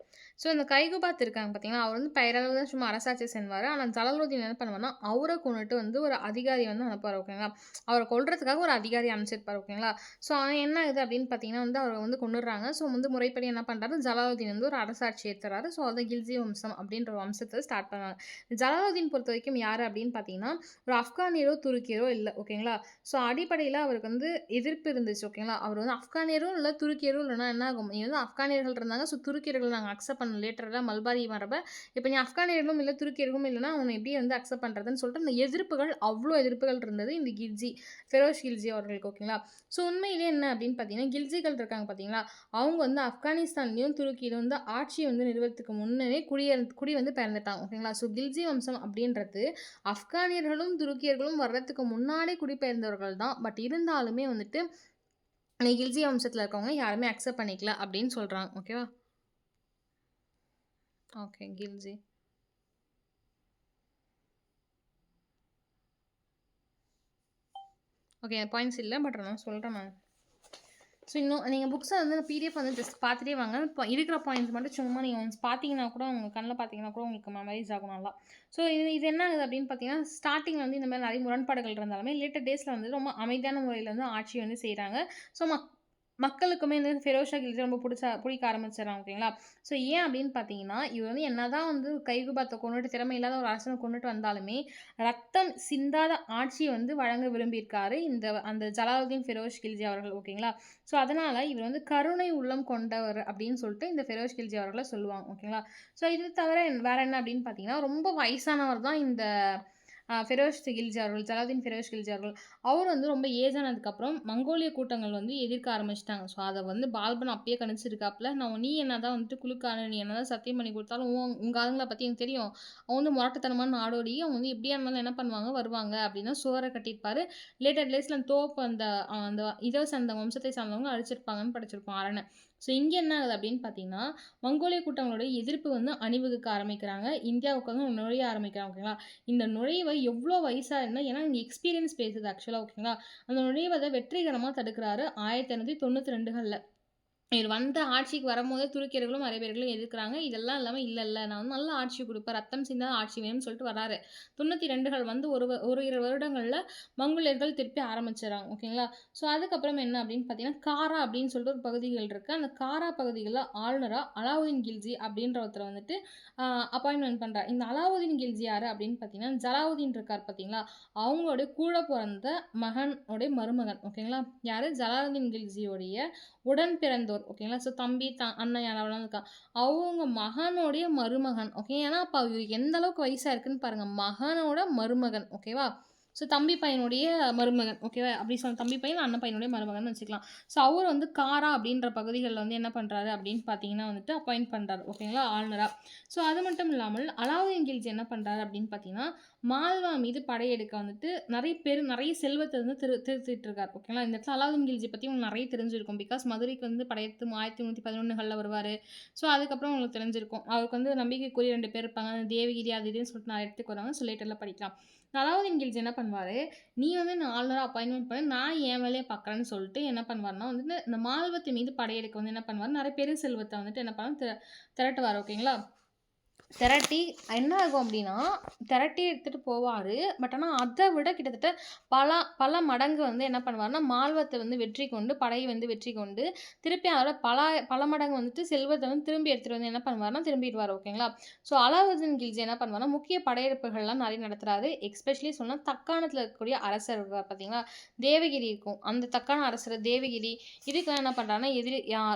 ஸோ இந்த கைகுபாத் இருக்காங்க பார்த்தீங்களா, அவர் வந்து பெயரளவு தான் சும்மா அரசாட்சி செய்வார். ஆனால் ஜலாலுத்தீன் என்ன பண்ணுவார்னா, அவரை கொன்னுட்டு வந்து ஒரு அதிகாரி வந்து அனுப்புவார் ஓகேங்களா. அவரை கொல்றதுக்காக ஒரு அதிகாரி அனுப்பிச்சிருப்பார் ஓகேங்களா. ஸோ என்ன ஆகுது அப்படின்னு பார்த்தீங்கன்னா வந்து அவரை வந்து கொன்னுடுறாங்க. ஸோ வந்து முறைப்படி என்ன பண்ணுறாரு, ஜலாலுத்தீன் வந்து ஒரு அரசாட்சி ஏற்றுறாரு. ஸோ அதை கில்ஜி வம்சம் அப்படின்ற ஒரு வம்சத்தை ஸ்டார்ட் பண்ணாங்க. ஜலாலுத்தீன் பொறுத்த வரைக்கும் யார் அப்படின்னு பார்த்தீங்கன்னா, ஒரு ஆப்கானியரோ துருக்கியரோ இல்லை ஓகேங்களா. ஸோ அடிப்படையில் அவருக்கு வந்து எதிர்ப்பு இருந்துச்சு ஓகேங்களா. அவர் வந்து ஆப்கானியரும் இல்லை துருக்கியரும் இல்லைனா என்ன ஆகும், நீ வந்து ஆப்கானியர்கள் இருந்தாங்க. ஸோ துருக்கியர்கள் நாங்கள் அக்செப்ட் பண்ண லேட்டராக மல்பாரி மரபை இப்போ நீ ஆப்கானியர்களும் இல்லை துருக்கியர்களும் இல்லைனா அவனை எப்படி வந்து அக்செப்ட் பண்ணுறதுன்னு சொல்லிட்டு அந்த எதிர்ப்புகள் அவ்வளோ எதிர்ப்புகள் இருந்தது இந்த கில்ஜி ஃபெரோஸ் கில்ஜி அவர்களுக்கு ஓகேங்களா. ஸோ உண்மையிலே என்ன அப்படின்னு பார்த்தீங்கன்னா, கில்ஜிகள் இருக்காங்க பார்த்தீங்களா, அவங்க வந்து ஆப்கானிஸ்தான்லேயும் துருக்கியிலும் வந்து ஆட்சியை வந்து நிறுவனத்துக்கு முன்னே குடி வந்து பிறந்துட்டாங்க ஓகேங்களா. ஸோ கில்ஜி வம்சம் அப்படின்றது ஆப்கானியர்களும் துருக்கியர்களும் வர்றதுக்கு முன்னாடி குடிபெயர்ந்தவர்கள் தான். பட் இருந்தாலுமே வந்துட்டு கில்ஜி வம்சத்தில் இருக்கவங்க யாருமே அக்செப்ட் பண்ணிக்கல அப்படின்னு சொல்கிறாங்க ஓகேவா. ஓகே கில்ஜி ஓகே பாயிண்ட்ஸ் இல்லை பட் நான் சொல்கிறேன் நான். ஸோ இன்னும் நீங்கள் புக்ஸை வந்து பிடிஎஃப் வந்து ஜஸ்ட் பார்த்துட்டே வாங்க. இப்போ இருக்கிற பாயிண்ட்ஸ் மட்டும் சும்மா நீங்கள் ஒன்ஸ் பார்த்தீங்கன்னா கூட உங்கள் கண்ணில் பார்த்தீங்கன்னா கூட உங்களுக்கு மெமரைஸ் ஆகும் நல்லா. ஸோ இது என்ன ஆகுது அப்படின்னு பார்த்தீங்கன்னா, ஸ்டார்டிங்கில் வந்து இந்த மாதிரி நிறைய முரண்பாடுகள் இருந்தாலுமே லேட்டர் டேஸில் வந்து ரொம்ப அமைதியான முறையில் வந்து ஆட்சி வந்து செய்கிறாங்க. ஸோ மக்களுக்குமே வந்து ஃபெரோஷா கில்ஜி ரொம்ப பிடிக்க ஆரம்பிச்சிடறாங்க ஓகேங்களா. ஸோ ஏன் அப்படின்னு பார்த்தீங்கன்னா, இவர் வந்து என்னதான் வந்து கைகுபாத்தை கொண்டுட்டு திறமை இல்லாத ஒரு அரசனை கொண்டுட்டு வந்தாலுமே ரத்தம் சிந்தாத ஆட்சியை வந்து வழங்க விரும்பியிருக்காரு அந்த ஜலாலுத்தீன் ஃபெரோஸ் கில்ஜி அவர்கள் ஓகேங்களா. ஸோ அதனால் இவர் வந்து கருணை உள்ளம் கொண்டவர் அப்படின்னு சொல்லிட்டு இந்த ஃபெரோஸ் கில்ஜி அவர்களை சொல்லுவாங்க ஓகேங்களா. ஸோ இது தவிர வேற என்ன அப்படின்னு பார்த்தீங்கன்னா, ரொம்ப வயசானவர் தான் இந்த ஃபெரோஸ் கில்ஜி அவர்கள், ஜலாலுத்தீன் ஃபெரோஸ் கில்ஜி அவர்கள். அவர் வந்து ரொம்ப ஏஜ் ஆனதுக்கப்புறம் மங்கோலிய கூட்டங்கள் வந்து எதிர்க்க ஆரம்பிச்சிட்டாங்க. ஸோ அதை வந்து பால்பன் அப்பயே கணிச்சிருக்காப்புல, நீ என்னதான் வந்துட்டு குலுக்கானு, நீ என்னதான் சத்தியம் பண்ணி கொடுத்தாலும் உங்கள் ஆளுங்களை பற்றி எனக்கு தெரியும். அவன் வந்து முரட்டுத்தனமான நாடோடி, அவங்க வந்து எப்படியா இருந்தாலும் என்ன பண்ணுவாங்க வருவாங்க அப்படின்னு சுவரை கட்டியிருப்பாரு. லேட்டர் டேஸில் தோப்பு அந்த அந்த இதை சார்ந்த வம்சத்தை சார்ந்தவங்க அழிச்சிருப்பாங்கன்னு படிச்சிருப்போம் அரணை. ஸோ இங்கே என்ன ஆகுது அப்படின்னு பார்த்தீங்கன்னா, மங்கோலிய கூட்டங்களோட எதிர்ப்பு வந்து அணிவகுக்க ஆரம்பிக்கிறாங்க. இந்தியாவுக்கு வந்து நுழைய ஆரம்பிக்கிறாங்க ஓகேங்களா. இந்த நுழைவை எவ்வளோ வயசாக இருந்தால் ஏன்னா இங்கே எக்ஸ்பீரியன்ஸ் பேசுது ஆக்சுவலாக ஓகேங்களா. அந்த நுழைவதை வெற்றிகரமாக தடுக்கிறாரு 1892களில். இவர் வந்த ஆட்சிக்கு வரும்போதே துருக்கியர்களும் அரேபியர்களும் எதிர்க்கிறாங்க. இதெல்லாம் இல்லாமல் இல்லை நான் வந்து நல்ல ஆட்சி கொடுப்பேன், ரத்தம் சிந்தாத ஆட்சி வேணும்னு சொல்லிட்டு வராரு. 92கள் வந்து ஒரு 2 வருடங்களில் மங்கோலியர்கள் திருப்பி ஆரம்பிச்சிடறாங்க ஓகேங்களா. ஸோ அதுக்கப்புறம் என்ன அப்படின்னு பார்த்தீங்கன்னா, காரா அப்படின்னு சொல்லிட்டு ஒரு பகுதிகள் இருக்குது. அந்த காரா பகுதிகளில் ஆளுநராக அலாவுதீன் கில்ஜி அப்படின்ற ஒருத்தர் வந்துட்டு அப்பாயின்மெண்ட் பண்ணுறார். இந்த அலாவுதீன் கில்ஜி யார் அப்படின்னு பார்த்தீங்கன்னா, ஜலாவுதீன் இருக்கார் பார்த்தீங்களா, அவங்களுடைய கூட பிறந்த மகனுடைய மருமகன் ஓகேங்களா. யார், ஜலாலுத்தீன் கில்ஜியோடைய உடன் பிறந்தோர் ஓகேங்களா. ஸோ தம்பி அண்ணன் யாராவது இருக்கா, அவங்க மகனுடைய மருமகன் ஓகே. ஏன்னா அப்போ அவருக்கு எந்த அளவுக்கு வயசாக இருக்குன்னு பாருங்கள், மகனோட மருமகன் ஓகேவா. ஸோ தம்பி பையனுடைய மருமகன் ஓகேவா, அப்படி சொல்ல தம்பி பையன் அண்ணன் பையனுடைய மருமகன் வச்சுக்கலாம். ஸோ அவர் வந்து காரா அப்படின்ற பகுதிகளில் வந்து என்ன பண்ணுறாரு அப்படின்னு பார்த்தீங்கன்னா வந்துட்டு அப்பாயிண்ட் பண்ணுறாரு ஓகேங்களா ஆளுநராக. ஸோ அது மட்டும் இல்லாமல் அலாவுதீன் கில்ஜி என்ன பண்ணுறாரு அப்படின்னு பார்த்தீங்கன்னா, மால்வா மீது படையெடுக்க வந்துட்டு நிறைய செல்வத்தை வந்து திருத்திட்டு இருக்காரு ஓகேங்களா. இந்த இடத்துல அலாவுதீன் கில்ஜி பற்றி உங்களுக்கு நிறைய தெரிஞ்சிருக்கும். பிகாஸ் மதுரைக்கு வந்து படையெடுத்து 1311களில் வருவார். ஸோ அதுக்கப்புறம் உங்களுக்கு தெரிஞ்சிருக்கும். அவருக்கு வந்து நம்பிக்கைக்குரிய 2 பேர் இருப்பாங்க, தேவகிரி அது இதுன்னு சொல்லிட்டு நான் எடுத்துக்கு வராங்க. ஸோ லேட்டரில் படிக்கலாம். அலாவுதீன் கில்ஜி என்ன பண்ணுவாரு, "நீ வந்து என்ன ஆளுநரா அப்பாயின்ட்மென்ட் பண்ணு. நான் என் வேலைய பார்க்குறேன்னு" சொல்லிட்டு என்ன பண்ணுவாருன்னா வந்துட்டு, இந்த மால்வத்து மீது படையெடுக்க வந்து என்ன பண்ணுவாரு, நெறைய பெரு செல்வத்த வந்துட்டு என்ன பண்ணுவாரு, திரட்டுவாரு. ஓகேங்களா? திரட்டி என்ன ஆகும் அப்படின்னா, திரட்டி எடுத்துட்டு போவாரு. பட் ஆனா அத விட கிட்டத்தட்ட பல பல மடங்கு வந்து என்ன பண்ணுவாருன்னா, மால்வத்த வந்து வெற்றி கொண்டு, படை வந்து வெற்றி கொண்டு, திருப்பி அதோட பல மடங்கு வந்துட்டு செல்வத்த வந்து திரும்பி எடுத்துட்டு வந்து என்ன பண்ணுவாருன்னா, திரும்பிடுவாரு. ஓகேங்களா? ஸோ அலாவுதீன் கில்ஜி என்ன பண்ணுவாருன்னா, முக்கிய படையெடுப்புகள்லாம் நெறைய நடத்துறாரு. எஸ்பெஷலி சொன்னா தக்காணத்துல இருக்கக்கூடிய அரசர் இருக்கார் பார்த்தீங்களா? தேவகிரி இருக்கும். அந்த தக்காண அரசர் தேவகிரி, இதுக்கெல்லாம் என்ன பண்றாருன்னா, எதிரி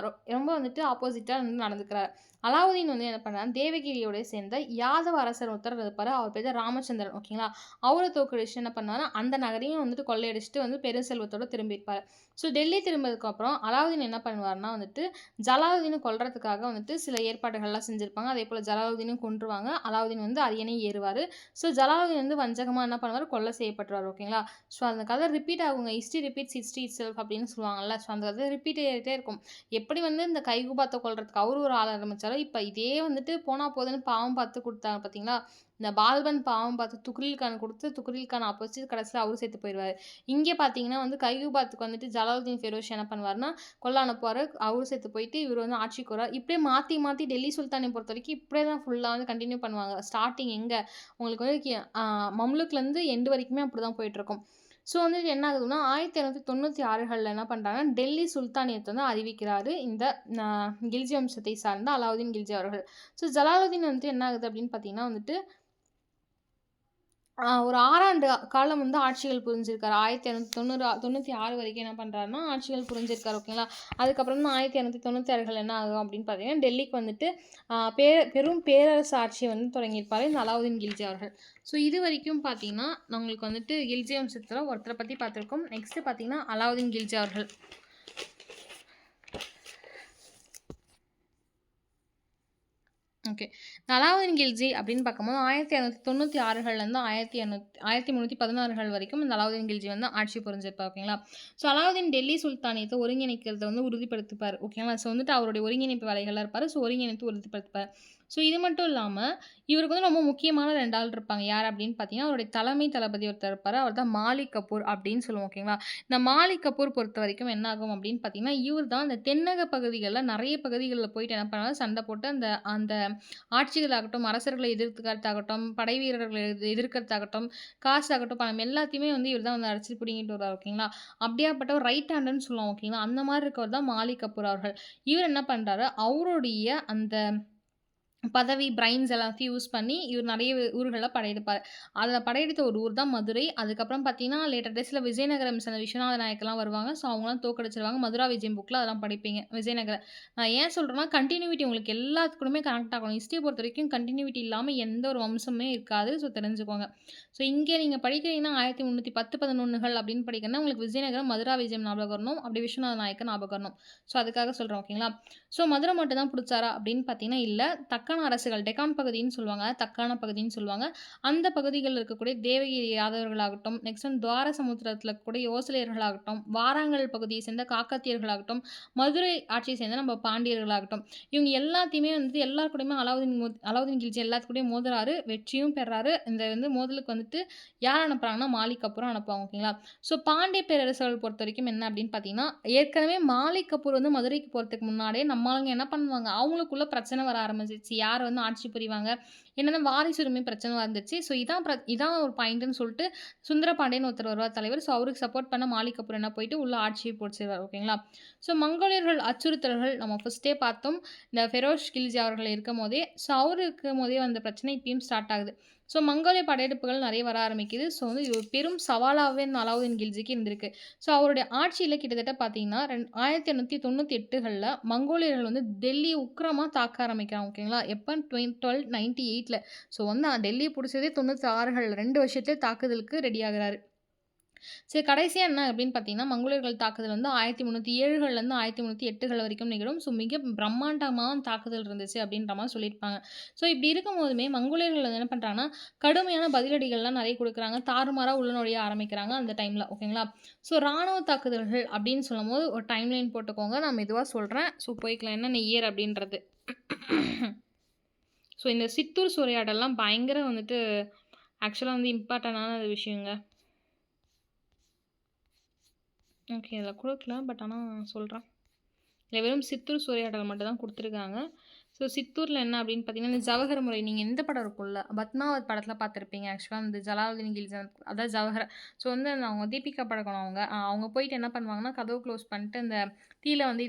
ரொம்ப வந்துட்டு ஆப்போசிட்டா வந்து நடந்துக்கிறாரு. அலாவுதீன் வந்து என்ன பண்ணாரு, தேவகிரியோட சேர்ந்த யாதவ அரசர் ஒருத்தர் இருப்பாரு. அவர் பேரு ராமச்சந்திரன். ஓகேங்களா? அவர தோற்கடிச்சுட்டு என்ன பண்ணாருன்னா, அந்த நகரையும் வந்துட்டு கொள்ளையடிச்சுட்டு வந்து பெருஞ்செல்வத்தோட திரும்பியிருப்பாரு. ஸோ டெல்லி திரும்பினதுக்கப்புறம் அலாவுதீன் என்ன பண்ணுவாருன்னா வந்துட்டு, ஜலாலுதீன கொல்றதுக்காக வந்துட்டு சில ஏற்பாடுகள்லாம் செஞ்சிருப்பாங்க. அதேபோல ஜலாலுதீனும் கொன்றுவாங்க. அலாவுதீன் வந்து அரியணை ஏறுவாரு. ஸோ ஜலாலுதீன் வந்து வஞ்சகமா என்ன பண்ணுவாரு, கொலை செய்யப்பட்டுருவாரு. ஓகேங்களா? ஸோ அந்த கதை ரிப்பீட் ஆகுங்க. "ஹிஸ்டரி ரிப்பீட்ஸ் ஹிஸ்டரி இட்செல்ஃப்" அப்படின்னு சொல்லுவாங்கல்ல. ஸோ அந்த கதை ரிப்பீட் ஆயிட்டே இருக்கும். எப்படி வந்து இந்த கைகுபாத்த கொல்றதுக்கு அவரு ஒரு ஆள் ஆரம்பிச்சாரோ, இப்ப இதே வந்துட்டு போனா போதுன்னு பாவம் பார்த்து குடுத்தாங்க பார்த்தீங்களா? இந்த பால்பன் பாவம் பார்த்து துக்ரில் கான் குடுத்து, துக்ரில் கான் ஆப்போசிட் கடைசில அவரும் செத்து போயிருவாரு. இங்க பார்த்தீங்கன்னா வந்து கைகுபாத்துக்கு வந்துட்டு ஜலாலுதீன் ஃபெரோஷ் என்ன பண்ணுவாருன்னா, கொல்ல அனுப்புவாரு. அவரும் செத்து போயிட்டு, இவரு வந்து ஆட்சிக்கு வருவாரு. இப்படியே மாத்தி மாத்தி டெல்லி சுல்தானிய பொறுத்தவரைக்கும் இப்படியே தான் ஃபுல்லா வந்து கன்டின்யூ பண்ணுவாங்க. ஸ்டார்ட்டிங் எங்க உங்களுக்கு வந்து மம்லுக்லேருந்து எண்ட் வரைக்குமே அப்படிதான் போயிட்டுருக்கும். ஸோ வந்துட்டு என்ன ஆகுதுன்னா, 1296கள்ல என்ன பண்றாங்கன்னா, டெல்லி சுல்தானியத்த வந்து அறிவிக்கிறாரு இந்த கில்ஜி வம்சத்தை சார்ந்த அலாவுதீன் கில்ஜி அவர்கள். ஸோ ஜலாலுதீன் வந்துட்டு என்ன ஆகுது அப்படின்னு பார்த்தீங்கன்னா வந்துட்டு, ஒரு 6 ஆண்டு காலம் வந்து ஆட்சிகள் புரிஞ்சிருக்காரு. 1296 வரைக்கும் என்ன பண்றாருன்னா, ஆட்சிகள் புரிஞ்சிருக்காரு. ஓகேங்களா? அதுக்கப்புறம் தான் 1296கள் என்ன ஆகும் அப்படின்னு பார்த்தீங்கன்னா, டெல்லிக்கு வந்துட்டு பெரும் பேரரசு ஆட்சிய வந்து தொடங்கியிருப்பாரு இந்த அலாவுதீன் கில்ஜி அவர்கள். ஸோ இதுவரைக்கும் பார்த்தீங்கன்னா, உங்களுக்கு வந்துட்டு கில்ஜி வம்சத்துல ஒருத்தர பத்தி பார்த்துருக்கோம். நெக்ஸ்ட் பார்த்தீங்கன்னா, அலாவுதீன் கில்ஜி அவர்கள். ஓகே. அலாவுதீன் கில்ஜி அப்படின்னு பார்க்கும்போது 1296கள்லேருந்து 1316கள் வரைக்கும் இந்த அலாவுதீன் கில்ஜி வந்து ஆட்சி புரிஞ்சிருப்பார். ஓகேங்களா? ஸோ அலாவுதீன் டெல்லி சுல்தானியத்த ஒருங்கிணைக்கிறத வந்து உறுதிப்படுத்திப்பார். ஓகேங்களா? ஸோ வந்துட்டு அவருடைய ஒருங்கிணைப்பு வேலைகள்ல இருப்பாரு. ஸோ ஒருங்கிணைத்து உறுதிப்படுத்திப்பார். ஸோ இது மட்டும் இல்லாம, இவருக்கு வந்து ரொம்ப முக்கியமான 2 ஆள் இருப்பாங்க. யார் அப்படின்னு பார்த்தீங்கன்னா, அவருடைய தலைமை தளபதி ஒருத்தர் இருப்பாரு. அவர் தான் மாலிக் கபூர் அப்படின்னு சொல்லுவோம். ஓகேங்களா? இந்த மாலிக் கபூர் பொறுத்தவரைக்கும் என்ன ஆகும் அப்படின்னு பார்த்தீங்கன்னா, இவர் தான் இந்த தென்னக பகுதிகள்ல நெறைய பகுதிகள்ல போயிட்டு என்ன பண்ணுவாரு, சண்டை போட்டு அந்த அந்த ஆட்சிகளாகட்டும், அரசர்களை எதிர்க்கிறதாகட்டும், படை வீரர்களை எதிர்க்கிறதாகட்டும், காசாகட்டும், பணம் எல்லாத்தையுமே வந்து இவர் தான் வந்து அடிச்சு பிடுங்கிட்டு வருவாரு. ஓகேங்களா? அப்படியாப்பட்ட ஒரு ரைட் ஹேண்டுன்னு சொல்லுவோம். ஓகேங்களா? அந்த மாரி இருக்கவர் தான் மாலிக் கபூர் அவர்கள். இவர் என்ன பண்றாரு, அவருடைய அந்த பதவி, பிரைன்ஸ் எல்லாத்தையும் யூஸ் பண்ணி இவர் நெறைய ஊர்கள்ல படையெடுப்பாரு. அதுல படையெடுத்த ஒரு ஊர் தான் மதுரை. அதுக்கப்புறம் பார்த்தீங்கன்னா, லேட்டர் டேஸ்ல விஜயநகரம் சேர்ந்த விஸ்வநாத நாயக்கர்லாம் வருவாங்க. ஸோ அவங்கலாம் தோற்கடிச்சுருவாங்க. மதுரா விஜயம் புக்ல அதெல்லாம் படிப்பீங்க. விஜயநகர நான் ஏன் சொல்றேன்னா, கன்டினியூட்டி உங்களுக்கு எல்லாத்துக்கூடமே கனெக்ட் ஆகணும். ஹிஸ்டரிய பொறுத்தவரைக்கும் கன்டினியூட்டி இல்லாம எந்த ஒரு வம்சமுமே இருக்காது. ஸோ தெரிஞ்சுக்கோங்க. ஸோ இங்கே நீங்க படிக்கிறீங்கன்னா 1310, 11கள் அப்படின்னு படிக்கிறீங்கன்னா, உங்களுக்கு விஜயநகரம், மதுரா விஜயம் ஞாபகம் வரணும். அப்படி விஸ்வநாத நாயக்கர் ஞாபகம் வரணும். ஸோ அதுக்காக சொல்றேன். ஓகேங்களா? ஸோ மதுரை மட்டும் தான் புடிச்சாரா அப்படின்னு பார்த்தீங்கன்னா, இல்ல. தக்காண அரசுகள் டெக்கான் பகுதின்னு சொல்லுவாங்க. தக்காண பகுதின்னு சொல்லுவாங்க. அந்த பகுதிகள்ல இருக்கக்கூடிய தேவகிரி யாதவர்களாகட்டும், நெக்ஸ்ட் வந்து துவார சமுத்திரத்தில இருக்கக்கூடிய யோசலேயர்களாகட்டும், வாராங்கல் பகுதியை சேர்ந்த காக்கத்தியர்களாகட்டும், மதுரை ஆட்சியை சேர்ந்த நம்ம பாண்டியர்களாகட்டும், இவங்க எல்லாத்தையுமே வந்துட்டு எல்லார் கூடயுமே அலாவுதீன் கில்ஜி எல்லாத்து கூடயும் மோதுறாரு. வெற்றியும் பெறாரு. இந்த வந்து மோதலுக்கு வந்துட்டு யார் அனுப்புறாங்கன்னா, மாலிக் கபூர அனுப்புவாங்க. ஓகேங்களா? ஸோ பாண்டிய பேரரசர்கள் பொறுத்தவரைக்கும் என்ன அப்படின்னு பார்த்தீங்கன்னா, ஏற்கனவே மாலிக் கபூர் வந்து மதுரைக்கு போறதுக்கு முன்னாடியே நம்ம ஆளுங்க என்ன பண்ணுவாங்க, அவங்களுக்குள்ள பிரச்சனை வர ஆரம்பிச்சுருச்சு. யார் வந்து ஆட்சி புரிவாங்க, என்னன்னா வாரிசுரிமை பிரச்சனை வந்துருச்சு. ஸோ இதான் ஒரு பாயிண்ட்ன்னு சொல்லிட்டு சுந்தரபாண்டியன் ஒருத்தர் வருவார் தலைவர். ஸோ அவருக்கு சப்போர்ட் பண்ண மாலிக் கபூர் என்ன போயிட்டு உள்ள ஆட்சியை பிடிச்சிருவாரு. ஓகேங்களா? ஸோ மங்கோலியர்கள் அச்சுறுத்தல்கள் நம்ம ஃபர்ஸ்ட்டே பார்த்தோம். இந்த ஃபெரோஷ் கில்ஜி அவர்கள் இருக்கும்போதே, ஸோ அவரு இருக்கும்போதே வந்த பிரச்சனை இப்பயும் ஸ்டார்ட் ஆகுது. ஸோ மங்கோலிய படையெடுப்புகள் நெறைய வர ஆரம்பிக்குது. ஸோ வந்து இது ஒரு பெரும் சவாலாவே அலாவுதீன் கில்ஜிக்கு இருந்திருக்கு. ஸோ அவருடைய ஆட்சியில கிட்டத்தட்ட பார்த்தீங்கன்னா, 1898கள்ல மங்கோலியர்கள் வந்து டெல்லிய உக்கிரமா தாக்க ஆரம்பிக்கிறாங்க. ஓகேங்களா? எப்ப 1298ல. ஸோ வந்து டெல்லிய புடிச்சதே 96கள் 2 வருஷத்திலே தாக்குதலுக்கு ரெடி ஆகுறாரு. சரி கடைசியா என்ன அப்படின்னு பார்த்தீங்கன்னா, மங்கோலியர்கள் தாக்குதல் வந்து 1307கள்லேருந்து 1308கள் வரைக்கும் நிகழும். ஸோ மிக பிரம்மாண்டமான தாக்குதல் இருந்துச்சு அப்படின்ற மாரி சொல்லியிருப்பாங்க. ஸோ இப்படி இருக்கும்போதுமே மங்கோலியர்கள் வந்து என்ன பண்றாங்கன்னா, கடுமையான பதிலடிகள்லாம் நெறைய குடுக்குறாங்க. தாறுமாறா உள்ள நுழைய ஆரம்பிக்கிறாங்க அந்த டைம்ல. ஓகேங்களா? ஸோ ராணுவ தாக்குதல்கள் அப்படின்னு சொல்லும்போது ஒரு டைம்லைன் போட்டுக்கோங்க. நான் மெதுவா சொல்றேன். ஸோ போய்க்கலாம். என்னென்ன இயர் அப்படின்றது. ஸோ இந்த சித்தூர் சூறையாடல்லாம் பயங்கர வந்துட்டு ஆக்சுவலா வந்து இம்பார்ட்டன்டான விஷயங்க. ஓகே. இதில குடுக்கல. பட் ஆனா சொல்றேன். இதில வெறும் சித்தூர் சூறையாடல் மட்டும் தான் குடுத்துருக்காங்க. ஸோ சித்தூர்ல என்ன அப்படின்னு பார்த்தீங்கன்னா, இந்த ஜவஹர் முறை நீங்க இந்த படம் இருக்கும்ல, பத்மாவத் படத்தில பார்த்துருப்பீங்க. ஆக்சுவலா இந்த ஜலாலுதீன் கில்ஜி அதாவது ஜவஹர். ஸோ வந்து அவங்க தீபிகா படுகோன் அவங்க. அவங்க போயிட்டு என்ன பண்ணுவாங்கன்னா, கதவு க்ளோஸ் பண்ணிட்டு அந்த தீல வந்து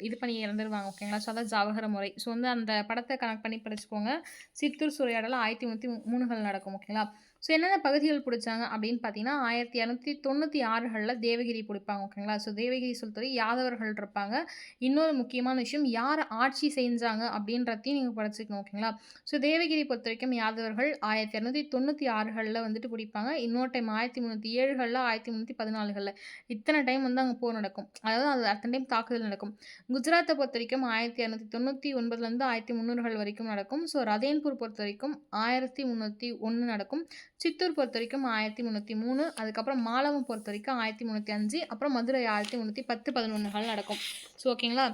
இது பண்ணி இறந்துருவாங்க. ஓகேங்களா? ஸோ அதான் ஜவஹர் முறை. ஸோ வந்து அந்த படத்த கனெக்ட் பண்ணி படிச்சுக்கோங்க. சித்தூர் சூறையாடல் 1303கள் நடக்கும். ஓகேங்களா? ஸோ என்னென்ன பகுதிகள் புடிச்சாங்க அப்படின்னு பார்த்தீங்கன்னா, 1296கள்ல தேவகிரி புடிப்பாங்க. ஓகேங்களா? ஸோ தேவகிரி சொல்லிட்டு யாதவர்கள் இருப்பாங்க. இன்னொரு முக்கியமான விஷயம் யார் ஆட்சி செஞ்சாங்க அப்படின்றதையும் நீங்க படிச்சுக்கணும். ஓகேங்களா? ஸோ தேவகிரி பொறுத்தவரைக்கும் யாதவர்கள் 1296கள்ல வந்துட்டு பிடிப்பாங்க. இன்னொரு டைம் 1307கள்ல, 1314கள்ல இத்தனை டைம் வந்து அங்க போர் நடக்கும். அதாவது அது அத்தனை டைம் தாக்குதல் நடக்கும். குஜராத்த பொறுத்தவரைக்கும் 1299லேருந்து 1300கள் வரைக்கும் நடக்கும். ஸோ ரதேன்பூர் பொறுத்தவரைக்கும் 1301 நடக்கும். சித்தூர் பொறுத்தவரைக்கும் 1303 அதுக்கப்புறம் மாலவம் பொறுத்தவரைக்கும் 1305 அப்புறம் மதுரை 1310, 11கள் நடக்கும். ஸோ ஓகேங்களா?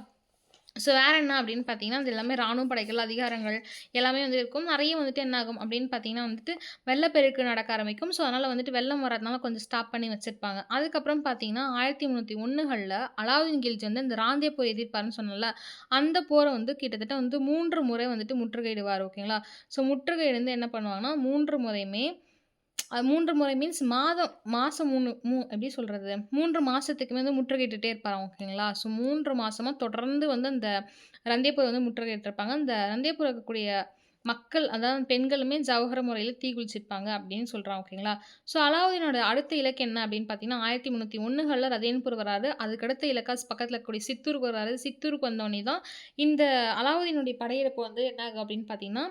ஸோ வேற என்ன அப்படின்னு பார்த்தீங்கன்னா, அது எல்லாமே ராணுவ படைகள், அதிகாரங்கள் எல்லாமே வந்து இருக்கும். நெறைய வந்துட்டு என்ன ஆகும் அப்படின்னு பார்த்தீங்கன்னா வந்துட்டு, வெள்ளப்பெருக்கு நடக்க ஆரம்பிக்கும். ஸோ அதனால வந்துட்டு வெள்ளம் வரதுனால கொஞ்சம் ஸ்டாப் பண்ணி வச்சிருப்பாங்க. அதுக்கப்புறம் பார்த்தீங்கன்னா, 1301கள்ல அலாவுதீன் கில்ஜி வந்து இந்த ராந்தே போர் எதிர்ப்பாருன்னு சொன்னேன்ல, அந்த போர வந்து கிட்டத்தட்ட வந்து 3 முறை வந்துட்டு முற்றுகையிடுவார். ஓகேங்களா? ஸோ முற்றுகையிருந்து என்ன பண்ணுவாங்கன்னா, 3 முறையுமே 3 முறை மீன்ஸ் மாசம் 3 எப்படி சொல்றது? 3 மாசத்துக்குமே வந்து முற்றுகையிட்டுட்டே இருப்பாராம். ஓகேங்களா? ஸோ 3 மாசமா தொடர்ந்து வந்து அந்த ரந்தேப்பூர வந்து முற்றுகையிட்டிருப்பாங்க. அந்த ரந்தேப்பூர்ல இருக்கக்கூடிய மக்கள், அதாவது பெண்களுமே ஜவஹர் முறையில தீக்குளிச்சிருப்பாங்க அப்படின்னு சொல்றாங்க. ஓகேங்களா? ஸோ அலாவுதீனோட அடுத்த இலக்கு என்ன அப்படின்னு பார்த்தீங்கன்னா, 1301கள்ல ரதேன்பூர் வராரு. அதுக்கடுத்த இலக்கா பக்கத்துல இருக்கக்கூடிய சித்தூருக்கு வராரு. சித்தூருக்கு வந்தோனே தான் இந்த அலாவுதீனுடைய படையெடுப்பு வந்து என்ன ஆகும் அப்படின்னு பார்த்தீங்கன்னா,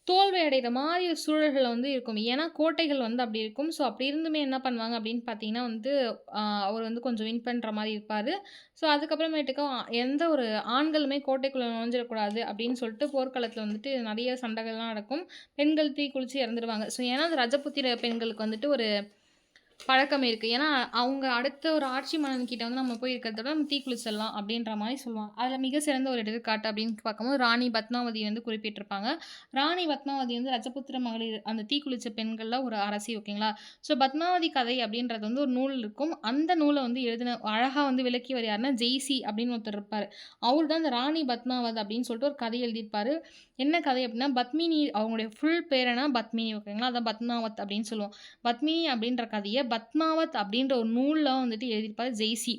தோல்வி அடையிற மாரி சூழல்கள் வந்து இருக்கும். ஏன்னா, கோட்டைகள் வந்து அப்படி இருக்கும். ஸோ, அப்படி இருந்துமே என்ன பண்ணுவாங்க அப்படின்னு பார்த்தீங்கன்னா வந்து, அவர் வந்து கொஞ்சம் வின் பண்ற மாரி இருப்பாரு. ஸோ, அதுக்கப்புறமேட்டுக்கு எந்த ஒரு ஆண்களுமே கோட்டைக்குள்ள நுழைஞ்சிடக்கூடாது அப்படின்னு சொல்லிட்டு போர்க்களத்தில வந்துட்டு நெறைய சண்டைகள்லாம் நடக்கும். பெண்கள் தீக்குளிச்சு இறந்துருவாங்க. ஸோ, ஏன்னா அது ரஜபுத்திர பெண்களுக்கு வந்துட்டு ஒரு பழக்கம் இருக்கு. ஏன்னா, அவங்க அடுத்த ஒரு ஆட்சி மன்னன் கிட்ட வந்து நம்ம போய் இருக்கிறத விட நம்ம தீக்குளிச்சிடலாம் அப்படின்ற மாரி சொல்லுவாங்க. அதில மிக சிறந்த ஒரு எடுத்துக்காட்டு அப்படின்னு பார்க்கும்போது, ராணி பத்மாவதி வந்து குறிப்பிட்டிருப்பாங்க. ராணி பத்மாவதி வந்து ரஜபுத்திர மகளிர் அந்த தீக்குளிச்ச பெண்கள்ல ஒரு அரசி. ஓகேங்களா? ஸோ, பத்மாவதி கதை அப்படின்றது வந்து ஒரு நூல் இருக்கும். அந்த நூல வந்து எழுதின அழகா வந்து விளக்கியவர் யாருன்னா, ஜெய்சி அப்படின்னு ஒருத்தர் இருப்பாரு. அவரு தான் இந்த ராணி பத்மாவத் அப்படின்னு சொல்லிட்டு ஒரு கதை எழுதியிருப்பாரு. என்ன கதை அப்படின்னா, பத்மினி அவங்களுடைய ஃபுல் பேர் என்ன பத்மினி. ஓகேங்களா? அதான் பத்மாவத் அப்படின்னு சொல்லுவோம். பத்மினி அப்படின்ற கதைய பத்மாவத் அப்படின்ற ஒரு நூல்ல வந்துட்டு எழுதியிருப்பாரு ஜெய்சி.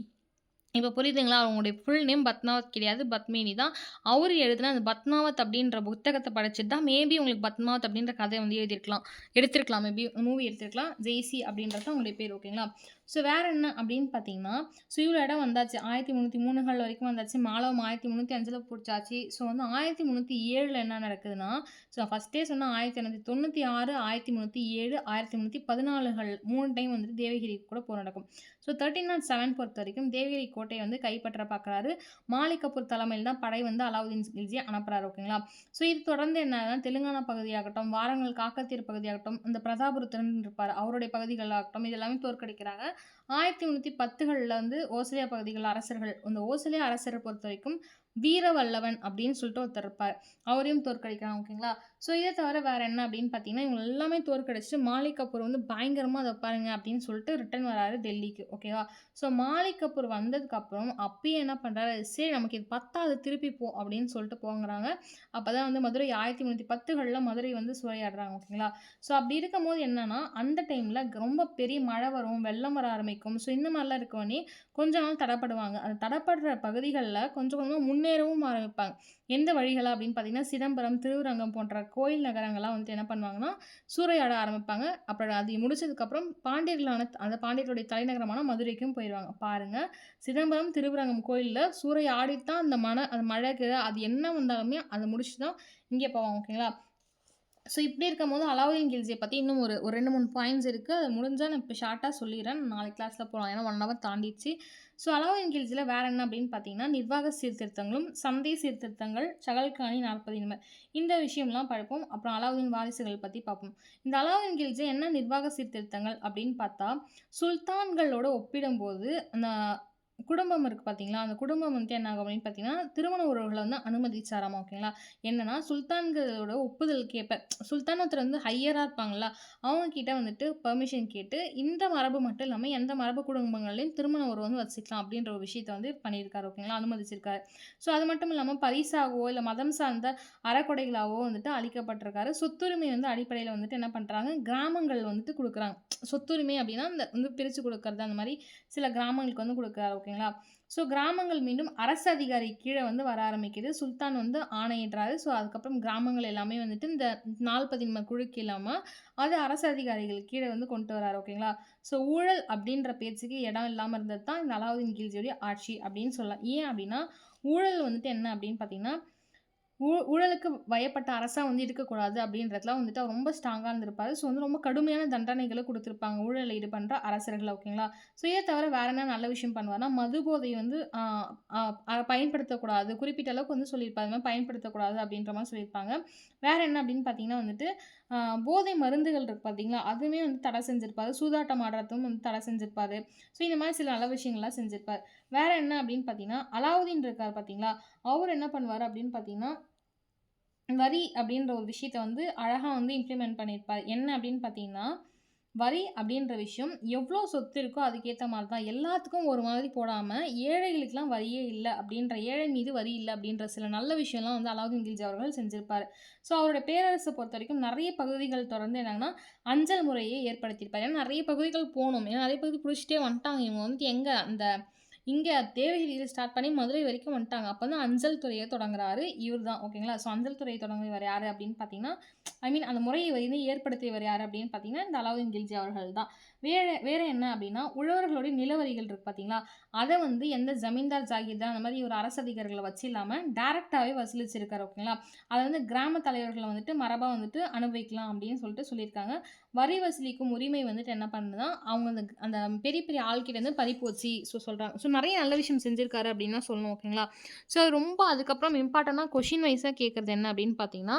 இப்ப புரியுதுங்களா? அவங்களுடைய ஃபுல் நேம் பத்மாவத் கிடையாது. பத்மினி தான். அவரு எழுதின அந்த பத்மாவத் அப்படின்ற புத்தகத்த படிச்சுட்டு தான் மேபி உங்களுக்கு பத்மாவத் அப்படின்ற கதைய வந்து எழுதியிருக்கலாம். எடுத்திருக்கலாம் மேபி மூவி எடுத்திருக்கலாம். ஜெய்சி அப்படின்றது தான் அவங்களுடைய பேர். ஓகேங்களா? ஸோ வேற என்ன அப்படின்னு பார்த்தீங்கன்னா, ஸோ இவ்வளோ இடம் வந்தாச்சு. 1303கள் வரைக்கும் வந்தாச்சு. மாலவம் 1305ல புடிச்சாச்சு. ஸோ வந்து 1307ல என்ன நடக்குதுன்னா, ஸோ ஃபர்ஸ்ட்டே சொன்ன 1896, 1307, 1314கள் 3 டைம் வந்துட்டு தேவகிரி கூட போர் நடக்கும். ஸோ 1307 பொறுத்தவரைக்கும் தேவகிரி கோட்டைய வந்து கைப்பற்ற பார்க்குறாரு. மாலிக் கஃபூர் தலைமையில தான் படை வந்து அலாவுதீன் கில்ஜிய அனுப்புறாரு. ஓகேங்களா? ஸோ இது தொடர்ந்து என்னன்னா, தெலுங்கானா பகுதியாகட்டும், வாரங்கல் காக்கத்தீர் பகுதியாகட்டும், இந்த பிரதாபருத்திரன் இருப்பாரு. அவருடைய பகுதிகளாகட்டும், இது எல்லாமே தோற்கடிக்கிறாங்க. 1310கள்ல வந்து ஓசலியா பகுதிகள் அரசர்கள், இந்த ஓசலியா அரசர பொறுத்தவரைக்கும் வீரவல்லவன் அப்படின்னு சொல்லிட்டு ஒருத்தர் இருப்பாரு. அவரையும் தோற்கடிக்கிறாங்க. ஓகேங்களா? ஸோ இத தவிர வேற என்ன அப்படின்னு பார்த்தீங்கன்னா, இவங்க எல்லாமே தோற்கடிச்சுட்டு மாலிக் கஃபூர் வந்து பயங்கரமா அத பாருங்க அப்படின்னு சொல்லிட்டு ரிட்டர்ன் வராரு டெல்லிக்கு. ஓகேவா? ஸோ மாலிக் கஃபூர் வந்ததுக்கப்புறம் அப்பயே என்ன பண்றாரு, சரி நமக்கு இது பத்தாது திருப்பி போ அப்படின்னு சொல்லிட்டு போங்குறாங்க. அப்பதான் வந்து மதுரை 1310கள்ல மதுரை வந்து சூறையாடுறாங்க. ஓகேங்களா? ஸோ அப்படி இருக்கும்போது என்னன்னா, அந்த டைம்ல ரொம்ப பெரிய மழை வரும், வெள்ளம் வர ஆரம்பிக்கும். ஸோ இந்த மாரிலாம் இருக்கவுடனே கொஞ்ச நாள் தடப்படுவாங்க. அந்த தடப்படுற பகுதிகள்ல கொஞ்சம் கொஞ்சமா முன்னேறவும் ஆரம்பிப்பாங்க. எந்த வழிகள அப்படின்னு பார்த்தீங்கன்னா, சிதம்பரம், திருவரங்கம் போன்ற கோயில் நகரங்கள்லாம் வந்துட்டு என்ன பண்ணுவாங்கன்னா, சூறையாட ஆரம்பிப்பாங்க. அப்புறம் அது முடிச்சதுக்கப்புறம் பாண்டியர்களான அந்த பாண்டியர்களுடைய தலைநகரமான மதுரைக்கும் போயிருவாங்க. பாருங்க, சிதம்பரம், திருவரங்கம் கோயில்ல சூறையாடிட்டு தான் அந்த மழை அது என்ன வந்தாலுமே அத முடிச்சுட்டு தான் இங்கே போவாங்க. ஓகேங்களா? ஸோ இப்படி இருக்கும்போது அலாவுதீன் கில்ஜிய பத்தி இன்னும் ஒரு ஒரு 2, 3 பாயிண்ட்ஸ் இருக்கு. அது முடிஞ்சா நான் இப்ப ஷார்ட்டா சொல்லிர்றேன். நாளைக்கு கிளாஸ்ல போலாம். ஏன்னா 1 ஹவர் தாண்டிருச்சு. ஸோ அலாவுதீன் கில்ஜில வேற என்ன அப்படின்னு பார்த்தீங்கன்னா, நிர்வாக சீர்திருத்தங்களும், சந்தை சீர்திருத்தங்கள், சகல்காணி 40 இனிம இந்த விஷயம்லாம் படிப்போம். அப்புறம் அலாவுதீன் வாரிசுகள் பத்தி பார்ப்போம். இந்த அலாவுதீன் கில்ஜி என்ன நிர்வாக சீர்திருத்தங்கள் அப்படின்னு பார்த்தா, சுல்தான்களோட ஒப்பிடும்போது அந்த குடும்பம் இருக்கு பார்த்தீங்களா, அந்த குடும்பம் வந்துட்டு என்ன ஆகும் அப்படின்னு பார்த்தீங்கன்னா, திருமண உறவுகள வந்து அனுமதிச்சாராமா ஓகேங்களா. என்னன்னா, சுல்தான்களோட ஒப்புதலுக்கு ஏற்ப சுல்தான் ஒருத்தர் வந்து ஹையரா இருப்பாங்கல்ல, அவங்க கிட்ட வந்துட்டு பெர்மிஷன் கேட்டு, இந்த மரபு மட்டும் இல்லாம எந்த மரபு குடும்பங்கள்லயும் திருமண உறவு வந்து வச்சுக்கலாம் அப்படின்ற ஒரு விஷயத்த வந்து பண்ணியிருக்காரு ஓகேங்களா, அனுமதிச்சிருக்காரு. ஸோ அது மட்டும் இல்லாம பரிசாகவோ, இல்ல மதம் சார்ந்த அறக்கொடைகளாவோ வந்துட்டு அளிக்கப்பட்டிருக்காரு. சொத்துரிமை வந்து அடிப்படையில வந்துட்டு என்ன பண்றாங்க, கிராமங்கள் வந்துட்டு குடுக்குறாங்க. சொத்துரிமை அப்படின்னா, இந்த வந்து பிரிச்சு குடுக்கறது அந்த மாரி சில கிராமங்களுக்கு வந்து குடுக்குறாரு ஓகேங்களா. ஸோ கிராமங்கள் மீண்டும் அரசு அதிகாரி கீழ வந்து வர ஆரம்பிக்குது. சுல்தான் வந்து ஆணையிடுறாரு. ஸோ அதுக்கப்புறம் கிராமங்கள் எல்லாமே வந்துட்டு இந்த நாள்பதின்ம குழுக்கு இல்லாம, அது அரசு அதிகாரிகள் கீழ வந்து கொண்டு வராரு ஓகேங்களா. ஸோ ஊழல் அப்படின்ற பேச்சுக்கு இடம் இல்லாம இருந்தது தான் இந்த அலாவுதீன் கில்ஜியோடைய ஆட்சி அப்படின்னு சொல்லலாம். ஏன் அப்படின்னா, ஊழல் வந்துட்டு என்ன அப்படின்னு பார்த்தீங்கன்னா, ஊழலுக்கு வயப்பட்ட அரசா வந்து இருக்கக்கூடாது அப்படின்றதுல வந்துட்டு அவர் ரொம்ப ஸ்ட்ராங்கா இருந்திருப்பாரு. ஸோ வந்து ரொம்ப கடுமையான தண்டனைகள குடுத்திருப்பாங்க. ஊழல்ல ஈடுபண்ற அரசர்கள் ஓகேங்களா. ஸோ இத தவிர வேற என்ன நல்ல விஷயம் பண்ணுவார்னா, மது போதை வந்து அ அ பயன்படுத்தக்கூடாது. குறிப்பிட்ட அளவுக்கு வந்து சொல்லியிருப்பாரு. இந்த மாரி பயன்படுத்தக்கூடாது அப்படின்ற மாரி சொல்லியிருப்பாங்க. வேற என்ன அப்படின்னு பார்த்தீங்கன்னா வந்துட்டு, அ போதை மருந்துகள் இருக்கு பார்த்தீங்களா, அதுவுமே வந்து தடை செஞ்சிருப்பாரு. சூதாட்டம் ஆடுறதும் வந்து தடை செஞ்சிருப்பாரு. ஸோ இந்த மாரி சில நல்ல விஷயங்கள்லாம் செஞ்சிருப்பாரு. வேற என்ன அப்படின்னு பார்த்தீங்கன்னா, அலாவுதீன் இருக்காரு பார்த்தீங்களா, அவரு என்ன பண்ணுவாரு அப்படின்னு பார்த்தீங்கன்னா வரி அப்படின்ற ஒரு விஷயத்த வந்து அழகா வந்து இம்ப்ளிமெண்ட் பண்ணியிருப்பாரு. என்ன அப்படின்னு பார்த்தீங்கன்னா, வரி அப்படின்ற விஷயம் எவ்வளோ சொத்து இருக்கோ அதுக்கேத்த மாரி தான். எல்லாத்துக்கும் ஒரு மாதிரி போடாம, ஏழைகளுக்கெல்லாம் வரியே இல்ல அப்படின்ற ஏழை மீது வரி இல்ல அப்படின்ற சில நல்ல விஷயம்லாம் வந்து அலாவுதீன் கில்ஜி அவர்கள் செஞ்சிருப்பாரு. ஸோ அவரோட பேரரச பொறுத்தவரைக்கும் நெறைய பகுதிகள் தொடர்ந்து என்னன்னா, அஞ்சல் முறையை ஏற்படுத்தியிருப்பாரு. ஏன்னா நெறைய பகுதிகள் போணும். ஏன்னா நெறைய பகுதி புடிச்சுட்டே வந்துட்டாங்க. இவங்க வந்துட்டு எங்க அந்த இங்க தேவகிரியில ஸ்டார்ட் பண்ணி மதுரை வரைக்கும் வந்துட்டாங்க. அப்ப வந்து அஞ்சல் துறைய தொடங்குறாரு. இவரு தான் ஓகேங்களா. ஸோ அஞ்சல் துறைய தொடங்கியவர் யாரு அப்படின்னு பார்த்தீங்கன்னா, ஐ மீன் அந்த முறைய வந்து ஏற்படுத்தியவர் யாரு அப்படின்னு பார்த்தீங்கன்னா, இந்த அலாவுதீன் கில்ஜி அவர்கள் தான். வேற வேற என்ன அப்படின்னா, உழவர்களுடைய நிலவரிகள் இருக்கு பார்த்தீங்களா, அத வந்து எந்த ஜமீன்தார், ஜாகீர்தார் அந்த மாரி ஒரு அரசு அதிகாரிகள வச்சு இல்லாம டைரக்ட்டாவே வசூலிச்சிருக்காரு ஓகேங்களா. அத வந்து கிராம தலைவர்கள் வந்துட்டு மரபா வந்துட்டு அனுபவிக்கலாம் அப்படின்னு சொல்லிட்டு சொல்லியிருக்காங்க. வரி வசூலிக்கும் உரிமை வந்துட்டு என்ன பண்ணுதுன்னா, அவங்க அந்த அந்த பெரிய பெரிய ஆள்கிட்ட இருந்து பறிபோச்சு சொல்றாங்க. ஸோ நெறைய நல்ல விஷயம் செஞ்சிருக்காரு அப்படின்னு தான் சொல்லணும் ஓகேங்களா. ஸோ ரொம்ப அதுக்கப்புறம் இம்பார்ட்டன்ட்டா கொஸ்டின் வைஸா கேட்கறது என்ன அப்படின்னு பார்த்தீங்கன்னா,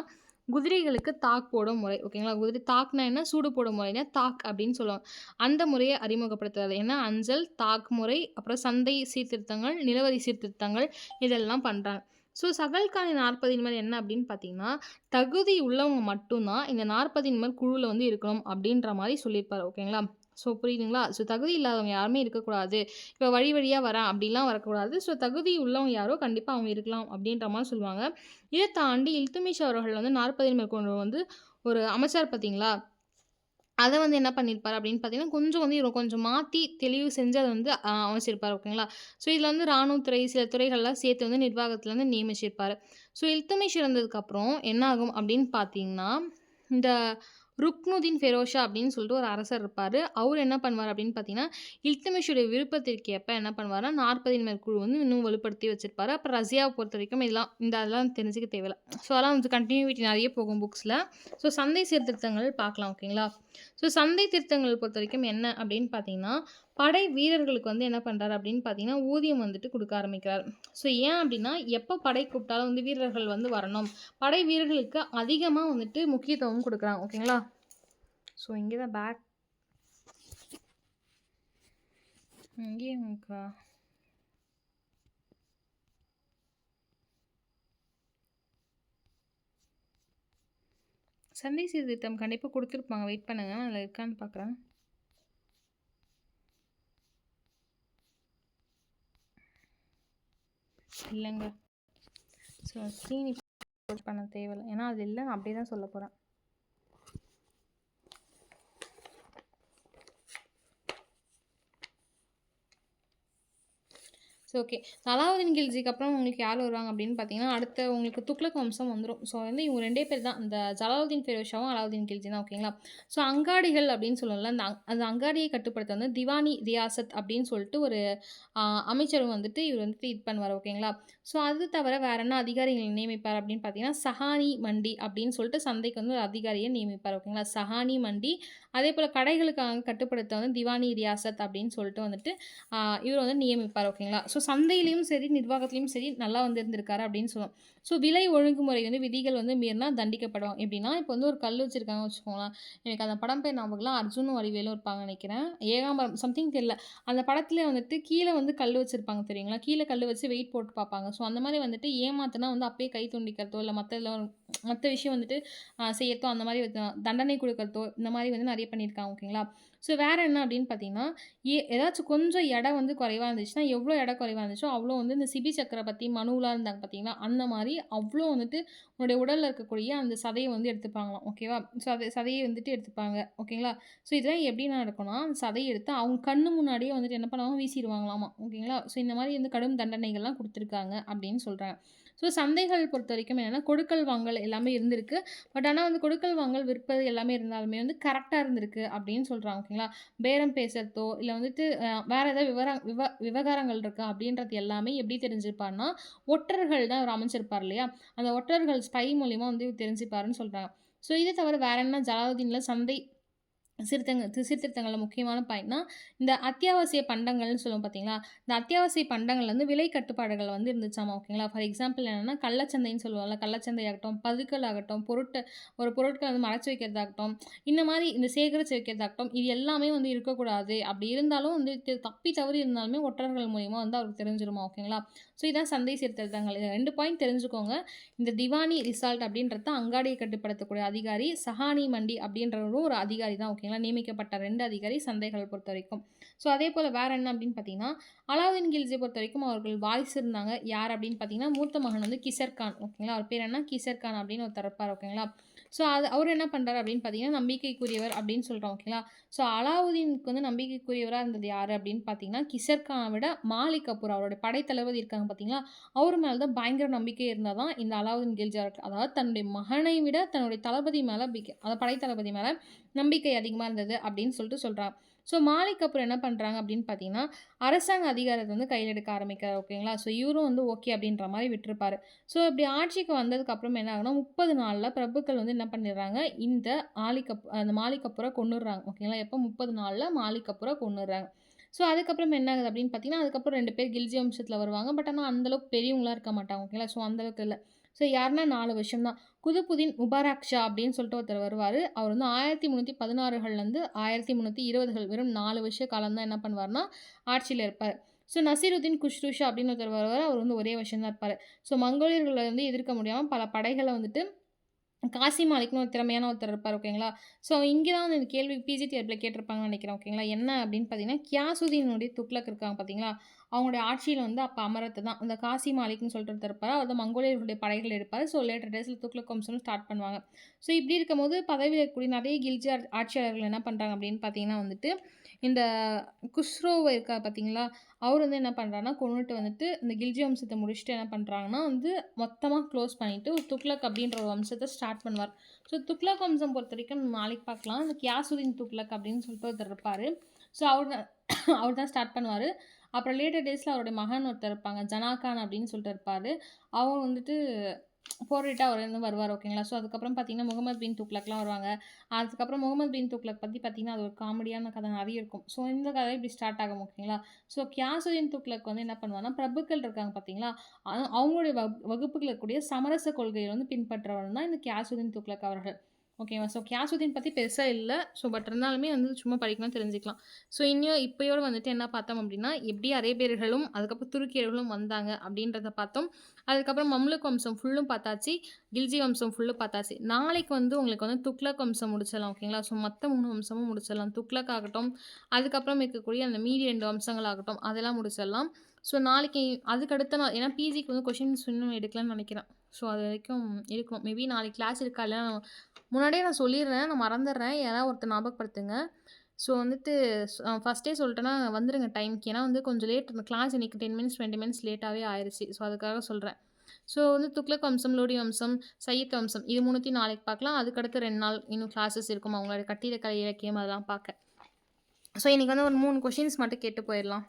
குதிரைகளுக்கு தாக் போடும் முறை ஓகேங்களா. குதிரை தாக்னா என்ன? சூடு போடும் முறைனா தாக் அப்படின்னு சொல்லுவாங்க. அந்த முறைய அறிமுகப்படுத்துறது. ஏன்னா அஞ்சல், தாக் முறை, அப்புறம் சந்தை சீர்திருத்தங்கள், நிலவரி சீர்திருத்தங்கள் இதெல்லாம் பண்றாங்க. ஸோ சகல்கான் 40 இனிமேல் என்ன அப்படின்னு பார்த்தீங்கன்னா, தகுதி உள்ளவங்க மட்டும் தான் இந்த 40 இனிமேல் குழுவுல வந்து இருக்கணும் அப்படின்ற மாரி சொல்லியிருப்பாரு. ஓகேங்களா? ஸோ புரியுதுங்களா? ஸோ தகுதி இல்லாதவங்க யாருமே இருக்கக்கூடாது. இப்ப வழி வழியா வரேன் அப்படிலாம் வரக்கூடாது. ஸோ தகுதி உள்ளவங்க யாரோ கண்டிப்பா அவங்க இருக்கலாம் அப்படின்ற மாரி சொல்லுவாங்க. இத தாண்டி இல்துமிஷ் அவர்கள் வந்து 40 மேற்கொண்டு வந்து ஒரு அமைச்சார் பார்த்தீங்களா? அத வந்து என்ன பண்ணியிருப்பாரு அப்படின்னு பார்த்தீங்கன்னா, கொஞ்சம் வந்து இவரு கொஞ்சம் மாத்தி தெளிவு செஞ்சு அத வந்து அமைச்சிருப்பாரு. ஓகேங்களா? ஸோ இதுல வந்து ராணுவத்துறை, சில துறைகள்லாம் சேர்த்து வந்து நிர்வாகத்துல வந்து நியமிச்சிருப்பாரு. ஸோ இல்துமிஷ் இறந்ததுக்கப்புறம் என்ன ஆகும் அப்படின்னு பார்த்தீங்கன்னா, இந்த ருக்னுதீன் ஃபெரோஷா அப்படின்னு சொல்லிட்டு ஒரு அரசர் இருப்பாரு. அவரு என்ன பண்ணுவாரு அப்படின்னு பார்த்தீங்கன்னா, இல்துமிஷுடைய விருப்பத்திற்கு ஏற்ப என்ன பண்ணுவாருன்னா, 40 மேற்குழு வந்து இன்னும் வலுப்படுத்தி வச்சிருப்பாரு. அப்புறம் ரஸியாவ பொறுத்தவரைக்கும் அதெல்லாம் தெரிஞ்சுக்க தேவையில்ல. ஸோ அதெல்லாம் வந்து கன்டினியூட்டி நெறைய போகும் புக்ஸ்ல. ஸோ சந்தை சீர்திருத்தங்கள் பார்க்கலாம். ஓகேங்களா? ஸோ சந்தை திருத்தங்கள் பொறுத்தவரைக்கும் என்ன அப்படின்னு பார்த்தீங்கன்னா, படை வீரர்களுக்கு வந்து என்ன பண்றாரு அப்படின்னு பார்த்தீங்கன்னா, ஊதியம் வந்துட்டு குடுக்க ஆரம்பிக்கிறாரு. ஸோ ஏன் அப்படின்னா, எப்ப படை கூப்பிட்டாலும் வந்து வீரர்கள் வந்து வரணும். படை வீரர்களுக்கு அதிகமா வந்துட்டு முக்கியத்துவம் குடுக்குறாங்க. ஓகேங்களா? ஸோ இங்கே தான் இங்கேயும்க்கா. சந்தை சீர்திருத்தம் கண்டிப்பா குடுத்துருப்பாங்க. வெயிட் பண்ணுங்க. அதில இருக்கான்னு பார்க்குறேன். இல்லங்க. ஸோ ஸ்க்ரீன் பண்ண தேவையில்ல. ஏன்னா அது இல்ல. நான் அப்படியே தான் சொல்லப் போறேன். So okay. அலாவுதீன் கில்ஜிக்கு அப்புறம் உங்களுக்கு யார் வருவாங்க அப்படின்னு பார்த்தீங்கன்னா, அடுத்த உங்களுக்கு துக்ளக் வம்சம் வந்துரும். ஸோ வந்து இவங்க 2 பேர் தான். இந்த ஜலாலுதீன் ஃபெரோஷாவும், அலாவுதீன் கில்ஜி தான் ஓகேங்களா. ஸோ அங்காடிகள் அப்படின்னு சொல்லுவோம்ல, அந்த அங்காடியை கட்டுப்படுத்த வந்து திவானி ரியாசத் அப்படின்னு சொல்லிட்டு ஒரு அ அமைச்சரும் வந்துட்டு இவர் வந்துட்டு இது பண்ணுவார் ஓகேங்களா. ஸோ அது தவிர வேற என்ன அதிகாரிகள் நியமிப்பார் அப்படின்னு பார்த்தீங்கன்னா, சஹானி மண்டி அப்படின்னு சொல்லிட்டு சந்தைக்கு வந்து ஒரு அதிகாரியை நியமிப்பார் ஓகேங்களா. சஹானி மண்டி அதேபோல கடைகளுக்காக கட்டுப்படுத்த வந்து திவானி ரியாசத் அப்படின்னு சொல்லிட்டு வந்துட்டு இவர் வந்து நியமிப்பார். ஓகேங்களா. ஸோ சந்தையிலயும் சரி, நிர்வாகத்திலயும் சரி நல்லா வந்து இருந்திருக்காரு அப்படின்னு சொல்லுவோம். ஸோ விலை ஒழுங்குமுறை வந்து விதிகள் வந்து மீறினா தண்டிக்கப்படுவாங்க. எப்படின்னா, இப்போ வந்து ஒரு கல் வச்சிருக்காங்கன்னு வச்சுக்கோங்களேன். எனக்கு அந்த படம் பேர் ஞாபகம் இல்ல. அர்ஜுனும் வடிவேலும் இருப்பாங்கன்னு நெனைக்கிறேன். ஏகாம்பரம் சம்திங் தெரியல. அந்த படத்திலே வந்துட்டு கீழ வந்து கல் வச்சிருப்பாங்க தெரியுங்களா? கீழ கல் வச்சு வெயிட் போட்டு பார்ப்பாங்க. ஸோ அந்த மாரி வந்துட்டு ஏமாத்துனா வந்து அப்பயே கை துண்டிக்கிறதோ, இல்ல மத்த விஷயம் வந்துட்டு செய்யறதோ, அந்த மாரி தண்டனை குடுக்கறதோ, இந்த மாரி வந்து நெறைய பண்ணியிருக்காங்க. ஓகேங்களா. ஸோ வேற என்ன அப்படின்னு பார்த்தீங்கன்னா, ஏதாச்சும் கொஞ்சம் எடை வந்து குறைவா இருந்துச்சுன்னா, எவ்வளோ எடை குறைவா இருந்துச்சோ, அவ்வளோ வந்து இந்த சிபி சக்கரவர்த்தி, மனுலாம் இருந்தாங்க பார்த்தீங்களா? அந்த மாரி அவ்வளோ வந்துட்டு உன்னுடைய உடல்ல இருக்கக்கூடிய அந்த சதைய வந்து எடுத்துப்பாங்களாம். ஓகேவா? ஸோ சதைய வந்துட்டு எடுத்துப்பாங்க. ஓகேங்களா? ஸோ இதெல்லாம் எப்படி நடக்கும்னா, அந்த சதைய எடுத்து அவங்க கண்ணு முன்னாடியே வந்துட்டு என்ன பண்ணுவாங்க, வீசிருவாங்களாமா. ஓகேங்களா? ஸோ இந்த மாரி வந்து கடும் தண்டனைகள்லாம் குடுத்துருக்காங்க அப்படின்னு சொல்றாங்க. ஸோ சந்தைகள் பொறுத்தவரைக்கும் என்னன்னா, கொடுக்கல் வாங்கல் எல்லாமே இருந்திருக்கு. பட் ஆனா வந்து கொடுக்கல் வாங்கல், விற்பது எல்லாமே இருந்தாலுமே வந்து கரெக்ட்டா இருந்திருக்கு அப்படின்னு சொல்றாங்க. ஓகேங்களா? பேரம் பேசுறதோ, இல்ல வந்துட்டு வேற ஏதாவது விவகாரங்கள் இருக்கா அப்படின்றது எல்லாமே எப்படி தெரிஞ்சுப்பார்ன்னா, ஒற்றர்கள் தான் அவர் அமைச்சிருப்பார் இல்லையா? அந்த ஒற்றர்கள் ஸ்பை மூலியமா வந்து தெரிஞ்சுப்பாருன்னு சொல்றாங்க. ஸோ இது தவிர வேற என்ன ஜலாலுதீன்ல சந்தை சீர்திருத்தங்கள்ல முக்கியமான பாயிண்ட்னா, இந்த அத்தியாவசிய பண்டங்கள்னு சொல்லுவோம் பார்த்தீங்களா? இந்த அத்தியாவசிய பண்டங்கள்ல வந்து விலை கட்டுப்பாடுகள் வந்து இருந்துச்சாமா. ஓகேங்களா? ஃபார் எக்ஸாம்பிள் என்னன்னா, கள்ளச்சந்தைன்னு சொல்லுவோம்ல. கள்ளச்சந்தையாகட்டும், பதுக்கல் ஆகட்டும், ஒரு பொருட்கள வந்து மறைச்சு வைக்கிறதாகட்டும், இந்த மாரி இந்த சேகரிச்சு வைக்கிறதாகட்டும், இது எல்லாமே வந்து இருக்கக்கூடாது. அப்படி இருந்தாலும் வந்து தப்பி தவறி இருந்தாலுமே ஒற்றர்கள் மூலியமா வந்து அவருக்கு தெரிஞ்சிருமா. ஓகேங்களா? ஸோ இதான் சந்தை சீர்திருத்தங்கள். இது 2 பாயிண்ட் தெரிஞ்சுக்கோங்க. இந்த திவானி ரிசால்ட் அப்படின்றது அங்காடியை கட்டுப்படுத்தக்கூடிய அதிகாரி. சஹானி மண்டி அப்படின்றவரும் ஒரு அதிகாரி தான். ஓகேங்களா. நியமிக்கப்பட்ட 2 அதிகாரி சந்தைகள் பொறுத்தவரைக்கும். ஸோ அதேபோல வேற என்ன அப்படின்னு பார்த்தீங்கன்னா, அலாவுதீன் கில்ஜிய பொறுத்தவரைக்கும் அவர்கள் வாரிசு இருந்தாங்க. யார் அப்படின்னு பார்த்தீங்கன்னா, மூத்த மகன் வந்து கிசர் கான். ஓகேங்களா. அவர் பேர் என்ன? கிசர் கான் அப்படின்னு ஒருத்தர் இருப்பார். ஓகேங்களா. ஸோ அவரு என்ன பண்றாரு அப்படின்னு பார்த்தீங்கன்னா, நம்பிக்கைக்குரியவர் அப்படின்னு சொல்றோம். ஓகேங்களா. ஸோ அலாவுதீனுக்கு வந்து நம்பிக்கைக்குரியவரா இருந்தது யாரு அப்படின்னு பார்த்தீங்கன்னா, கிசர் கான விட மாலிக் கஃபூர் அவருடைய படைத்தளபதி இருக்காங்க பார்த்தீங்களா, அவர் மேல தான் பயங்கர நம்பிக்கை இருந்தா தான் இந்த அலாவுதீன் கில்ஜி அவருக்கு அதாவது தன்னுடைய மகனை விட தன்னுடைய தளபதி மேல அதாவது படைத்தளபதி மேல நம்பிக்கை அதிகமா இருந்தது அப்படின்னு சொல்லிட்டு சொல்றாங்க. ஸோ மாலிக் கஃபூர் என்ன பண்றாங்க அப்படின்னு பார்த்தீங்கன்னா, அரசாங்க அதிகாரத்த வந்து கையில எடுக்க ஆரம்பிக்கிறார். ஓகேங்களா. ஸோ இவரும் வந்து ஓகே அப்படின்ற மாரி விட்டுருப்பாரு. ஸோ இப்படி ஆட்சிக்கு வந்ததுக்கு அப்புறம் என்ன ஆகும்னா, 30 நாள்ல பிரபுக்கள் வந்து என்ன பண்ணிடுறாங்க, இந்த அந்த மாலிக் கஃபூர கொன்னுடுறாங்க. ஓகேங்களா. எப்போ 30 நாள்ல மாலிக் கஃபூர கொன்னுடுறாங்க. ஸோ அதுக்கப்புறம் என்ன ஆகுது அப்படின்னு பார்த்தீங்கன்னா, அதுக்கப்புறம் 2 பேர் கில்ஜி வம்சத்துல வருவாங்க. பட் ஆனா அந்த அளவுக்கு பெரியவங்களா இருக்க மாட்டாங்க. ஓகேங்களா. ஸோ அந்த அளவுக்கு இல்ல. ஸோ யாருன்னா 4 வருஷம் தான். குதுப்புதீன் முபாரக் ஷா அப்படின்னு சொல்லிட்டு ஒருத்தர் வருவாரு. அவர் வந்து 1316கள்லேருந்து 1320கள் வெறும் 4 வருஷ காலம் தான் என்ன பண்ணுவாருன்னா, ஆட்சியில இருப்பாரு. ஸோ நசீருதீன் குஷ்ரு ஷா அப்படின்னு ஒருத்தர் வருவாரு. அவர் வந்து ஒரே வருஷம் தான் இருப்பாரு. ஸோ மங்கோலியர்கள வந்து எதிர்க்க முடியாம பல படைகள வந்துட்டு காசி மாலிக்னு ஒரு திறமையான ஒருத்தர் இருப்பார். ஓகேங்களா. ஸோ இங்கே தான் வந்து இந்த கேள்வி பிஜிடிஆர்பில கேட்டிருப்பாங்கன்னு நினைக்கிறேன். ஓகேங்களா. என்ன அப்படின்னு பார்த்தீங்கன்னா, கியாசுதீனுடைய துக்ளக் இருக்காங்க பார்த்தீங்களா, அவங்களுடைய ஆட்சியில வந்து அப்ப அமரத்து தான். அந்த காசி மாலிக்னு சொல்லிட்டு ஒருத்தர் இருப்பாரு. அவர் தான் மங்கோலியர்களுடைய படைகள் எடுப்பாரு. ஸோ லேட்டர் டேஸ்ல துக்ளக் வம்சம்னு ஸ்டார்ட் பண்ணுவாங்க. ஸோ இப்படி இருக்கும்போது பதவியில் இருக்கக்கூடிய நிறைய கில்ஜி ஆட்சியாளர்கள் என்ன பண்றாங்க அப்படின்னு பார்த்தீங்கன்னா வந்துட்டு, இந்த குஸ்ரோவ் இருக்கா பார்த்தீங்களா, அவர் வந்து என்ன பண்றாருன்னா, கொன்னுட்டு வந்துட்டு இந்த கில்ஜி வம்சத்த முடிச்சுட்டு என்ன பண்றாங்கன்னா வந்து, மொத்தமா க்ளோஸ் பண்ணிட்டு துக்ளக் அப்படின்ற ஒரு வம்சத்த ஸ்டார்ட் பண்ணுவார். ஸோ துக்ளக் வம்சம் பொறுத்தவரைக்கும் நாளைக்கு பார்க்கலாம். இந்த கியாசுதீன் துக்ளக் அப்படின்னு சொல்லிட்டு ஒருத்தர் இருப்பாரு. ஸோ அவர் தான் அவர் தான் ஸ்டார்ட் பண்ணுவாரு. அப்புறம் லேட்டர் டேஸ்ல அவருடைய மகன் ஒருத்தர் இருப்பாங்க. ஜனா கான் அப்படின்னு சொல்லிட்டு இருப்பாரு. அவங்க வந்துட்டு போரிட்டு அவர் வந்து வருவார். ஓகேங்களா. ஸோ அதுக்கப்புறம் பார்த்தீங்கன்னா, முகமது பின் துக்ளக்லாம் வருவாங்க. அதுக்கப்புறம் முகமது பின் துக்ளக் பத்தி பார்த்தீங்கன்னா, அது ஒரு காமெடியான கதை நெறைய இருக்கும். ஸோ இந்த கதை இப்படி ஸ்டார்ட் ஆகும். ஓகேங்களா. ஸோ கியாசுதீன் துக்ளக் வந்து என்ன பண்ணுவார்னா, பிரபுக்கள் இருக்காங்க பார்த்தீங்களா, அவங்களுடைய வகுப்புகள் இருக்கக்கூடிய சமரச கொள்கையை வந்து பின்பற்றவர் தான் இந்த கியாசுதீன் துக்ளக் அவர்கள். ஓகேவா. ஸோ கியாசுதீன் பத்தி பெருசா இல்ல. ஸோ பட் இருந்தாலுமே வந்து சும்மா படிக்கணும் தெரிஞ்சுக்கலாம். ஸோ இப்பயோட வந்துட்டு என்ன பார்த்தோம் அப்படின்னா, எப்படி அரேபியர்களும், அதுக்கப்புறம் துருக்கியர்களும் வந்தாங்க அப்படின்றத பார்த்தோம். அதுக்கப்புறம் மம்லுக் வம்சம் ஃபுல்லும் பார்த்தாச்சு. கில்ஜி வம்சம் ஃபுல்லும் பார்த்தாச்சு. நாளைக்கு வந்து உங்களுக்கு வந்து துக்ளக் வம்சம் முடிச்சிடலாம். ஓகேங்களா. ஸோ மொத்த 3 வம்சமும் முடிச்சிடலாம். துக்ளக் ஆகட்டும், அதுக்கப்புறம் இருக்கக்கூடிய அந்த மீதி 2 வம்சங்கள் ஆகட்டும், அதெல்லாம் முடிச்சிடலாம். ஸோ நாளைக்கு அதுக்கு அடுத்த நாள் ஏன்னா பிஜிக்கு வந்து கொஷின்ஸ் இன்னும் எடுக்கலன்னு நினைக்கிறேன். ஸோ அது வரைக்கும் இருக்கணும். மேபி நாளைக்கு கிளாஸ் இருக்கா இல்லையா முன்னாடியே நான் சொல்லிடுறேன். நான் மறந்துடுறேன். யாராவது ஒருத்தர் ஞாபகப்படுத்துங்க. ஸோ வந்துட்டு ஃபர்ஸ்ட்டே சொல்லிட்டேன்னா வந்துருங்க டைம்க்கு. ஏன்னா வந்து கொஞ்சம் லேட் இந்த கிளாஸ் இன்னைக்கு 10 மினிட்ஸ் 20 மினிட்ஸ் லேட்டாவே ஆயிருச்சு. ஸோ அதுக்காக சொல்றேன். ஸோ வந்து துக்ளக் வம்சம், லோடி வம்சம், சையத் வம்சம் இது 3த்தையும் நாளைக்கு பார்க்கலாம். அதுக்கடுத்து 2 நாள் இன்னும் கிளாஸஸ் இருக்கும். அவங்களோட கட்டிடக்கலை இலக்கியம் அதெல்லாம் பார்க்க. ஸோ இன்னைக்கு வந்து ஒரு 3 கொஷின்ஸ் மட்டும் கேட்டு போயிடலாம்.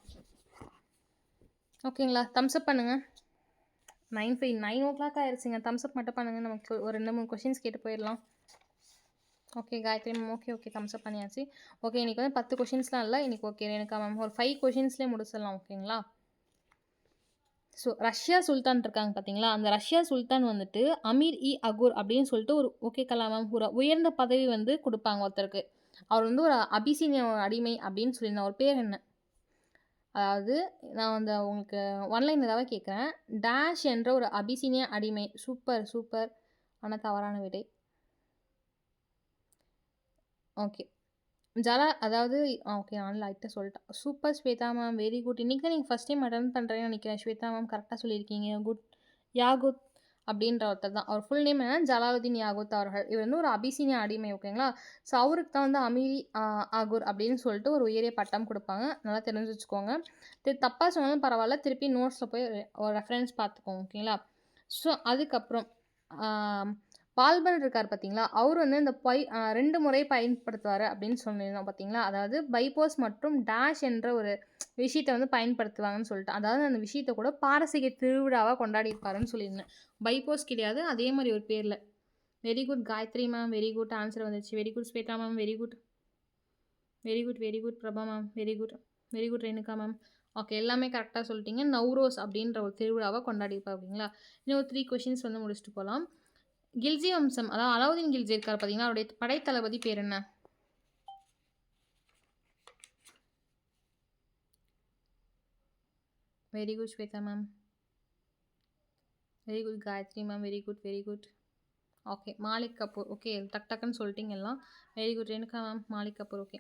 ஓகேங்களா. தம்ஸ் அப் பண்ணுங்க. 9:05 9 ஓ கிளாக் ஆயிருச்சுங்க. தம்ஸ் அப் மட்டும் பண்ணுங்க. நமக்கு ஒரு 2, 3 கொஷின்ஸ் கேட்டு போயிடலாம். Okay Gayathri ma'am. Okay, okay. Thumbs up பண்ணியாச்சு. ஓகே இன்னைக்கு வந்து 10 கொஷின்ஸ்லாம் இல்ல. இன்னைக்கு ஓகே ரேணுகா மேம் ஒரு 5 கொஷின்ஸ்லேயே முடிச்சிடலாம் ஓகேங்களா? ஸோ ரஷ்யா சுல்தான் இருக்காங்க பார்த்தீங்களா? அந்த ரஷ்யா சுல்தான் வந்துட்டு அமீர் இ அகூர் அப்படின்னு சொல்லிட்டு ஒரு ஓகேங்களா மேம்? ஒரு உயர்ந்த பதவி வந்து குடுப்பாங்க ஒருத்தருக்கு. அவர் வந்து ஒரு அபிசீனிய அடிமை அப்படின்னு சொல்லியிருந்தேன். அவர் பேர் என்ன? அதாவது நான் வந்து உங்களுக்கு ஒன்லைன் ஏதாவது கேட்குறேன். டேஷ் என்ற ஒரு அபிசீனிய அடிமை. Super, super. ஆனா தவறான விடை. ஓகே. அதாவது ஓகே நான் லைட்டா சொல்லிட்டேன். Super Swetha ma'am. Very good. இன்னைக்கு தான் நீங்க ஃபர்ஸ்ட் டைம் அட்டெண்ட் பண்றேன்னு நினைக்கிறேன். ஸ்வேதா மேம் கரெக்ட்டா சொல்லியிருக்கீங்க. குட். யாகுத் அப்படின்ற ஒருத்தர் தான். அவர் ஃபுல் நேம் என்னன்னா ஜலாலுதீன் யாகுத் அவர்கள். இவர் வந்து ஒரு அபிசீனியா அடிமை ஓகேங்களா? ஸோ அவருக்கு தான் வந்து அமீரி ஆகூர் அப்படின்னு சொல்லிட்டு ஒரு உயரிய பட்டம் குடுப்பாங்க. நல்லா தெரிஞ்சு வச்சுக்கோங்க. தப்பா சொன்னாலும் பரவால்ல. திருப்பி நோட்ஸ்ல போய் ஒரு ரெஃபரன்ஸ் பார்த்துக்கோங்க ஓகேங்களா? ஸோ அதுக்கப்புறம் ஆ பால்பன் இருக்கார் பார்த்தீங்களா? அவரு வந்து இந்த 2 முறை பயன்படுத்துவாரு அப்படின்னு சொல்லியிருந்தோம் பார்த்தீங்களா? அதாவது பைபோஸ் மற்றும் டேஷ் என்ற ஒரு விஷயத்த வந்து பயன்படுத்துவாங்கன்னு சொல்லிட்டு. அதாவது அந்த விஷயத்த கூட பாரசீக திருவிழாவா கொண்டாடியிருப்பாருன்னு சொல்லியிருந்தேன். பைபோஸ் கிடையாது. அதே மாரி ஒரு பேர்ல. Very good Gayathri ma'am. Very good answer வந்துருச்சு. Very good Swetha ma'am. Very good. Very good, very good Prabha ma'am. Very good. Very good Renuka ma'am. Okay எல்லாமே கரெக்ட்டா சொல்லிட்டீங்க. நவ்ரோஸ் அப்படின்ற ஒரு திருவிழாவா கொண்டாடியிருப்பாங்க ஓகேங்களா? இன்னும் ஒரு 3 கொஸ்டின்ஸ் வந்து முடிச்சுட்டு போலாம். கில்ஜி வம்சம் அதாவது அலாவுதீன் கில்ஜி இருக்கார் பார்த்தீங்களா? அவருடைய படைத்தளபதி பேர் என்ன? Very good Swetha ma'am. Very good Gayathri ma'am. Very good, very good. Okay Malik Kafur. Okay டக் டக்குன்னு சொல்லிட்டீங்க எல்லாம். Very good Renuka ma'am. Malik Kafur okay.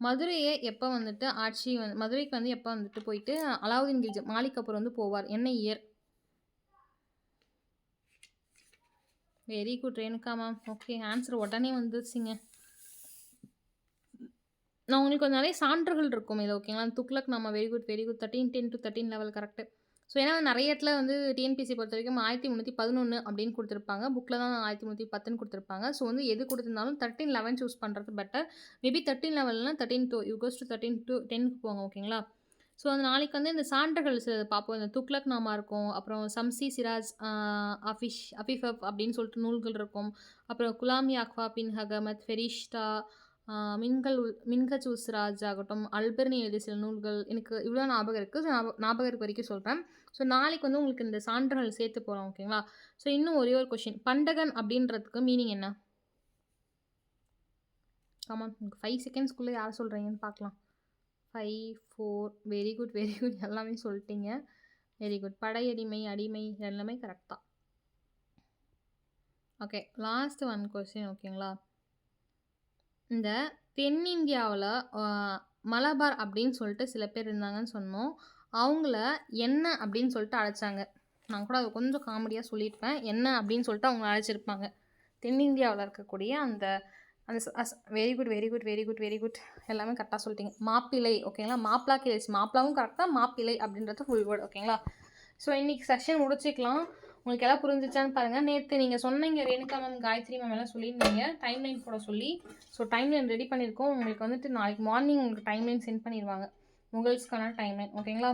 மதுரையை எப்போ வந்துட்டு மதுரைக்கு வந்து எப்போ வந்துட்டு போயிட்டு அலாவுதீன் கில்ஜி மாலிக் கபூர் வந்து போவார்? என்ன year? Very good Renuka ma'am. Okay answer உடனே வந்துருச்சுங்க. நான் உங்களுக்கு கொஞ்சம் நிறைய சான்றுகள் இருக்கும் இது ஓகேங்களா? Tughlaq Nama very good, very good. 13 10 to 13 level correct. So ஏன்னா நிறைய இடத்துல வந்து டிஎன்பிஎஸ்சி பொறுத்தவரைக்கும் 1311 அப்படின்னு குடுத்துருப்பாங்க. புக்ல தான் 1310ன்னு குடுத்துருப்பாங்க. ஸோ வந்து எது குடுத்துருந்தாலும் 13 11 சூஸ் பண்ணுறது பெட்டர். மேபி 13 லெவல்னா 13 to you goes to 13 to 10க்கு போங்க ஓகேங்களா? ஸோ அந்த நாளைக்கு வந்து இந்த சான்றுகள் சிலது பார்ப்போம். இந்த துக்ளக் நாமா இருக்கும். அப்புறம் சம்சி சிராஜ் அஃபிஃபப் அப்படின்னு சொல்லிட்டு நூல்கள் இருக்கும். அப்புறம் குலாமி அக்வா பின் ஹகமத், ஃபெரிஷ்டா மின்ஹஜ் உஸ்ராஜ் ஆகட்டும், அல்பர்னி எழுதிய சில நூல்கள் எனக்கு இவ்வளோ ஞாபகம் இருக்குது. ஸோ ஞாபகம் இருக்க வரைக்கும் சொல்கிறேன். ஸோ நாளைக்கு வந்து உங்களுக்கு இந்த சான்றுகள் சேர்த்து போகிறோம் ஓகேங்களா? ஸோ இன்னும் ஒரே ஒரு கொஷின். பண்டகன் அப்படின்றதுக்கு மீனிங் என்ன? கமான் உங்களுக்கு 5 செகண்ட்ஸ்க்குள்ளே யார் சொல்கிறீங்கன்னு பார்க்கலாம். 5 4 வெரி குட், வெரி குட். எல்லாமே சொல்லிட்டீங்க. Very good. படையடிமை, அடிமை எல்லாமே கரெக்ட் தான். ஓகே லாஸ்ட் ஒன் கொஸ்டின் ஓகேங்களா? இந்த தென்னிந்தியாவில் மலபார் அப்படின்னு சொல்லிட்டு சில பேர் இருந்தாங்கன்னு சொன்னோம். அவங்கள என்ன அப்படின்னு சொல்லிட்டு அழைச்சாங்க. நான் கூட அது கொஞ்சம் காமெடியாக சொல்லியிருப்பேன். என்ன அப்படின்னு சொல்லிட்டு அவங்க அழைச்சிருப்பாங்க. தென்னிந்தியாவில் இருக்கக்கூடிய அந்த அந்த very good, very good, very good, very good. எல்லாமே கரெக்டாக சொல்லிட்டீங்க. மாப்பிள்ளை ஓகேங்களா? மாப்பிளா கிளேஸ் மாப்பிளாவும் கரெக்டாக மாப்பிள்ளை அப்படின்றது ஃபுல் வேர்டு ஓகேங்களா? ஸோ இன்றைக்கி செஷன் முடிச்சிக்கலாம். உங்களுக்கு எல்லாம் புரிஞ்சிச்சான்னு பாருங்கள். நேற்று நீங்கள் சொன்னீங்க ரேணுகா மேம் காயத்ரி மேம் எல்லாம் சொல்லியிருந்தீங்க டைம்லைன் போட சொல்லி. ஸோ டைம்லைன் ரெடி பண்ணியிருக்கோம். உங்களுக்கு வந்துட்டு நாளைக்கு மார்னிங் உங்களுக்கு டைம்லைன் சென்ட் பண்ணிடுவாங்க. உங்களுக்கான டைம்லைன் ஓகேங்களா?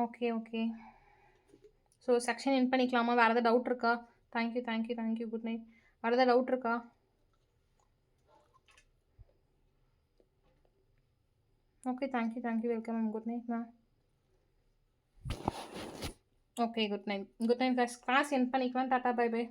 Okay okay. So section end பண்ணிக்கலாமா? வேறு எதாவது டவுட் இருக்கா? Thank you thank you thank you good night. வேறு எதாவது டவுட் இருக்கா? Okay thank you thank you welcome ma'am. Good night ma'am. Okay good night. Good night class end பண்ணிக்கலாம். Tata bye by.